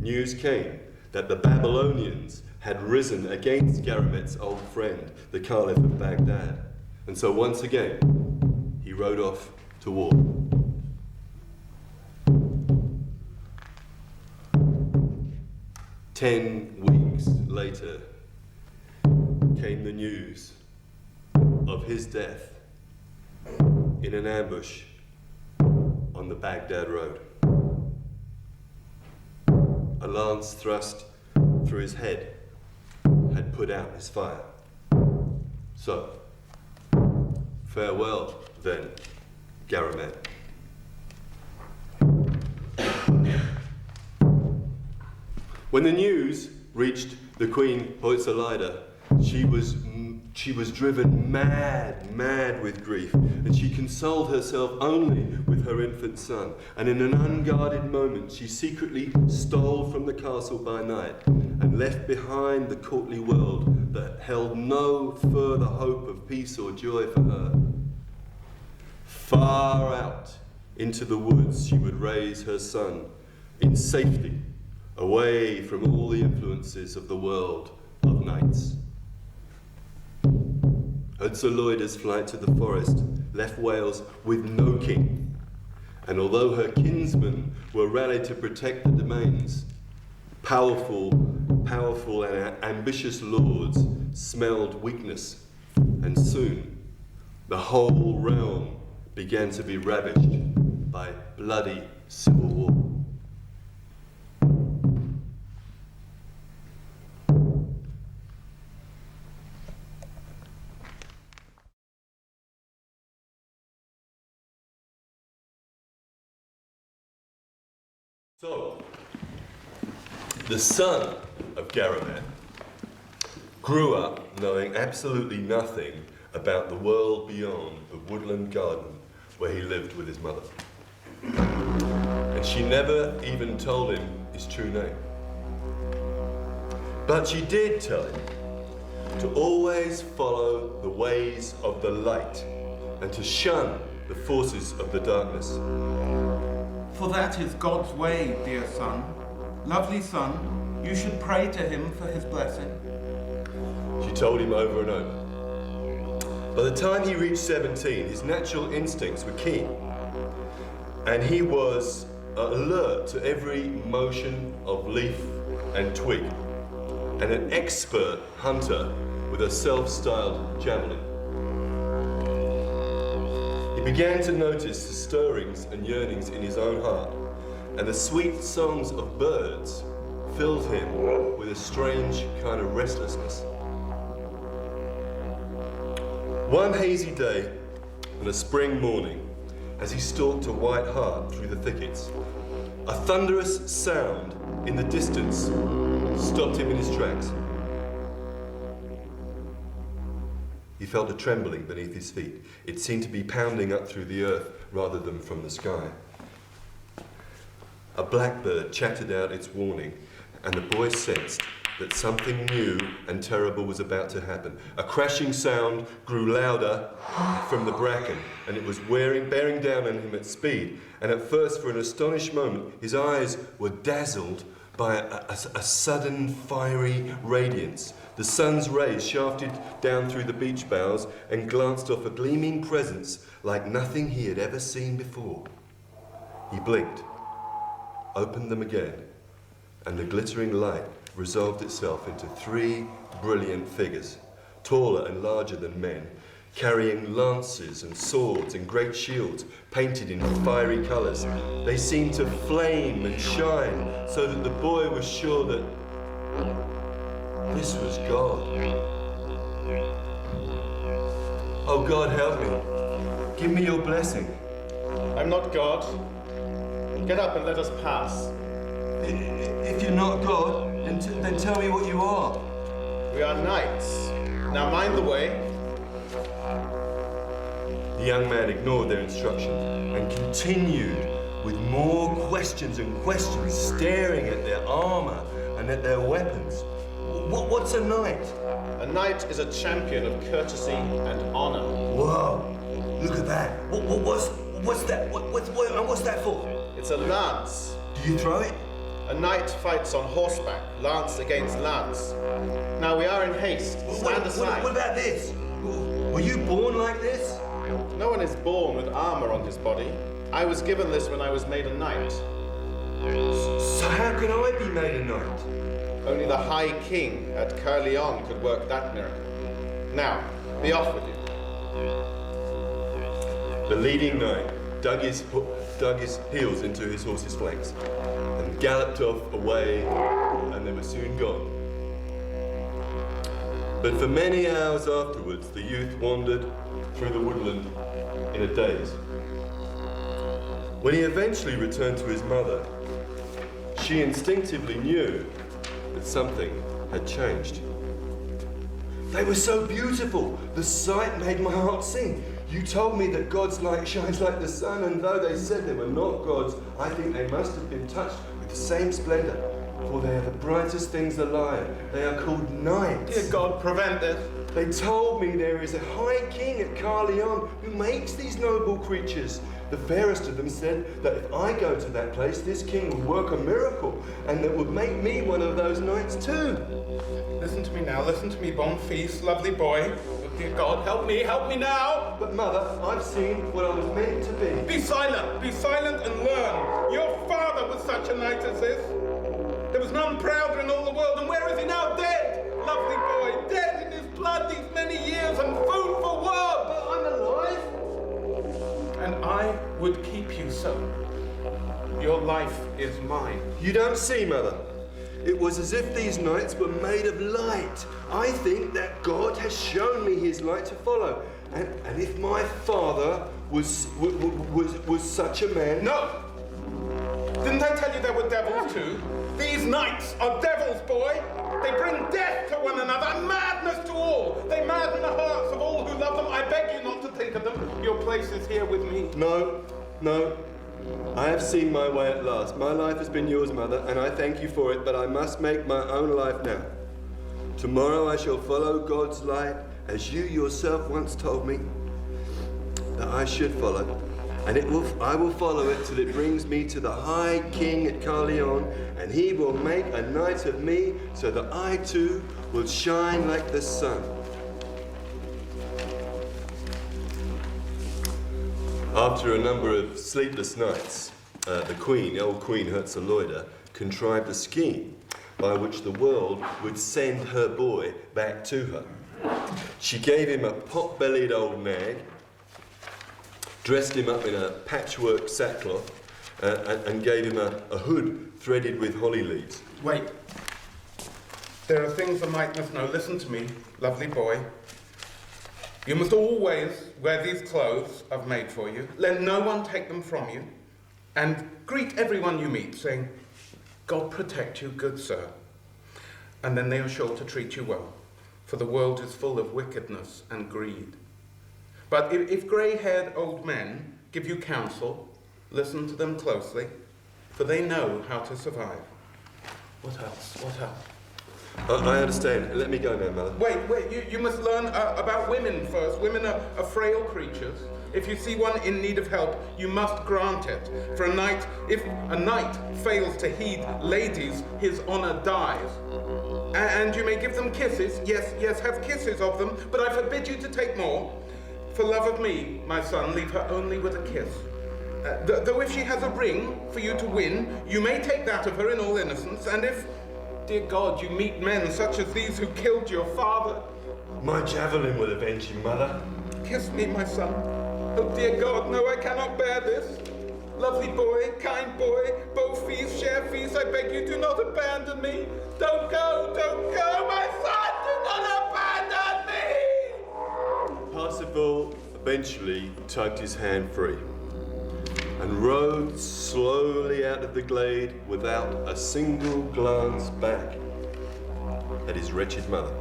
news came that the Babylonians had risen against Garamet's old friend, the Caliph of Baghdad. And so once again, he rode off to war. "10 weeks later came the news of his death in an ambush on the Baghdad road. A lance thrust through his head had put out his fire. So, farewell then, Garamet. When the news reached the Queen Loida, she was driven mad with grief, and she consoled herself only with her infant son. And in an unguarded moment, she secretly stole from the castle by night and left behind the courtly world that held no further hope of peace or joy for her. Far out into the woods, she would raise her son in safety, away from all the influences of the world of knights. Loida's flight to the forest left Wales with no king, and although her kinsmen were rallied to protect the domains, powerful and ambitious lords smelled weakness, and soon the whole realm began to be ravaged by bloody civil war. So, the son of Garamet grew up knowing absolutely nothing about the world beyond the woodland garden where he lived with his mother. and she never even told him his true name. But she did tell him to always follow the ways of the light and to shun the forces of the darkness. For that is God's way, dear son. Lovely son, you should pray to him for his blessing. She told him over and over. By the time he reached 17, his natural instincts were keen, and he was alert to every motion of leaf and twig, and an expert hunter with a self-styled javelin. He began to notice the stirrings and yearnings in his own heart, and the sweet songs of birds filled him with a strange kind of restlessness. One hazy day on a spring morning, as he stalked a white hart through the thickets, a thunderous sound in the distance stopped him in his tracks. He felt a trembling beneath his feet. It seemed to be pounding up through the earth rather than from the sky. A blackbird chattered out its warning, and the boy sensed that something new and terrible was about to happen. A crashing sound grew louder from the bracken, and it was bearing down on him at speed. And at first, for an astonished moment, his eyes were dazzled by a sudden fiery radiance. The sun's rays shafted down through the beech boughs and glanced off a gleaming presence like nothing he had ever seen before. He blinked, opened them again, and the glittering light resolved itself into 3 brilliant figures, taller and larger than men, carrying lances and swords and great shields painted in fiery colours. They seemed to flame and shine, so that the boy was sure that this was God. Oh God, help me. Give me your blessing. I'm not God. Get up and let us pass. If you're not God, then tell me what you are. We are knights. Now mind the way. The young man ignored their instruction and continued with more questions and questions, staring at their armour and at their weapons. What's a knight? A knight is a champion of courtesy and honour. Whoa! Look at that. What's that? What's that for? It's a lance. Do you throw it? A knight fights on horseback, lance against lance. Now we are in haste. Stand aside. What about this? Were you born like this? No one is born with armour on his body. I was given this when I was made a knight. So how can I be made a knight? Only the High King at Caerleon could work that miracle. Now, be off with you. The leading knight dug his heels into his horse's flanks and galloped off away, and they were soon gone. But for many hours afterwards, the youth wandered through the woodland in a daze. When he eventually returned to his mother, she instinctively knew that something had changed. They were so beautiful. The sight made my heart sing. You told me that God's light shines like the sun, and though they said they were not gods, I think they must have been touched with the same splendor, for they are the brightest things alive. They are called knights. Dear God, prevent this. They told me there is a high king at Caerleon who makes these noble creatures. The fairest of them said that if I go to that place, this king will work a miracle, and that would make me one of those knights too. Listen to me now, listen to me, bon fils, lovely boy. Oh, dear God, help me now! But mother, I've seen what I was meant to be. Be silent and learn. Your father was such a knight as this. There was none prouder in all the world, and where is he now? Dead! Lovely boy, dead in his blood these many years, and food for worm! But I'm alive! And I would keep you so. Your life is mine. You don't see, mother. It was as if these knights were made of light. I think that God has shown me his light to follow. And if my father was such a man... No! Didn't I tell you there were devils too? These knights are devils, boy! They bring death to one another and madness to all! They madden the hearts of all who love them. I beg you not to think of them. Your place is here with me. No. I have seen my way at last. My life has been yours, mother, and I thank you for it, but I must make my own life now. Tomorrow I shall follow God's light, as you yourself once told me that I should follow. And I will follow it till it brings me to the High King at Carleon, and he will make a knight of me, so that I too will shine like the sun. After a number of sleepless nights, the old Queen Herzeloida, contrived a scheme by which the world would send her boy back to her. She gave him a pot-bellied old nag, dressed him up in a patchwork sackcloth, and gave him a hood threaded with holly leaves. Wait. There are things a knight must know. Listen to me, lovely boy. You must always wear these clothes I've made for you. Let no one take them from you. And greet everyone you meet, saying, God protect you, good sir. And then they are sure to treat you well, for the world is full of wickedness and greed. But if grey-haired old men give you counsel, listen to them closely, for they know how to survive. What else? What else? I understand. Let me go now, mother. Wait, you must learn about women first. Women are frail creatures. If you see one in need of help, you must grant it. For if a knight fails to heed ladies, his honor dies. And you may give them kisses. Yes, have kisses of them, but I forbid you to take more. For love of me, my son, leave her only with a kiss. Though if she has a ring for you to win, you may take that of her in all innocence, and if, dear God, you meet men such as these who killed your father... My javelin will avenge you, mother. Kiss me, my son. Oh, dear God, no, I cannot bear this. Lovely boy, kind boy, both feast, share feast, I beg you, do not abandon me. Don't go, my son, do not abandon me! Parsifal eventually tugged his hand free and rode slowly out of the glade without a single glance back at his wretched mother.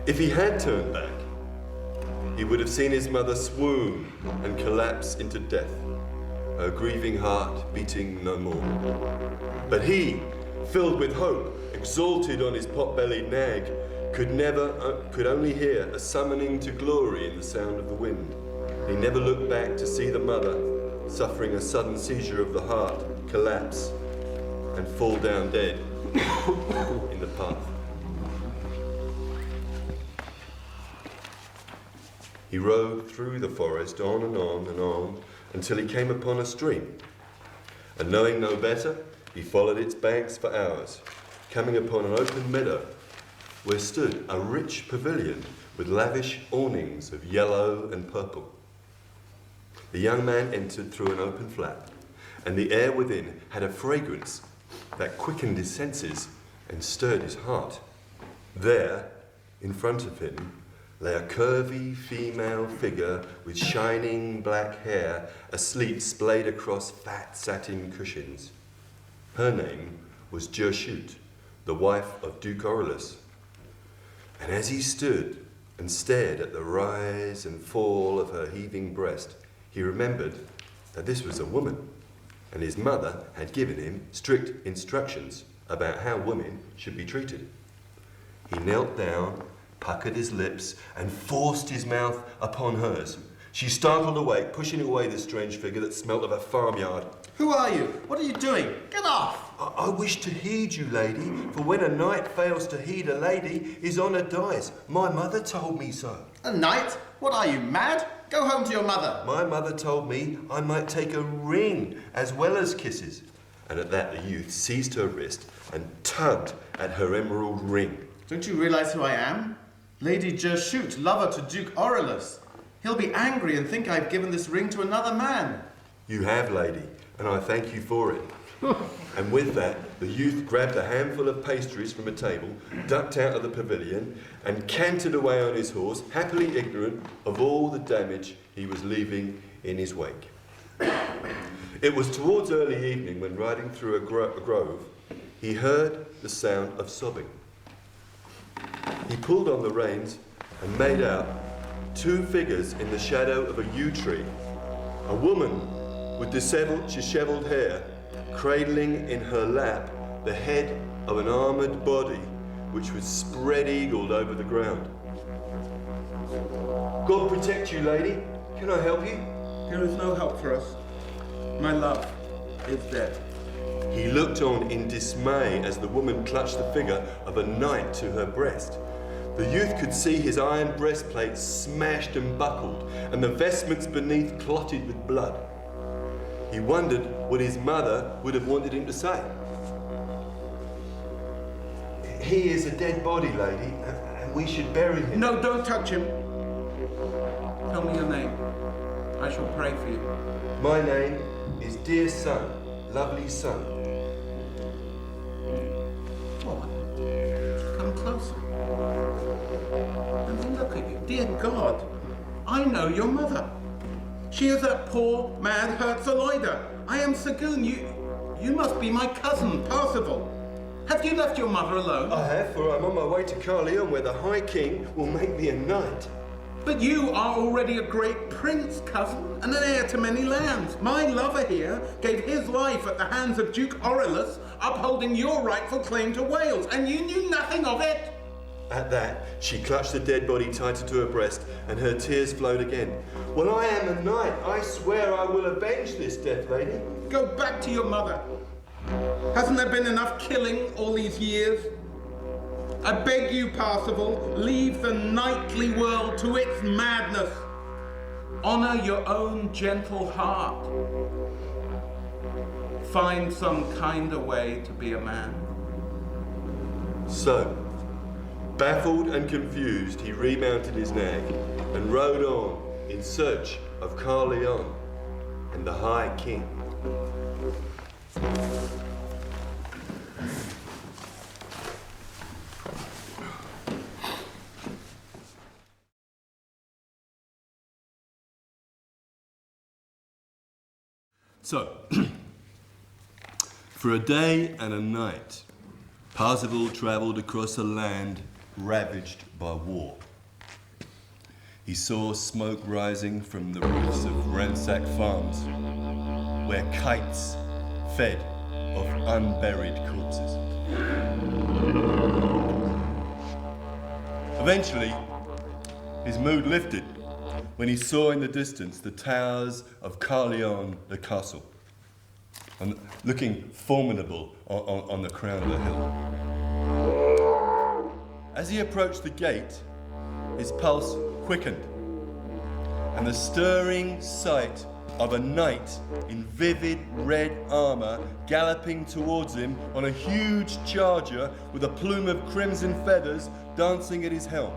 If he had turned back, he would have seen his mother swoon and collapse into death, her grieving heart beating no more. But he, filled with hope, exalted on his pot-bellied nag, could only hear a summoning to glory in the sound of the wind. He never looked back to see the mother, suffering a sudden seizure of the heart, collapse and fall down dead in the path. He rode through the forest on and on and on until he came upon a stream. And knowing no better, he followed its banks for hours, coming upon an open meadow where stood a rich pavilion with lavish awnings of yellow and purple. The young man entered through an open flap, and the air within had a fragrance that quickened his senses and stirred his heart. There, in front of him, lay a curvy female figure with shining black hair, asleep splayed across fat satin cushions. Her name was Jershute, the wife of Duke Orelus. And as he stood and stared at the rise and fall of her heaving breast, he remembered that this was a woman, and his mother had given him strict instructions about how women should be treated. He knelt down, puckered his lips, and forced his mouth upon hers. She startled awake, pushing away the strange figure that smelt of a farmyard. Who are you? What are you doing? Get off! I wish to heed you, lady, for when a knight fails to heed a lady, his honour dies. My mother told me so. A knight? What are you, mad? Go home to your mother. My mother told me I might take a ring as well as kisses. And at that the youth seized her wrist and tugged at her emerald ring. Don't you realise who I am? Lady Jershute, lover to Duke Orelus. He'll be angry and think I've given this ring to another man. You have, lady, and I thank you for it. And with that, the youth grabbed a handful of pastries from a table, ducked out of the pavilion, and cantered away on his horse, happily ignorant of all the damage he was leaving in his wake. It was towards early evening when, riding through a grove, he heard the sound of sobbing. He pulled on the reins and made out two figures in the shadow of a yew tree. A woman with dishevelled hair, cradling in her lap the head of an armoured body which was spread-eagled over the ground. God protect you, lady. Can I help you? There is no help for us. My love is dead. He looked on in dismay as the woman clutched the figure of a knight to her breast. The youth could see his iron breastplate smashed and buckled, and the vestments beneath clotted with blood. He wondered what his mother would have wanted him to say. He is a dead body, lady, and we should bury him. No, don't touch him. Tell me your name. I shall pray for you. My name is Dear Son, Lovely Son. Come closer. And look at you. Dear God, I know your mother. She is that poor, mad Herzlida. I am Sagoon. You must be my cousin, Parsifal. Have you left your mother alone? I have, for I'm on my way to Carleon, where the High King will make me a knight. But you are already a great prince, cousin, and an heir to many lands. My lover here gave his life at the hands of Duke Aurelius, upholding your rightful claim to Wales, and you knew nothing of it. At that, she clutched the dead body tighter to her breast, and her tears flowed again. Well, I am a knight. I swear I will avenge this death, lady. Go back to your mother. Hasn't there been enough killing all these years? I beg you, Parsifal, leave the knightly world to its madness. Honor your own gentle heart. Find some kinder way to be a man. So, baffled and confused, he remounted his nag and rode on in search of Carleon and the High King. So, for a day and a night, Parzival travelled across a land ravaged by war. He saw smoke rising from the roofs of ransacked farms, where kites fed off unburied corpses. Eventually, his mood lifted when he saw in the distance the towers of Carleon, the castle, and looking formidable on the crown of the hill. As he approached the gate, his pulse quickened, and the stirring sight of a knight in vivid red armour galloping towards him on a huge charger with a plume of crimson feathers dancing at his helm.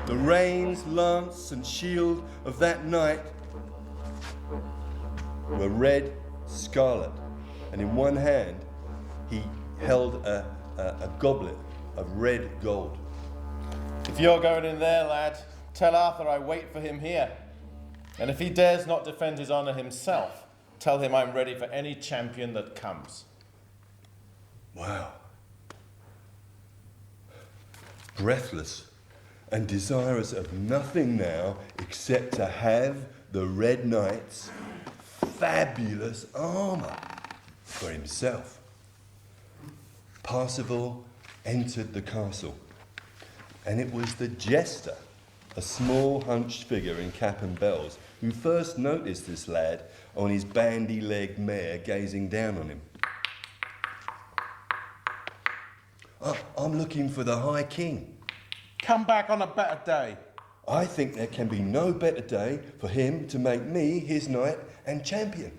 The reins, lance and shield of that knight were red scarlet, and in one hand he held a goblet of red gold. If you're going in there, lad, tell Arthur I wait for him here. And if he dares not defend his honour himself, tell him I'm ready for any champion that comes. Wow. Breathless and desirous of nothing now except to have the Red Knight's fabulous armour for himself, Parsifal entered the castle, and it was the jester, a small hunched figure in cap and bells, who first noticed this lad on his bandy-legged mare gazing down on him. I'm looking for the High King. Come back on a better day. I think there can be no better day for him to make me his knight and champion.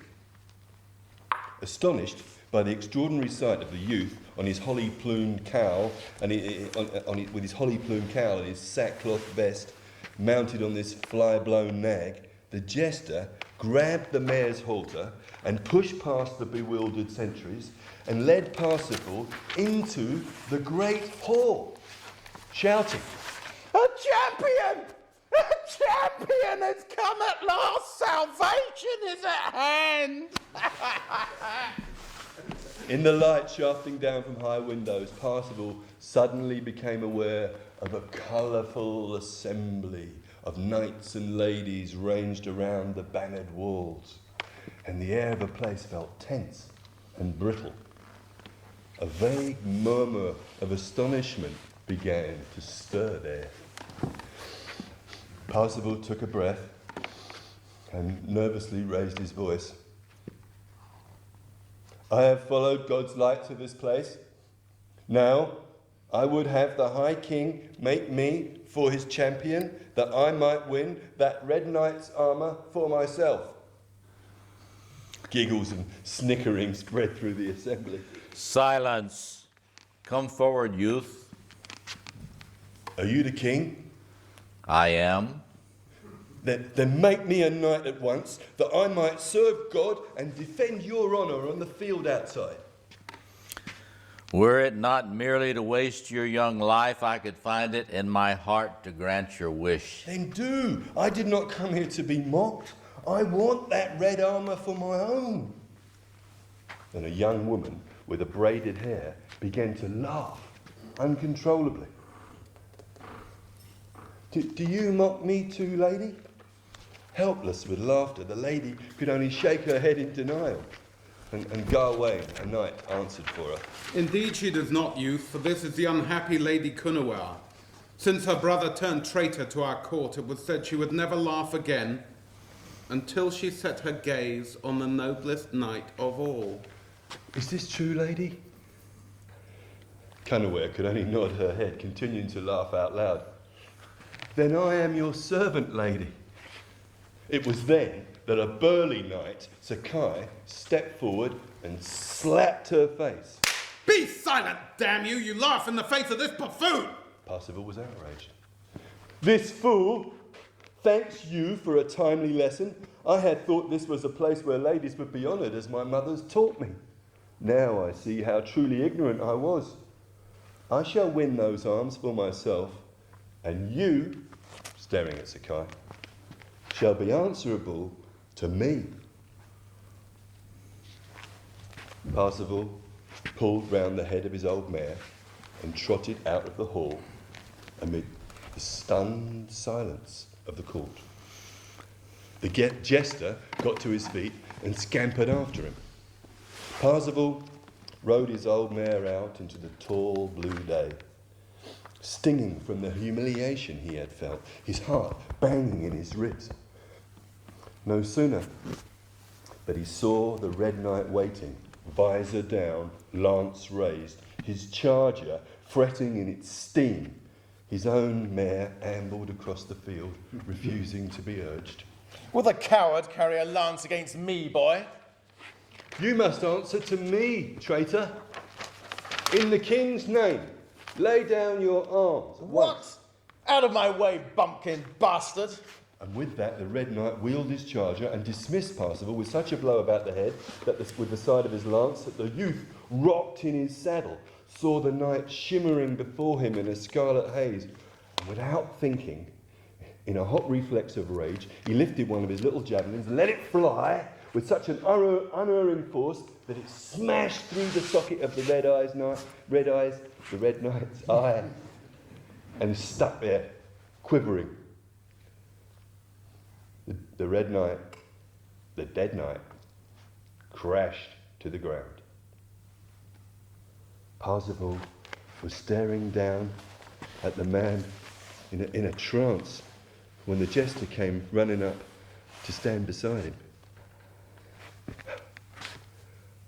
Astonished by the extraordinary sight of the youth on his holly-plumed cowl with his holly-plumed cowl and his sackcloth vest, mounted on this fly-blown nag, the jester grabbed the mare's halter and pushed past the bewildered sentries and led Parsifal into the great hall, shouting, "A champion! A champion has come at last! Salvation is at hand!" In the light shafting down from high windows, Parsifal suddenly became aware of a colourful assembly of knights and ladies ranged around the bannered walls. and the air of the place felt tense and brittle. A vague murmur of astonishment began to stir there. Parzival took a breath and nervously raised his voice. I have followed God's light to this place. Now, I would have the High King make me for his champion, that I might win that Red Knight's armour for myself. Giggles and snickering spread through the assembly. Silence. Come forward, youth. Are you the king? I am. Then make me a knight at once, that I might serve God and defend your honour on the field outside. Were it not merely to waste your young life, I could find it in my heart to grant your wish. Then do. I did not come here to be mocked. I want that red armour for my own. Then a young woman with a braided hair began to laugh uncontrollably. Do you mock me too, lady? Helpless with laughter, the lady could only shake her head in denial and go away. A knight answered for her. Indeed she does not, youth, for this is the unhappy Lady Cunawar. Since her brother turned traitor to our court, it was said she would never laugh again until she set her gaze on the noblest knight of all. Is this true, lady? Cunawar could only nod her head, continuing to laugh out loud. Then I am your servant, lady. It was then that a burly knight, Sakai, stepped forward and slapped her face. Be silent, damn you! You laugh in the face of this buffoon! Parzival was outraged. This fool thanks you for a timely lesson. I had thought this was a place where ladies would be honoured, as my mothers taught me. Now I see how truly ignorant I was. I shall win those arms for myself, and you, staring at Sakai, shall be answerable to me. Parzival pulled round the head of his old mare and trotted out of the hall amid the stunned silence of the court. The jester got to his feet and scampered after him. Parzival rode his old mare out into the tall blue day, stinging from the humiliation he had felt, his heart banging in his ribs. No sooner but he saw the Red Knight waiting, visor down, lance raised, his charger fretting in its steam. His own mare ambled across the field, refusing to be urged. Will the coward carry a lance against me, boy? You must answer to me, traitor. In the king's name, lay down your arms. What? Out of my way, bumpkin bastard! And with that, the Red Knight wheeled his charger and dismissed Parzival with such a blow about the head that with the side of his lance that the youth rocked in his saddle, saw the knight shimmering before him in a scarlet haze, and without thinking, in a hot reflex of rage, he lifted one of his little javelins, let it fly with such an unerring force that it smashed through the socket of the Red Knight's eye, and stuck there, quivering. The Red Knight, the dead knight, crashed to the ground. Parzival was staring down at the man in a trance when the jester came running up to stand beside him.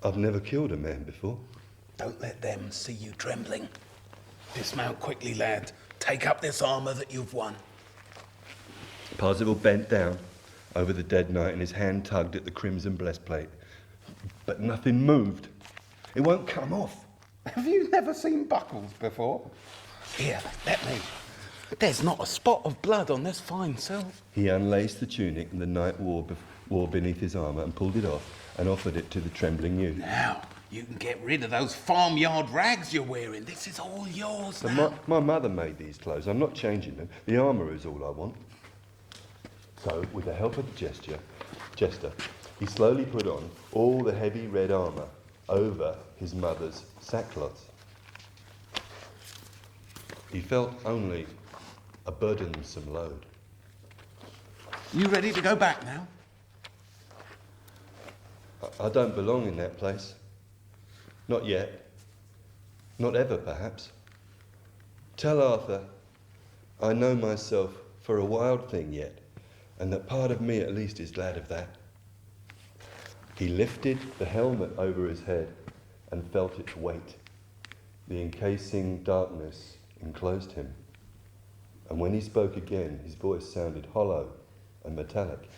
I've never killed a man before. Don't let them see you trembling. Dismount quickly, lad. Take up this armour that you've won. Parzival bent down over the dead knight and his hand tugged at the crimson breastplate. But nothing moved. It won't come off. Have you never seen buckles before? Here, let me. There's not a spot of blood on this fine silk. He unlaced the tunic the knight wore beneath his armour and pulled it off and offered it to the trembling youth. Now, you can get rid of those farmyard rags you're wearing. This is all yours now. My mother made these clothes. I'm not changing them. The armour is all I want. So, with the help of the jester, he slowly put on all the heavy red armour over his mother's sackcloths. He felt only a burdensome load. You ready to go back now? I don't belong in that place. Not yet. Not ever, perhaps. Tell Arthur I know myself for a wild thing yet, and that part of me at least is glad of that. He lifted the helmet over his head and felt its weight. The encasing darkness enclosed him. And when he spoke again, his voice sounded hollow and metallic.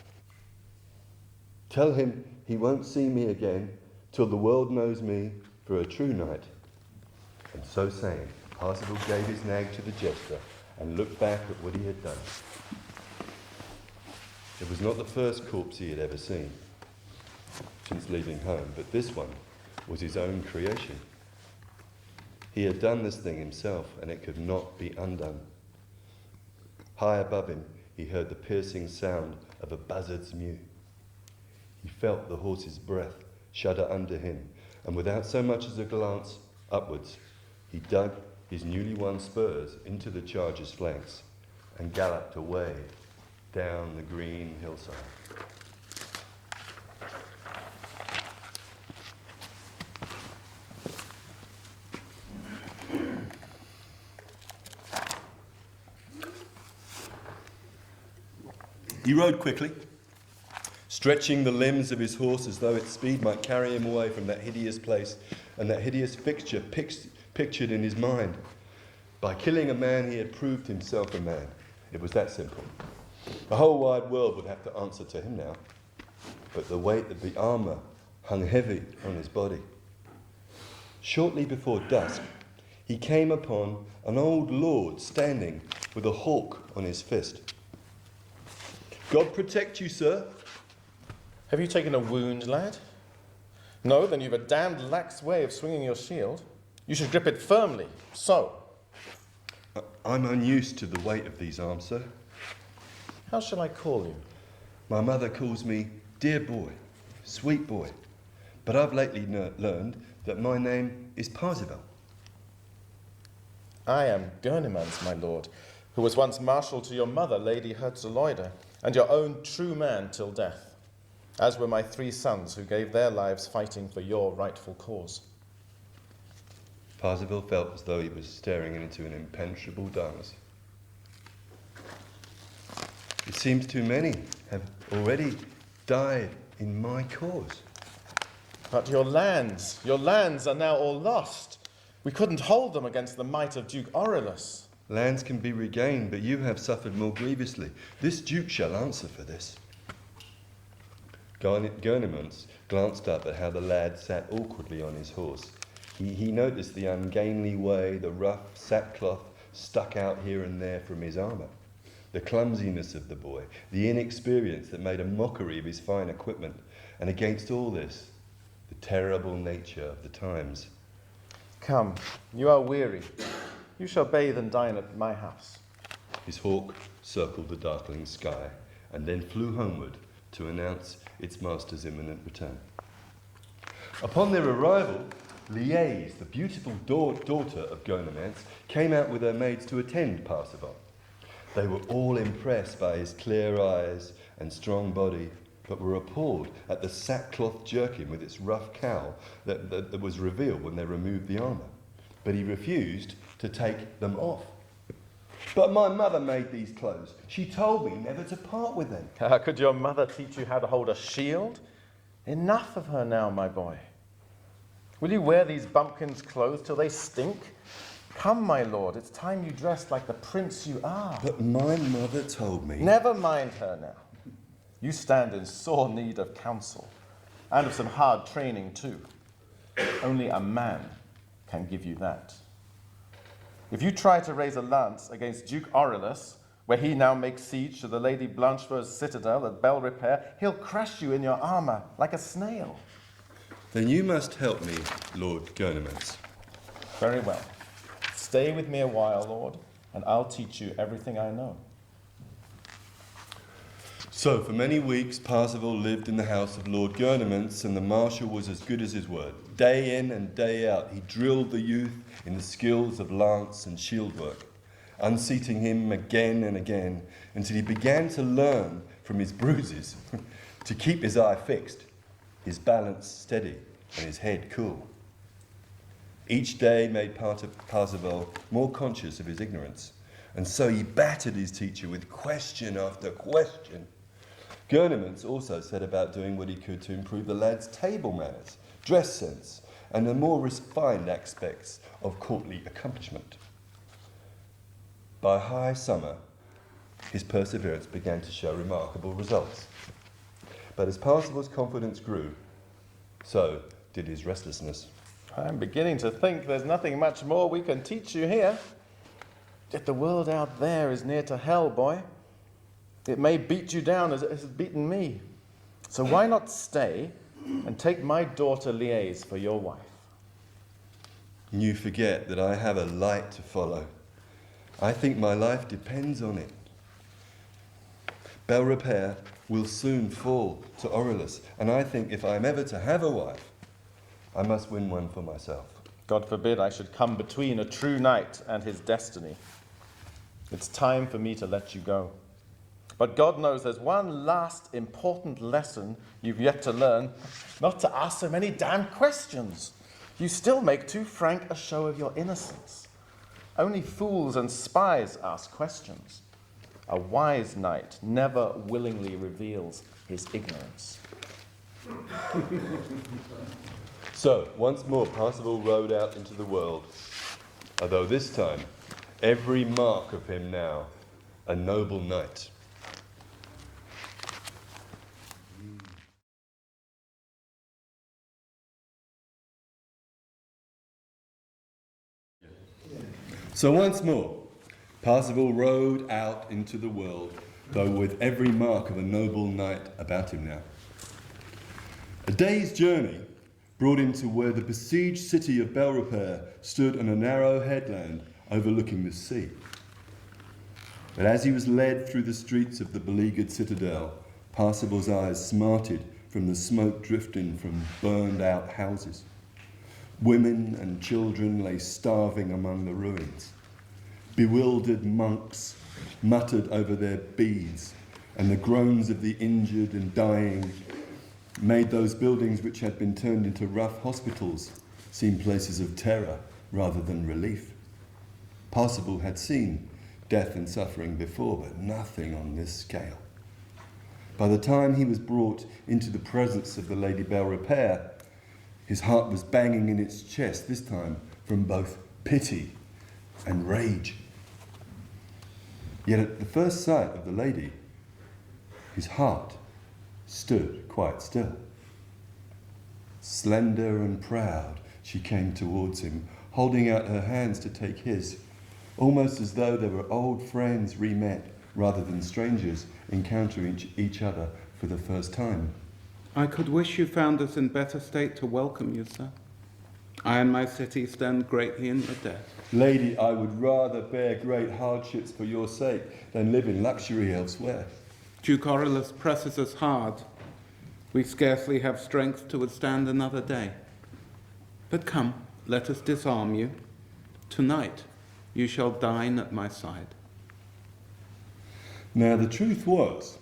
Tell him he won't see me again till the world knows me for a true knight. And so saying, Parzival gave his nag to the jester and looked back at what he had done. It was not the first corpse he had ever seen since leaving home, but this one was his own creation. He had done this thing himself, and it could not be undone. High above him, he heard the piercing sound of a buzzard's mew. He felt the horse's breath shudder under him, and without so much as a glance upwards, he dug his newly won spurs into the charger's flanks and galloped away down the green hillside. He rode quickly, stretching the limbs of his horse as though its speed might carry him away from that hideous place and that hideous fixture pictured in his mind. By killing a man, he had proved himself a man. It was that simple. The whole wide world would have to answer to him now. But the weight of the armour hung heavy on his body. Shortly before dusk, he came upon an old lord standing with a hawk on his fist. God protect you, sir. Have you taken a wound, lad? No, then you've a damned lax way of swinging your shield. You should grip it firmly, so. I'm unused to the weight of these arms, sir. How shall I call you? My mother calls me dear boy, sweet boy. But I've lately learned that my name is Parzival. I am Gurnemanz, my lord, who was once marshal to your mother, Lady Herzeloide, and your own true man till death, as were my 3 sons who gave their lives fighting for your rightful cause. Parzival felt as though he was staring into an impenetrable darkness. It seems too many have already died in my cause. But your lands are now all lost. We couldn't hold them against the might of Duke Aurelius. Lands can be regained, but you have suffered more grievously. This duke shall answer for this. Gurnemanz glanced up at how the lad sat awkwardly on his horse. He noticed the ungainly way the rough sackcloth stuck out here and there from his armour, the clumsiness of the boy, the inexperience that made a mockery of his fine equipment, and against all this, the terrible nature of the times. Come, you are weary. You shall bathe and dine at my house. His hawk circled the darkling sky and then flew homeward to announce its master's imminent return. Upon their arrival, Liaise, the beautiful daughter of Gurnemanz, came out with her maids to attend Parsifal. They were all impressed by his clear eyes and strong body, but were appalled at the sackcloth jerkin with its rough cowl that was revealed when they removed the armour. But he refused to take them off. But my mother made these clothes. She told me never to part with them. Could your mother teach you how to hold a shield? Enough of her now, my boy. Will you wear these bumpkins' clothes till they stink? Come, my lord, it's time you dressed like the prince you are. But my mother told me... Never mind her now. You stand in sore need of counsel, and of some hard training too. Only a man can give you that. If you try to raise a lance against Duke Aurelius, where he now makes siege to the Lady Blanchefleur's citadel at Belle Repair, he'll crush you in your armour like a snail. Then you must help me, Lord Gurnemanz. Very well. Stay with me a while, Lord, and I'll teach you everything I know. So, for many weeks, Parzival lived in the house of Lord Gurnemanz, and the marshal was as good as his word. Day in and day out, he drilled the youth in the skills of lance and shield work, unseating him again and again, until he began to learn from his bruises to keep his eye fixed. his balance steady and his head cool. Each day made Parzival more conscious of his ignorance, and so he battered his teacher with question after question. Gurnemans also set about doing what he could to improve the lad's table manners, dress sense, and the more refined aspects of courtly accomplishment. By high summer, his perseverance began to show remarkable results. But as Parzival's confidence grew, so did his restlessness. I'm beginning to think there's nothing much more we can teach you here. Yet the world out there is near to hell, boy. It may beat you down as it has beaten me. So why not stay and take my daughter Liaise for your wife? You forget that I have a light to follow. I think my life depends on it. Belrepaire will soon fall to Aurelius, and I think if I am ever to have a wife, I must win one for myself. God forbid I should come between a true knight and his destiny. It's time for me to let you go. But God knows there's one last important lesson you've yet to learn, not to ask so many damn questions. You still make too frank a show of your innocence. Only fools and spies ask questions. A wise knight never willingly reveals his ignorance. So, once more, Parzival rode out into the world, although this time, every mark of him now, a noble knight. So once more, Parzival rode out into the world, though with every mark of a noble knight about him now. A day's journey brought him to where the besieged city of Belrepaire stood on a narrow headland overlooking the sea. But as he was led through the streets of the beleaguered citadel, Parzival's eyes smarted from the smoke drifting from burned-out houses. Women and children lay starving among the ruins. Bewildered monks muttered over their beads, and the groans of the injured and dying made those buildings which had been turned into rough hospitals seem places of terror rather than relief. Parzival had seen death and suffering before, but nothing on this scale. By the time he was brought into the presence of the Lady Belrepaire, his heart was banging in its chest, this time from both pity and rage. Yet at the first sight of the lady, his heart stood quite still. Slender and proud, she came towards him, holding out her hands to take his, almost as though they were old friends re-met rather than strangers encountering each other for the first time. I could wish you found us in better state to welcome you, sir. I and my city stand greatly in your debt. Lady, I would rather bear great hardships for your sake than live in luxury elsewhere. Duke Aurelius presses us hard. We scarcely have strength to withstand another day. But come, let us disarm you. Tonight you shall dine at my side. Now the truth was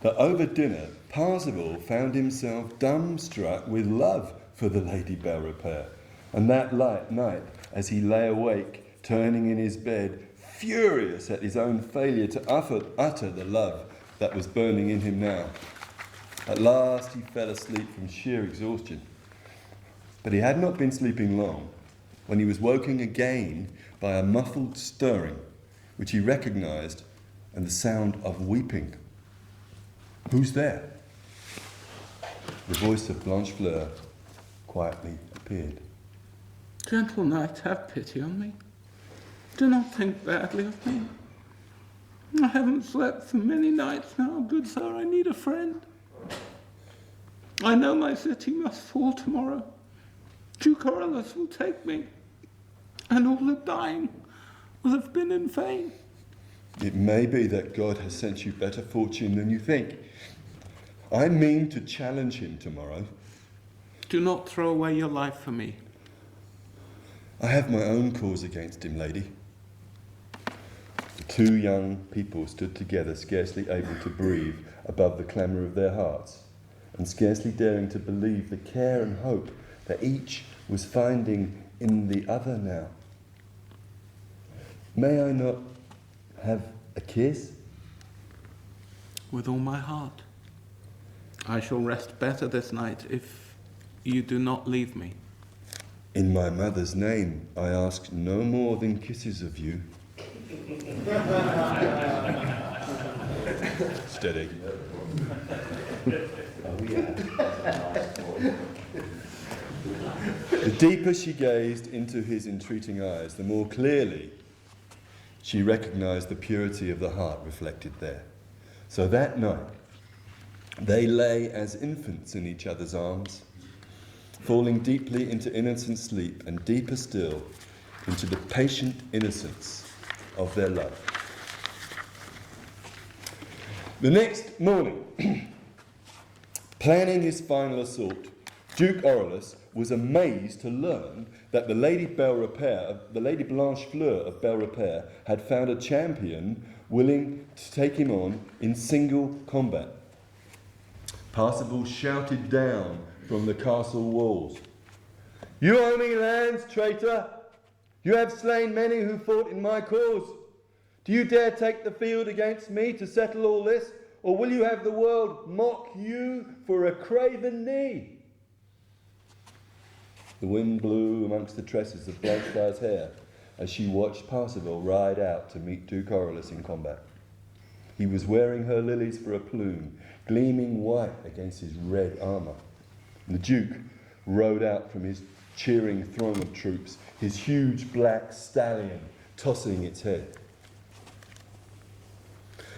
that over dinner, Parzival found himself dumbstruck with love for the Lady Belrepaire, and that night, as he lay awake, turning in his bed, furious at his own failure to utter the love that was burning in him now. At last he fell asleep from sheer exhaustion. But he had not been sleeping long when he was woken again by a muffled stirring, which he recognized, and the sound of weeping. Who's there? The voice of Blanchefleur quietly appeared. Gentle knight, have pity on me. Do not think badly of me. I haven't slept for many nights now, good sir. I need a friend. I know my city must fall tomorrow. Duke Aurelius will take me, and all the dying will have been in vain. It may be that God has sent you better fortune than you think. I mean to challenge him tomorrow. Do not throw away your life for me. I have my own cause against him, lady. The two young people stood together, scarcely able to breathe above the clamour of their hearts. and scarcely daring to believe the care and hope that each was finding in the other now. May I not have a kiss? With all my heart. I shall rest better this night if you do not leave me. In my mother's name, I ask no more than kisses of you. Steady. The deeper she gazed into his entreating eyes, the more clearly she recognized the purity of the heart reflected there. So that night, they lay as infants in each other's arms, falling deeply into innocent sleep and deeper still into the patient innocence of their love. The next morning, planning his final assault, Duke Orelus was amazed to learn that the Lady Blanchefleur of Belrepere had found a champion willing to take him on in single combat. Parzival shouted down from the castle walls, "You owe me lands, traitor! You have slain many who fought in my cause. Do you dare take the field against me to settle all this, or will you have the world mock you for a craven knee?" The wind blew amongst the tresses of Blanchefleur's hair as she watched Parzival ride out to meet Duke Orelus in combat. He was wearing her lilies for a plume, gleaming white against his red armour. The Duke rode out from his cheering throng of troops, his huge black stallion tossing its head.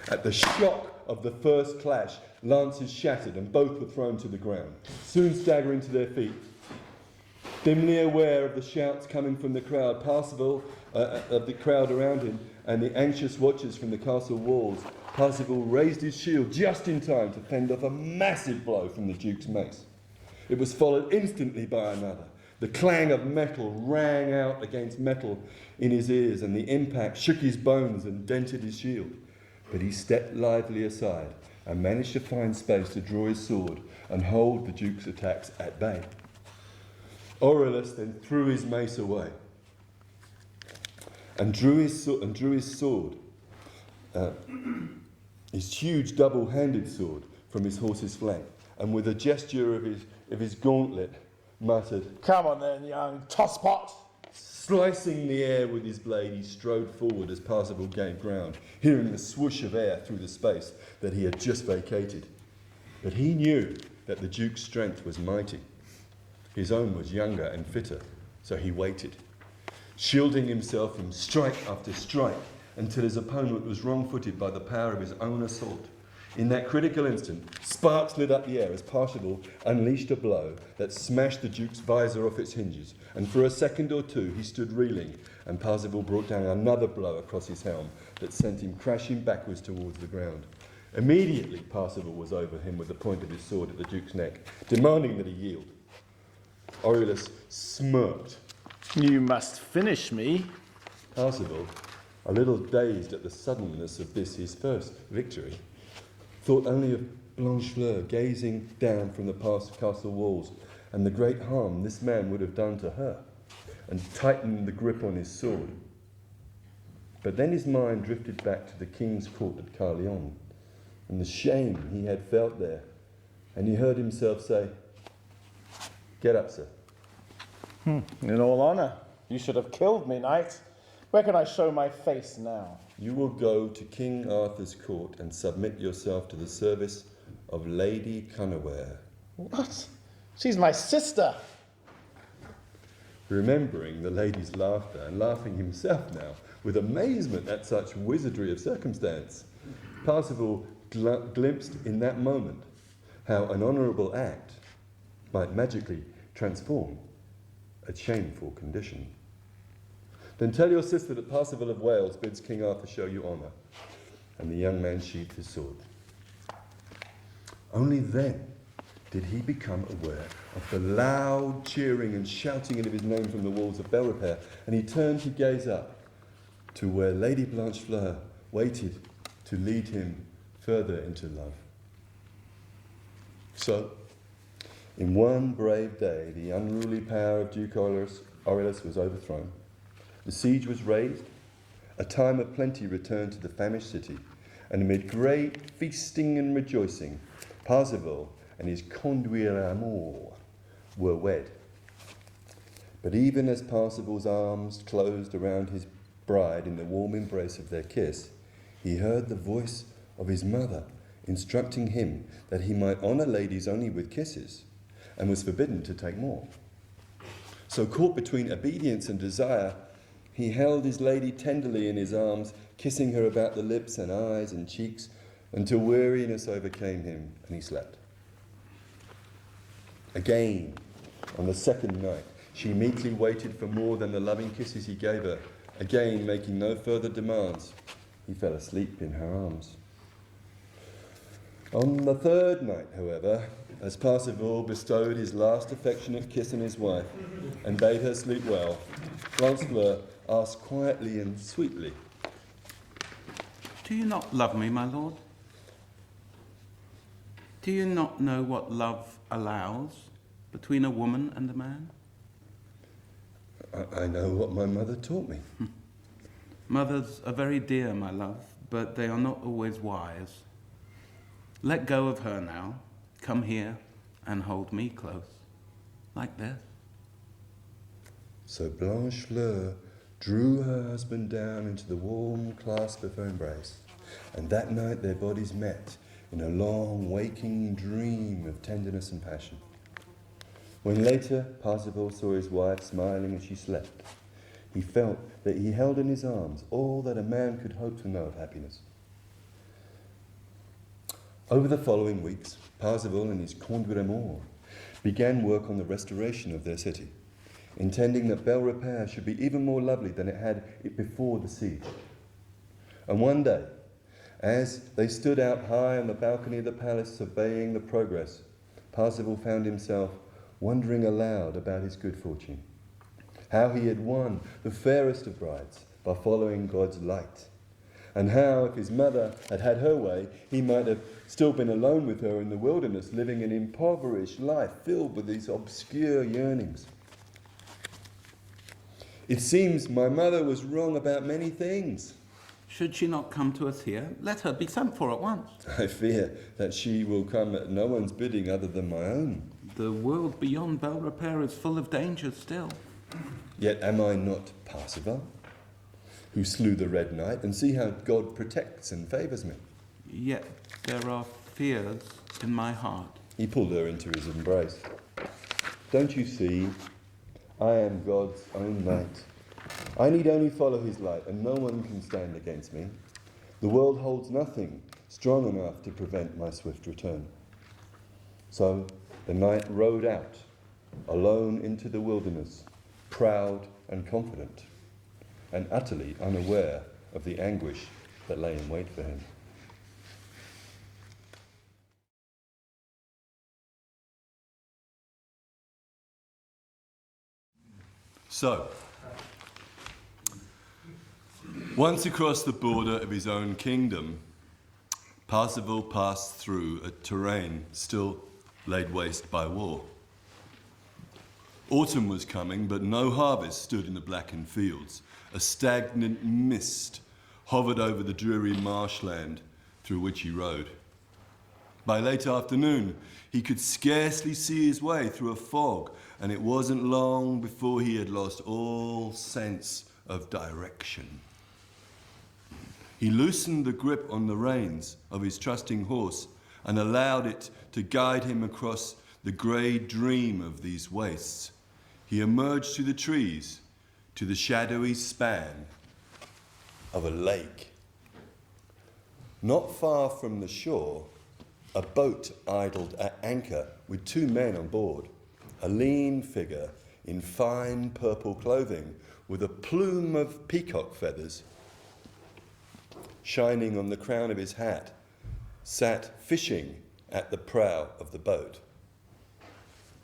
At the shock of the first clash, lances shattered and both were thrown to the ground, soon staggering to their feet. Dimly aware of the shouts coming from the crowd, Parzival, of the crowd around him, and the anxious watchers from the castle walls, Parzival raised his shield just in time to fend off a massive blow from the Duke's mace. It was followed instantly by another. The clang of metal rang out against metal in his ears, and the impact shook his bones and dented his shield. But he stepped lively aside and managed to find space to draw his sword and hold the Duke's attacks at bay. Orelus then threw his mace away and drew his sword, his huge double-handed sword, from his horse's flank, and with a gesture of his gauntlet, muttered, "Come on then, young tosspot!" Slicing the air with his blade, he strode forward as Parzival gained ground, hearing the swoosh of air through the space that he had just vacated. But he knew that the Duke's strength was mighty. His own was younger and fitter, so he waited, shielding himself from strike after strike until his opponent was wrong-footed by the power of his own assault. In that critical instant, sparks lit up the air as Parsifal unleashed a blow that smashed the Duke's visor off its hinges, and for a second or two he stood reeling, and Parsifal brought down another blow across his helm that sent him crashing backwards towards the ground. Immediately, Parsifal was over him with the point of his sword at the Duke's neck, demanding that he yield. Orelus smirked. "You must finish me." Parsifal, a little dazed at the suddenness of this, his first victory, thought only of Blanchefleur gazing down from the castle walls and the great harm this man would have done to her, and tightened the grip on his sword. But then his mind drifted back to the king's court at Carleon and the shame he had felt there, and he heard himself say, "Get up, sir." In all honour, you should have killed me, knight. Where can I show my face now? You will go to King Arthur's court and submit yourself to the service of Lady Cunaware. What? She's my sister. Remembering the lady's laughter and laughing himself now with amazement at such wizardry of circumstance, Parsifal glimpsed in that moment how an honourable act might magically transform a shameful condition. "Then tell your sister that Parsifal of Wales bids King Arthur show you honour." And the young man sheathed his sword. Only then did he become aware of the loud cheering and shouting of his name from the walls of Belrepere, and he turned to gaze up to where Lady Blanchefleur waited to lead him further into love. So, In one brave day, the unruly power of Duke Aurelius was overthrown. The siege was raised. A time of plenty returned to the famished city, and amid great feasting and rejoicing, Parzival and his conduit amour were wed. But even as Parzival's arms closed around his bride in the warm embrace of their kiss, he heard the voice of his mother instructing him that he might honour ladies only with kisses, and was forbidden to take more. So caught between obedience and desire, he held his lady tenderly in his arms, kissing her about the lips and eyes and cheeks, until weariness overcame him and he slept. Again, on the second night, she meekly waited for more than the loving kisses he gave her. Again, making no further demands, he fell asleep in her arms. On the third night, however, as Parsifal bestowed his last affectionate kiss on his wife and bade her sleep well, Francois asked quietly and sweetly, "Do you not love me, my lord? Do you not know what love allows between a woman and a man?" I know what my mother taught me. Mothers are very dear, my love, but they are not always wise. Let go of her now. Come here and hold me close, like this. So Blanchefleur drew her husband down into the warm clasp of her embrace, and that night their bodies met in a long waking dream of tenderness and passion. When later Parzival saw his wife smiling as she slept, he felt that he held in his arms all that a man could hope to know of happiness. Over the following weeks, Parzival and his conduit amour began work on the restoration of their city, intending that Belle Repaire should be even more lovely than it had it before the siege. And one day, as they stood out high on the balcony of the palace surveying the progress, Parzival found himself wondering aloud about his good fortune, how he had won the fairest of brides by following God's light, and how, if his mother had had her way, he might have still been alone with her in the wilderness, living an impoverished life filled with these obscure yearnings. It seems my mother was wrong about many things. Should she not come to us here? Let her be sent for at once. I fear that she will come at no one's bidding other than my own. The world beyond Belle Repaire is full of dangers still. Yet am I not Parsifal, who slew the Red Knight, and see how God protects and favours me? Yet there are fears in my heart. He pulled her into his embrace. Don't you see? I am God's own knight. I need only follow his light, and no one can stand against me. The world holds nothing strong enough to prevent my swift return. So the knight rode out, alone into the wilderness, proud and confident, and utterly unaware of the anguish that lay in wait for him. So, once across the border of his own kingdom, Parzival passed through a terrain still laid waste by war. Autumn was coming, but no harvest stood in the blackened fields. A stagnant mist hovered over the dreary marshland through which he rode. By late afternoon, he could scarcely see his way through a fog, and it wasn't long before he had lost all sense of direction. He loosened the grip on the reins of his trusting horse and allowed it to guide him across the grey dream of these wastes. He emerged through the trees to the shadowy span of a lake. Not far from the shore, a boat idled at anchor with two men on board. A lean figure in fine purple clothing with a plume of peacock feathers shining on the crown of his hat sat fishing at the prow of the boat.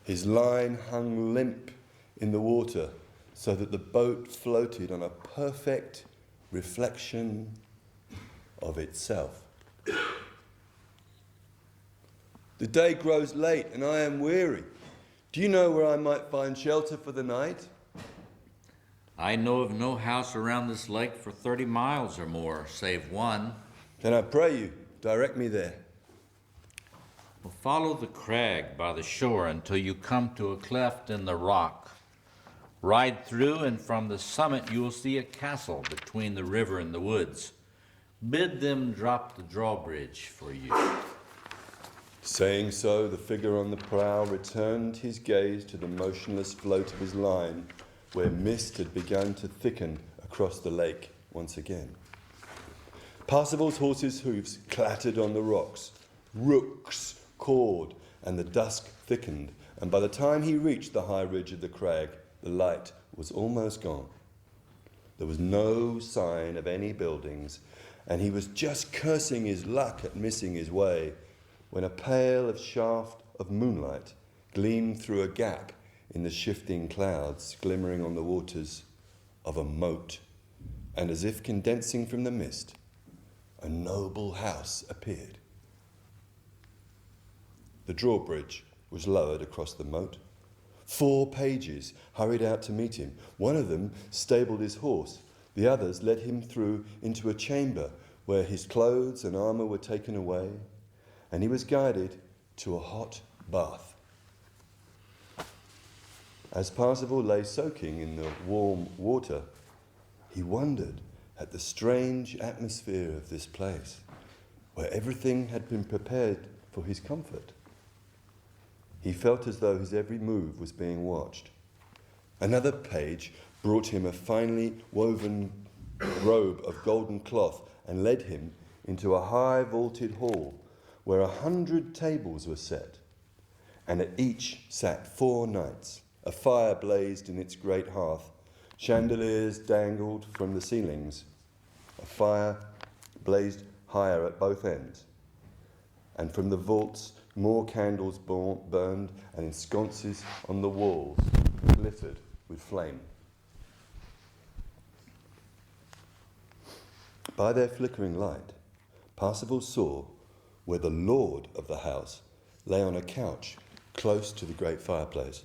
His line hung limp in the water so that the boat floated on a perfect reflection of itself. The day grows late and I am weary. Do you know where I might find shelter for the night? I know of no house around this lake for 30 miles or more, save one. Then I pray you, direct me there. Well, follow the crag by the shore until you come to a cleft in the rock. Ride through, and from the summit you will see a castle between the river and the woods. Bid them drop the drawbridge for you. Saying so, the figure on the prow returned his gaze to the motionless float of his line, where mist had begun to thicken across the lake once again. Parzival's horse's hoofs clattered on the rocks. Rooks cawed, and the dusk thickened, and by the time he reached the high ridge of the crag, the light was almost gone. There was no sign of any buildings, and he was just cursing his luck at missing his way when a pale shaft of moonlight gleamed through a gap in the shifting clouds, glimmering on the waters of a moat, and as if condensing from the mist, a noble house appeared. The drawbridge was lowered across the moat. 4 pages hurried out to meet him. One of them stabled his horse. The others led him through into a chamber where his clothes and armour were taken away, and he was guided to a hot bath. As Parzival lay soaking in the warm water, he wondered at the strange atmosphere of this place, where everything had been prepared for his comfort. He felt as though his every move was being watched. Another page brought him a finely woven robe of golden cloth and led him into a high vaulted hall where 100 tables were set, and at each sat 4 knights. A fire blazed in its great hearth. Chandeliers dangled from the ceilings. A fire blazed higher at both ends, and from the vaults more candles burned, and in sconces on the walls glittered with flame. By their flickering light, Parsifal saw where the lord of the house lay on a couch close to the great fireplace.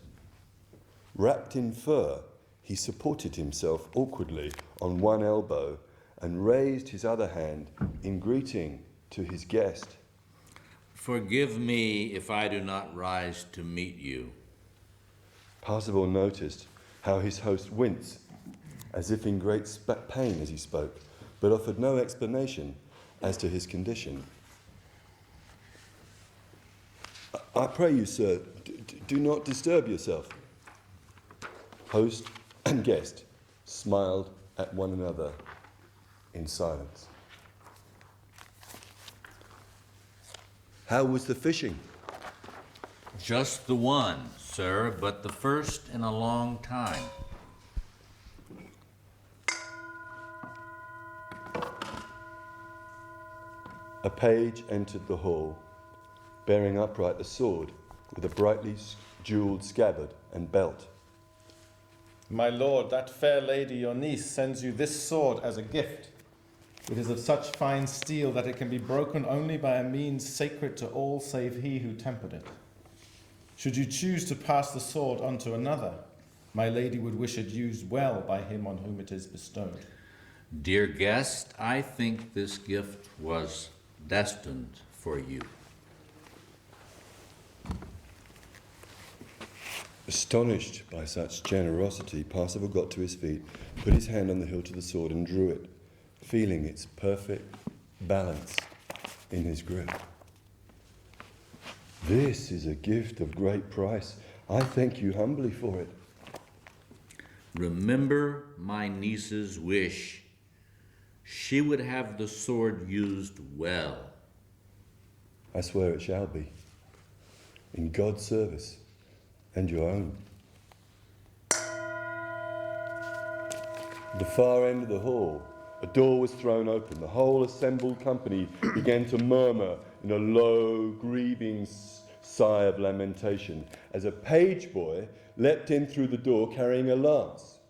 Wrapped in fur, he supported himself awkwardly on one elbow and raised his other hand in greeting to his guest. Forgive me if I do not rise to meet you. Parzival noticed how his host winced, as if in great pain as he spoke, but offered no explanation as to his condition. I pray you, sir, do not disturb yourself. Host and guest smiled at one another in silence. How was the fishing? Just the one, sir, but the first in a long time. A page entered the hall, bearing upright a sword with a brightly jewelled scabbard and belt. My lord, that fair lady, your niece, sends you this sword as a gift. It is of such fine steel that it can be broken only by a means sacred to all save he who tempered it. Should you choose to pass the sword on to another, my lady would wish it used well by him on whom it is bestowed. Dear guest, I think this gift was destined for you. Astonished by such generosity, Parsifal got to his feet, put his hand on the hilt of the sword and drew it, feeling its perfect balance in his grip. This is a gift of great price. I thank you humbly for it. Remember my niece's wish. She would have the sword used well. I swear it shall be, in God's service and your own. At the far end of the hall, a door was thrown open. The whole assembled company began to murmur in a low, grieving sigh of lamentation as a page boy leapt in through the door carrying a lance,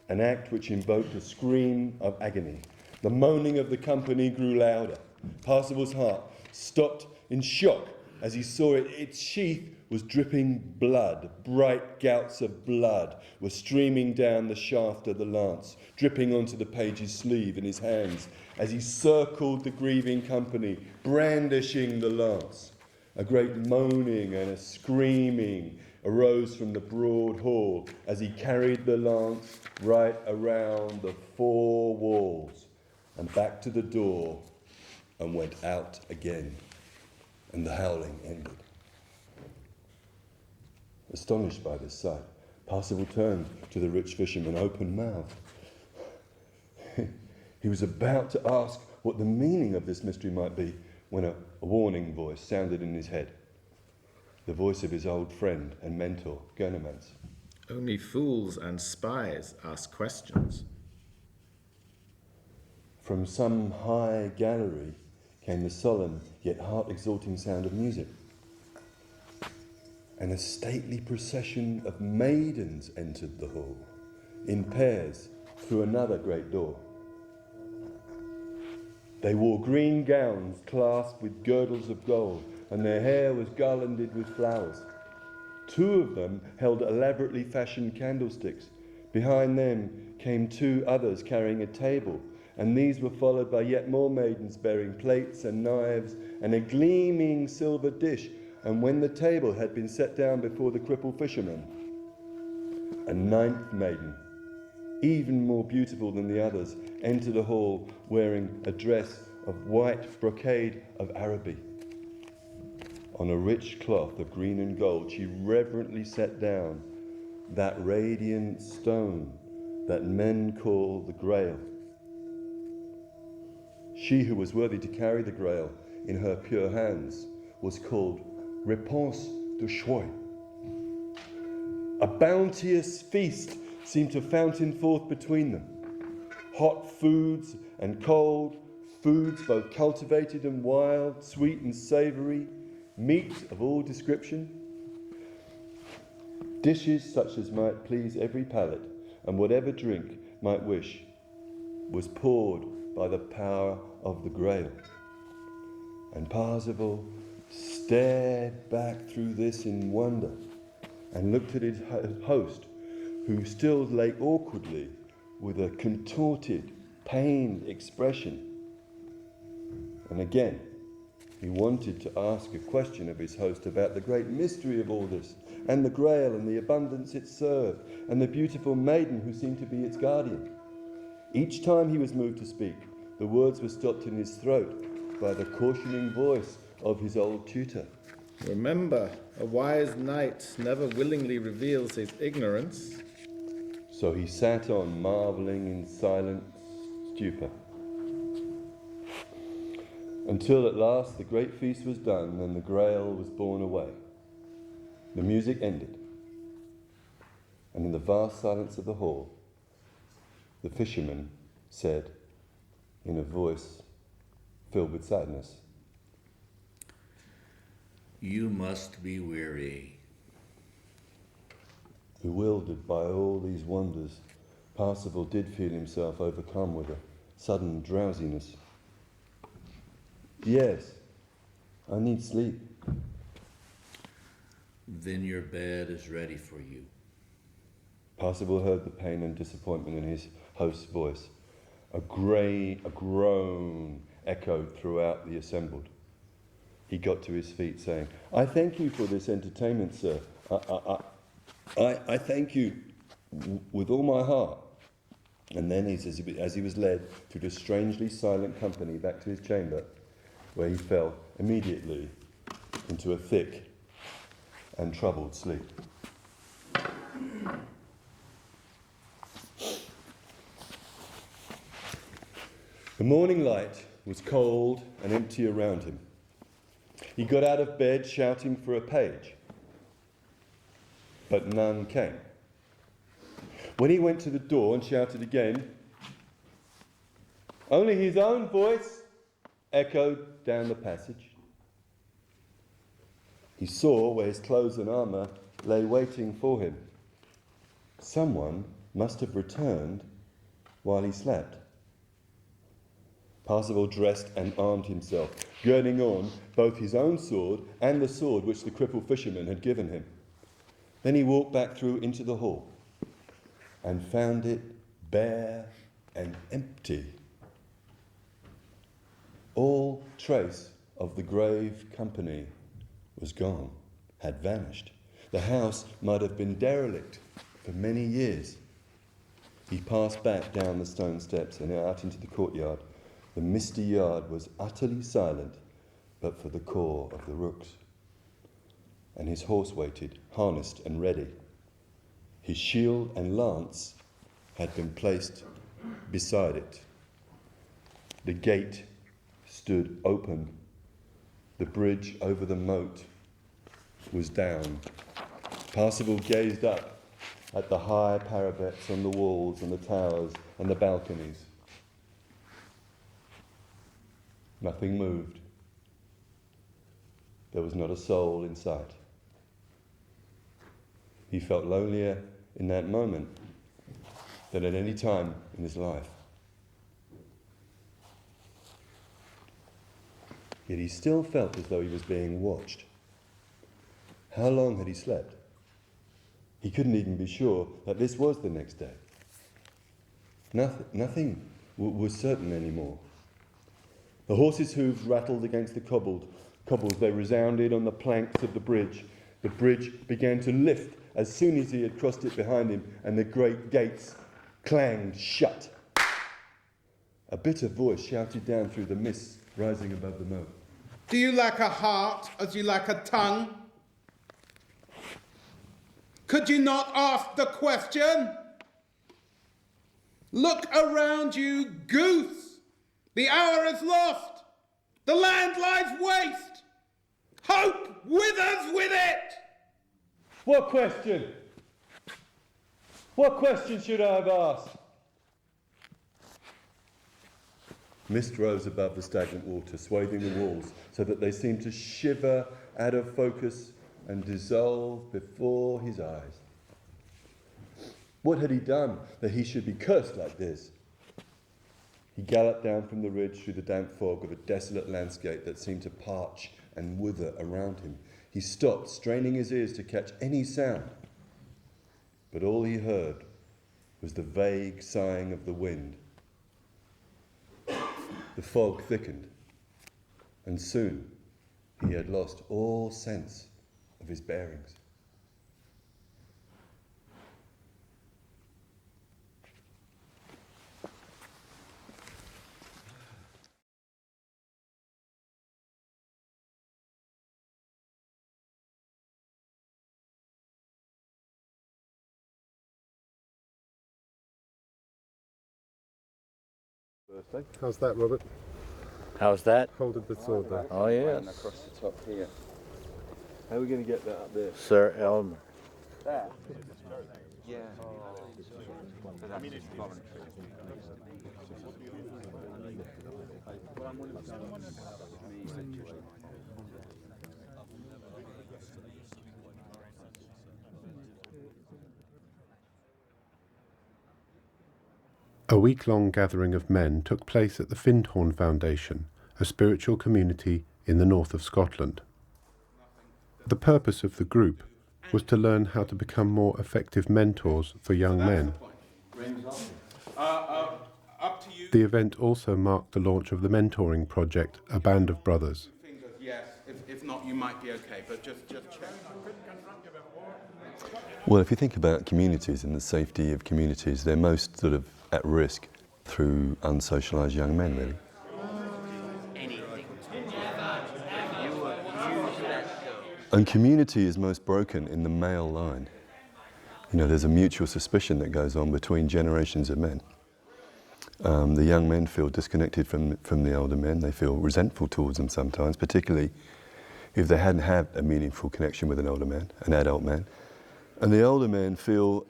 an act which invoked a scream of agony. The moaning of the company grew louder. Parzival's heart stopped in shock as he saw it. Its sheath was dripping blood. Bright gouts of blood were streaming down the shaft of the lance, dripping onto the page's sleeve in his hands as he circled the grieving company, brandishing the lance. A great moaning and a screaming arose from the broad hall as he carried the lance right around the four walls and back to the door and went out again. And the howling ended. Astonished by this sight, Parzival turned to the rich fisherman, open-mouthed. He was about to ask what the meaning of this mystery might be when a warning voice sounded in his head. The voice of his old friend and mentor, Gurnemans. Only fools and spies ask questions. From some high gallery came the solemn yet heart-exalting sound of music. And a stately procession of maidens entered the hall, in pairs, through another great door. They wore green gowns clasped with girdles of gold, and their hair was garlanded with flowers. Two of them held elaborately fashioned candlesticks. Behind them came two others carrying a table, and these were followed by yet more maidens bearing plates and knives and a gleaming silver dish. And when the table had been set down before the crippled fisherman, a ninth maiden, even more beautiful than the others, entered the hall wearing a dress of white brocade of Araby. On a rich cloth of green and gold, she reverently set down that radiant stone that men call the Grail. She who was worthy to carry the Grail in her pure hands was called Réponse de Choix. A bounteous feast seemed to fountain forth between them. Hot foods and cold foods, both cultivated and wild, sweet and savoury, meat of all description, dishes such as might please every palate, and whatever drink might wish, was poured by the power of the Grail. And Parzival stared back through this in wonder and looked at his host, who still lay awkwardly with a contorted, pained expression. And again, he wanted to ask a question of his host about the great mystery of all this, and the Grail and the abundance it served, and the beautiful maiden who seemed to be its guardian. Each time he was moved to speak, the words were stopped in his throat by the cautioning voice of his old tutor. Remember, a wise knight never willingly reveals his ignorance. So he sat on, marvelling in silent stupor, until at last the great feast was done and the Grail was borne away. The music ended, and in the vast silence of the hall, the fisherman said, in a voice filled with sadness, "You must be weary." Bewildered by all these wonders, Parsifal did feel himself overcome with a sudden drowsiness. Yes, I need sleep. Then your bed is ready for you. Parzival heard the pain and disappointment in his host's voice. A groan echoed throughout the assembled. He got to his feet, saying, "I thank you for this entertainment, sir. I thank you with all my heart." And then, as he was led through the strangely silent company back to his chamber, where he fell immediately into a thick and troubled sleep. The morning light was cold and empty around him. He got out of bed shouting for a page, but none came. When he went to the door and shouted again, only his own voice echoed down the passage. He saw where his clothes and armour lay waiting for him. Someone must have returned while he slept. Parzival dressed and armed himself, girding on both his own sword and the sword which the crippled fisherman had given him. Then he walked back through into the hall and found it bare and empty. All trace of the grave company was gone, had vanished. The house might have been derelict for many years. He passed back down the stone steps and out into the courtyard. The misty yard was utterly silent, but for the caw of the rooks. And his horse waited, harnessed and ready. His shield and lance had been placed beside it. The gate stood open. The bridge over the moat was down. Parzival gazed up at the high parapets on the walls and the towers and the balconies. Nothing moved. There was not a soul in sight. He felt lonelier in that moment than at any time in his life. Yet he still felt as though he was being watched. How long had he slept? He couldn't even be sure that this was the next day. Nothing was certain anymore. The horses' hooves rattled against the cobbles. They resounded on the planks of the bridge. The bridge began to lift as soon as he had crossed it behind him, and the great gates clanged shut. A bitter voice shouted down through the mist rising above the moat. Do you lack a heart as you lack a tongue? Could you not ask the question? Look around you, goose. The hour is lost. The land lies waste. Hope withers with it. What question? What question should I have asked? Mist rose above the stagnant water, swathing the walls so that they seemed to shiver out of focus and dissolve before his eyes. What had he done that he should be cursed like this? He galloped down from the ridge through the damp fog of a desolate landscape that seemed to parch and wither around him. He stopped, straining his ears to catch any sound. But all he heard was the vague sighing of the wind. The fog thickened, and soon he had lost all sense of his bearings. How's that, Robert? How's that? Holding the sword there. Oh, yes. And across the top here. How are we going to get that up there? Sir Elmer. There? Yeah. I mean, it's voluntary. A week-long gathering of men took place at the Findhorn Foundation, a spiritual community in the north of Scotland. The purpose of the group was to learn how to become more effective mentors for young men. The event also marked the launch of the mentoring project, A Band of Brothers. Yes, if not, you might be okay, but just check. Well, if you think about communities and the safety of communities, they're most sort of at risk through unsocialised young men, really. And community is most broken in the male line. You know, there's a mutual suspicion that goes on between generations of men. The young men feel disconnected from the older men. They feel resentful towards them sometimes, particularly if they hadn't had a meaningful connection with an older man, an adult man. And the older men feel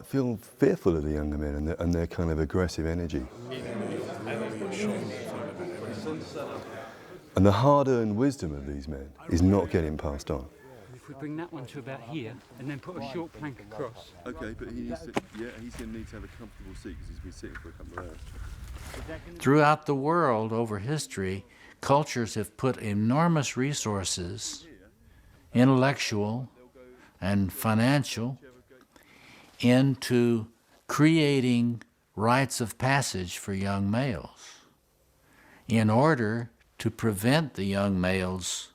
fearful of the younger men and their kind of aggressive energy. And the hard-earned wisdom of these men is not getting passed on. If we bring that one to about here and then put a short plank across. Okay, but he's going to need to have a comfortable seat because he's been sitting for a couple of hours. Throughout the world, over history, cultures have put enormous resources, intellectual and financial, into creating rites of passage for young males in order to prevent the young male's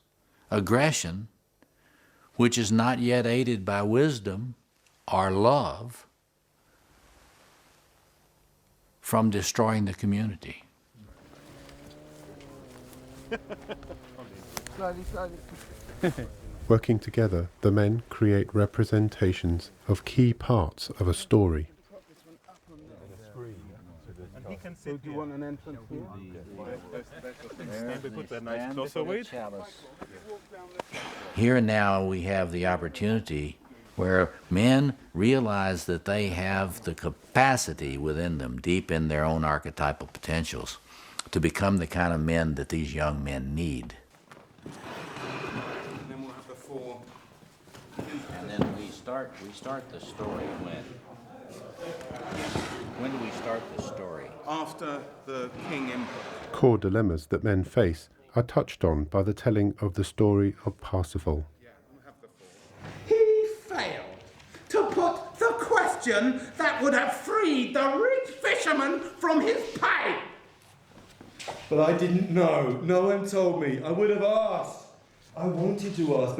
aggression, which is not yet aided by wisdom or love, from destroying the community. Working together, the men create representations of key parts of a story. So do you want an entrance here? Here and now we have the opportunity where men realize that they have the capacity within them, deep in their own archetypal potentials, to become the kind of men that these young men need. And then we'll have the four. And then we start the story when? When do we start the story? After the king input. Core dilemmas that men face are touched on by the telling of the story of Parsifal. He failed to put the question that would have freed the rich fisherman from his pain. But I didn't know. No one told me. I would have asked. I wanted to ask,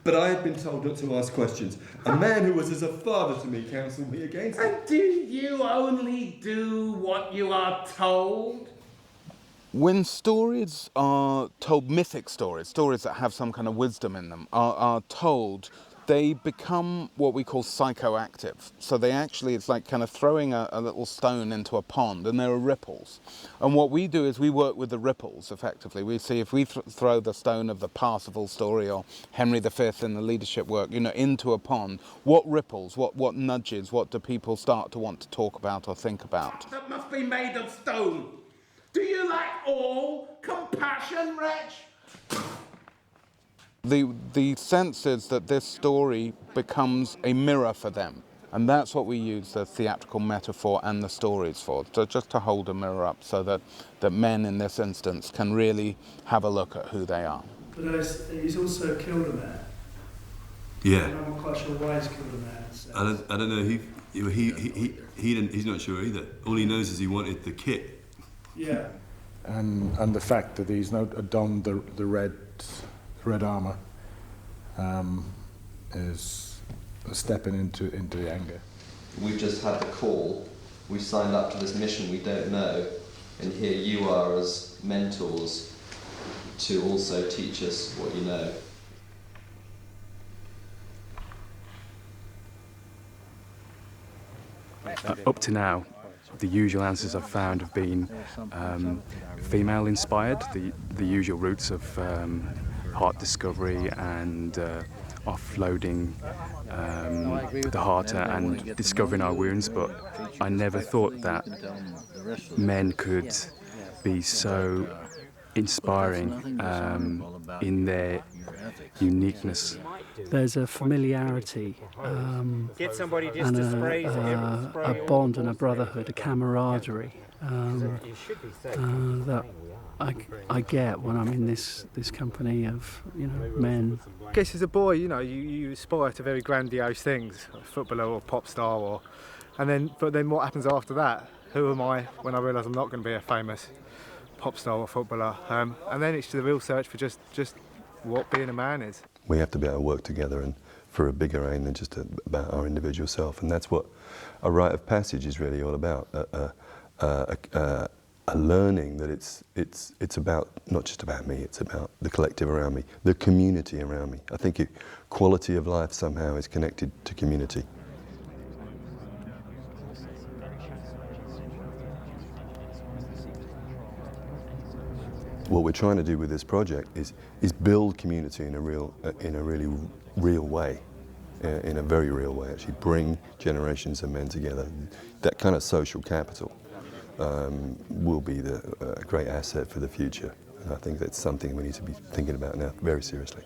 but I had been told not to ask questions. A man who was as a father to me counselled me against it. And do you only do what you are told? When stories are told, mythic stories, stories that have some kind of wisdom in them, are told, they become what we call psychoactive. So they actually, it's like kind of throwing a little stone into a pond, and there are ripples. And what we do is we work with the ripples, effectively. We see if we throw the stone of the Parsifal story or Henry V in the leadership work, you know, into a pond, what ripples, what nudges, what do people start to want to talk about or think about? That must be made of stone. Do you lack all compassion, wretch? The sense is that this story becomes a mirror for them. And that's what we use the theatrical metaphor and the stories for. So just to hold a mirror up so that men in this instance can really have a look at who they are. But he's also killed a man. Yeah. And I'm not quite sure why he's killed a man. So. I don't know. He's not sure either. All he knows is he wanted the kit. Yeah. And the fact that he's not donned the red armour is stepping into the anger. We've just had the call. We signed up to this mission we don't know, and here you are as mentors to also teach us what you know. Up to now, the usual answers I've found have been female-inspired, the usual routes of heart discovery and offloading the heart and discovering our wounds, but I never thought that men could be so inspiring in their uniqueness. There's a familiarity and a bond and a brotherhood, a camaraderie that I get when I'm in this company of men. I guess as a boy, you aspire to very grandiose things, a footballer or pop star, but then what happens after that? Who am I when I realise I'm not going to be a famous pop star or footballer? And then it's the real search for just what being a man is. We have to be able to work together and for a bigger aim than just about our individual self, and that's what a rite of passage is really all about. A learning that it's about not just about me, it's about the collective around me, the community around me. I think quality of life somehow is connected to community. What we're trying to do with this project is build community in a really real way, in a very real way. Actually, bring generations of men together. That kind of social capital will be a great asset for the future. And I think that's something we need to be thinking about now very seriously.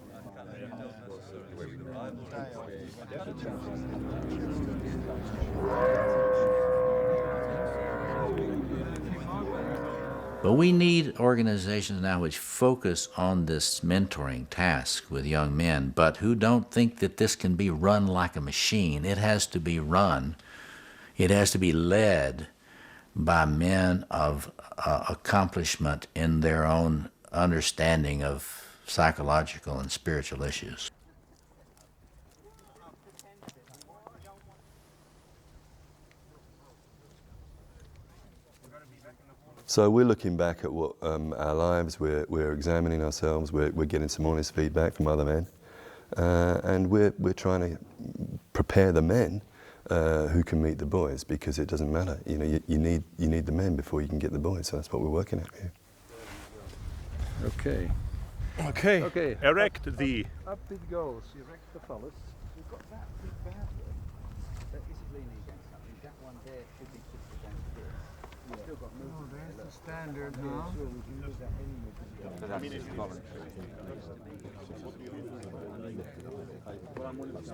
But we need organizations now which focus on this mentoring task with young men, but who don't think that this can be run like a machine. It has to be run, it has to be led by men of accomplishment in their own understanding of psychological and spiritual issues. So we're looking back at what our lives, we're examining ourselves, we're getting some honest feedback from other men, and we're trying to prepare the men who can meet the boys, because it doesn't matter. You know, you need the men before you can get the boys. So that's what we're working at here. Okay. Okay. Okay. Erect thee. Up it goes. Erect the phallus. We've got that big bad one. That is leaning against something. That one there should be pushed against this. We've still got movement. There's the standard, Yeah, huh? sure, we can do that anyway. But I mean, it's voluntary. Well, I'm willing to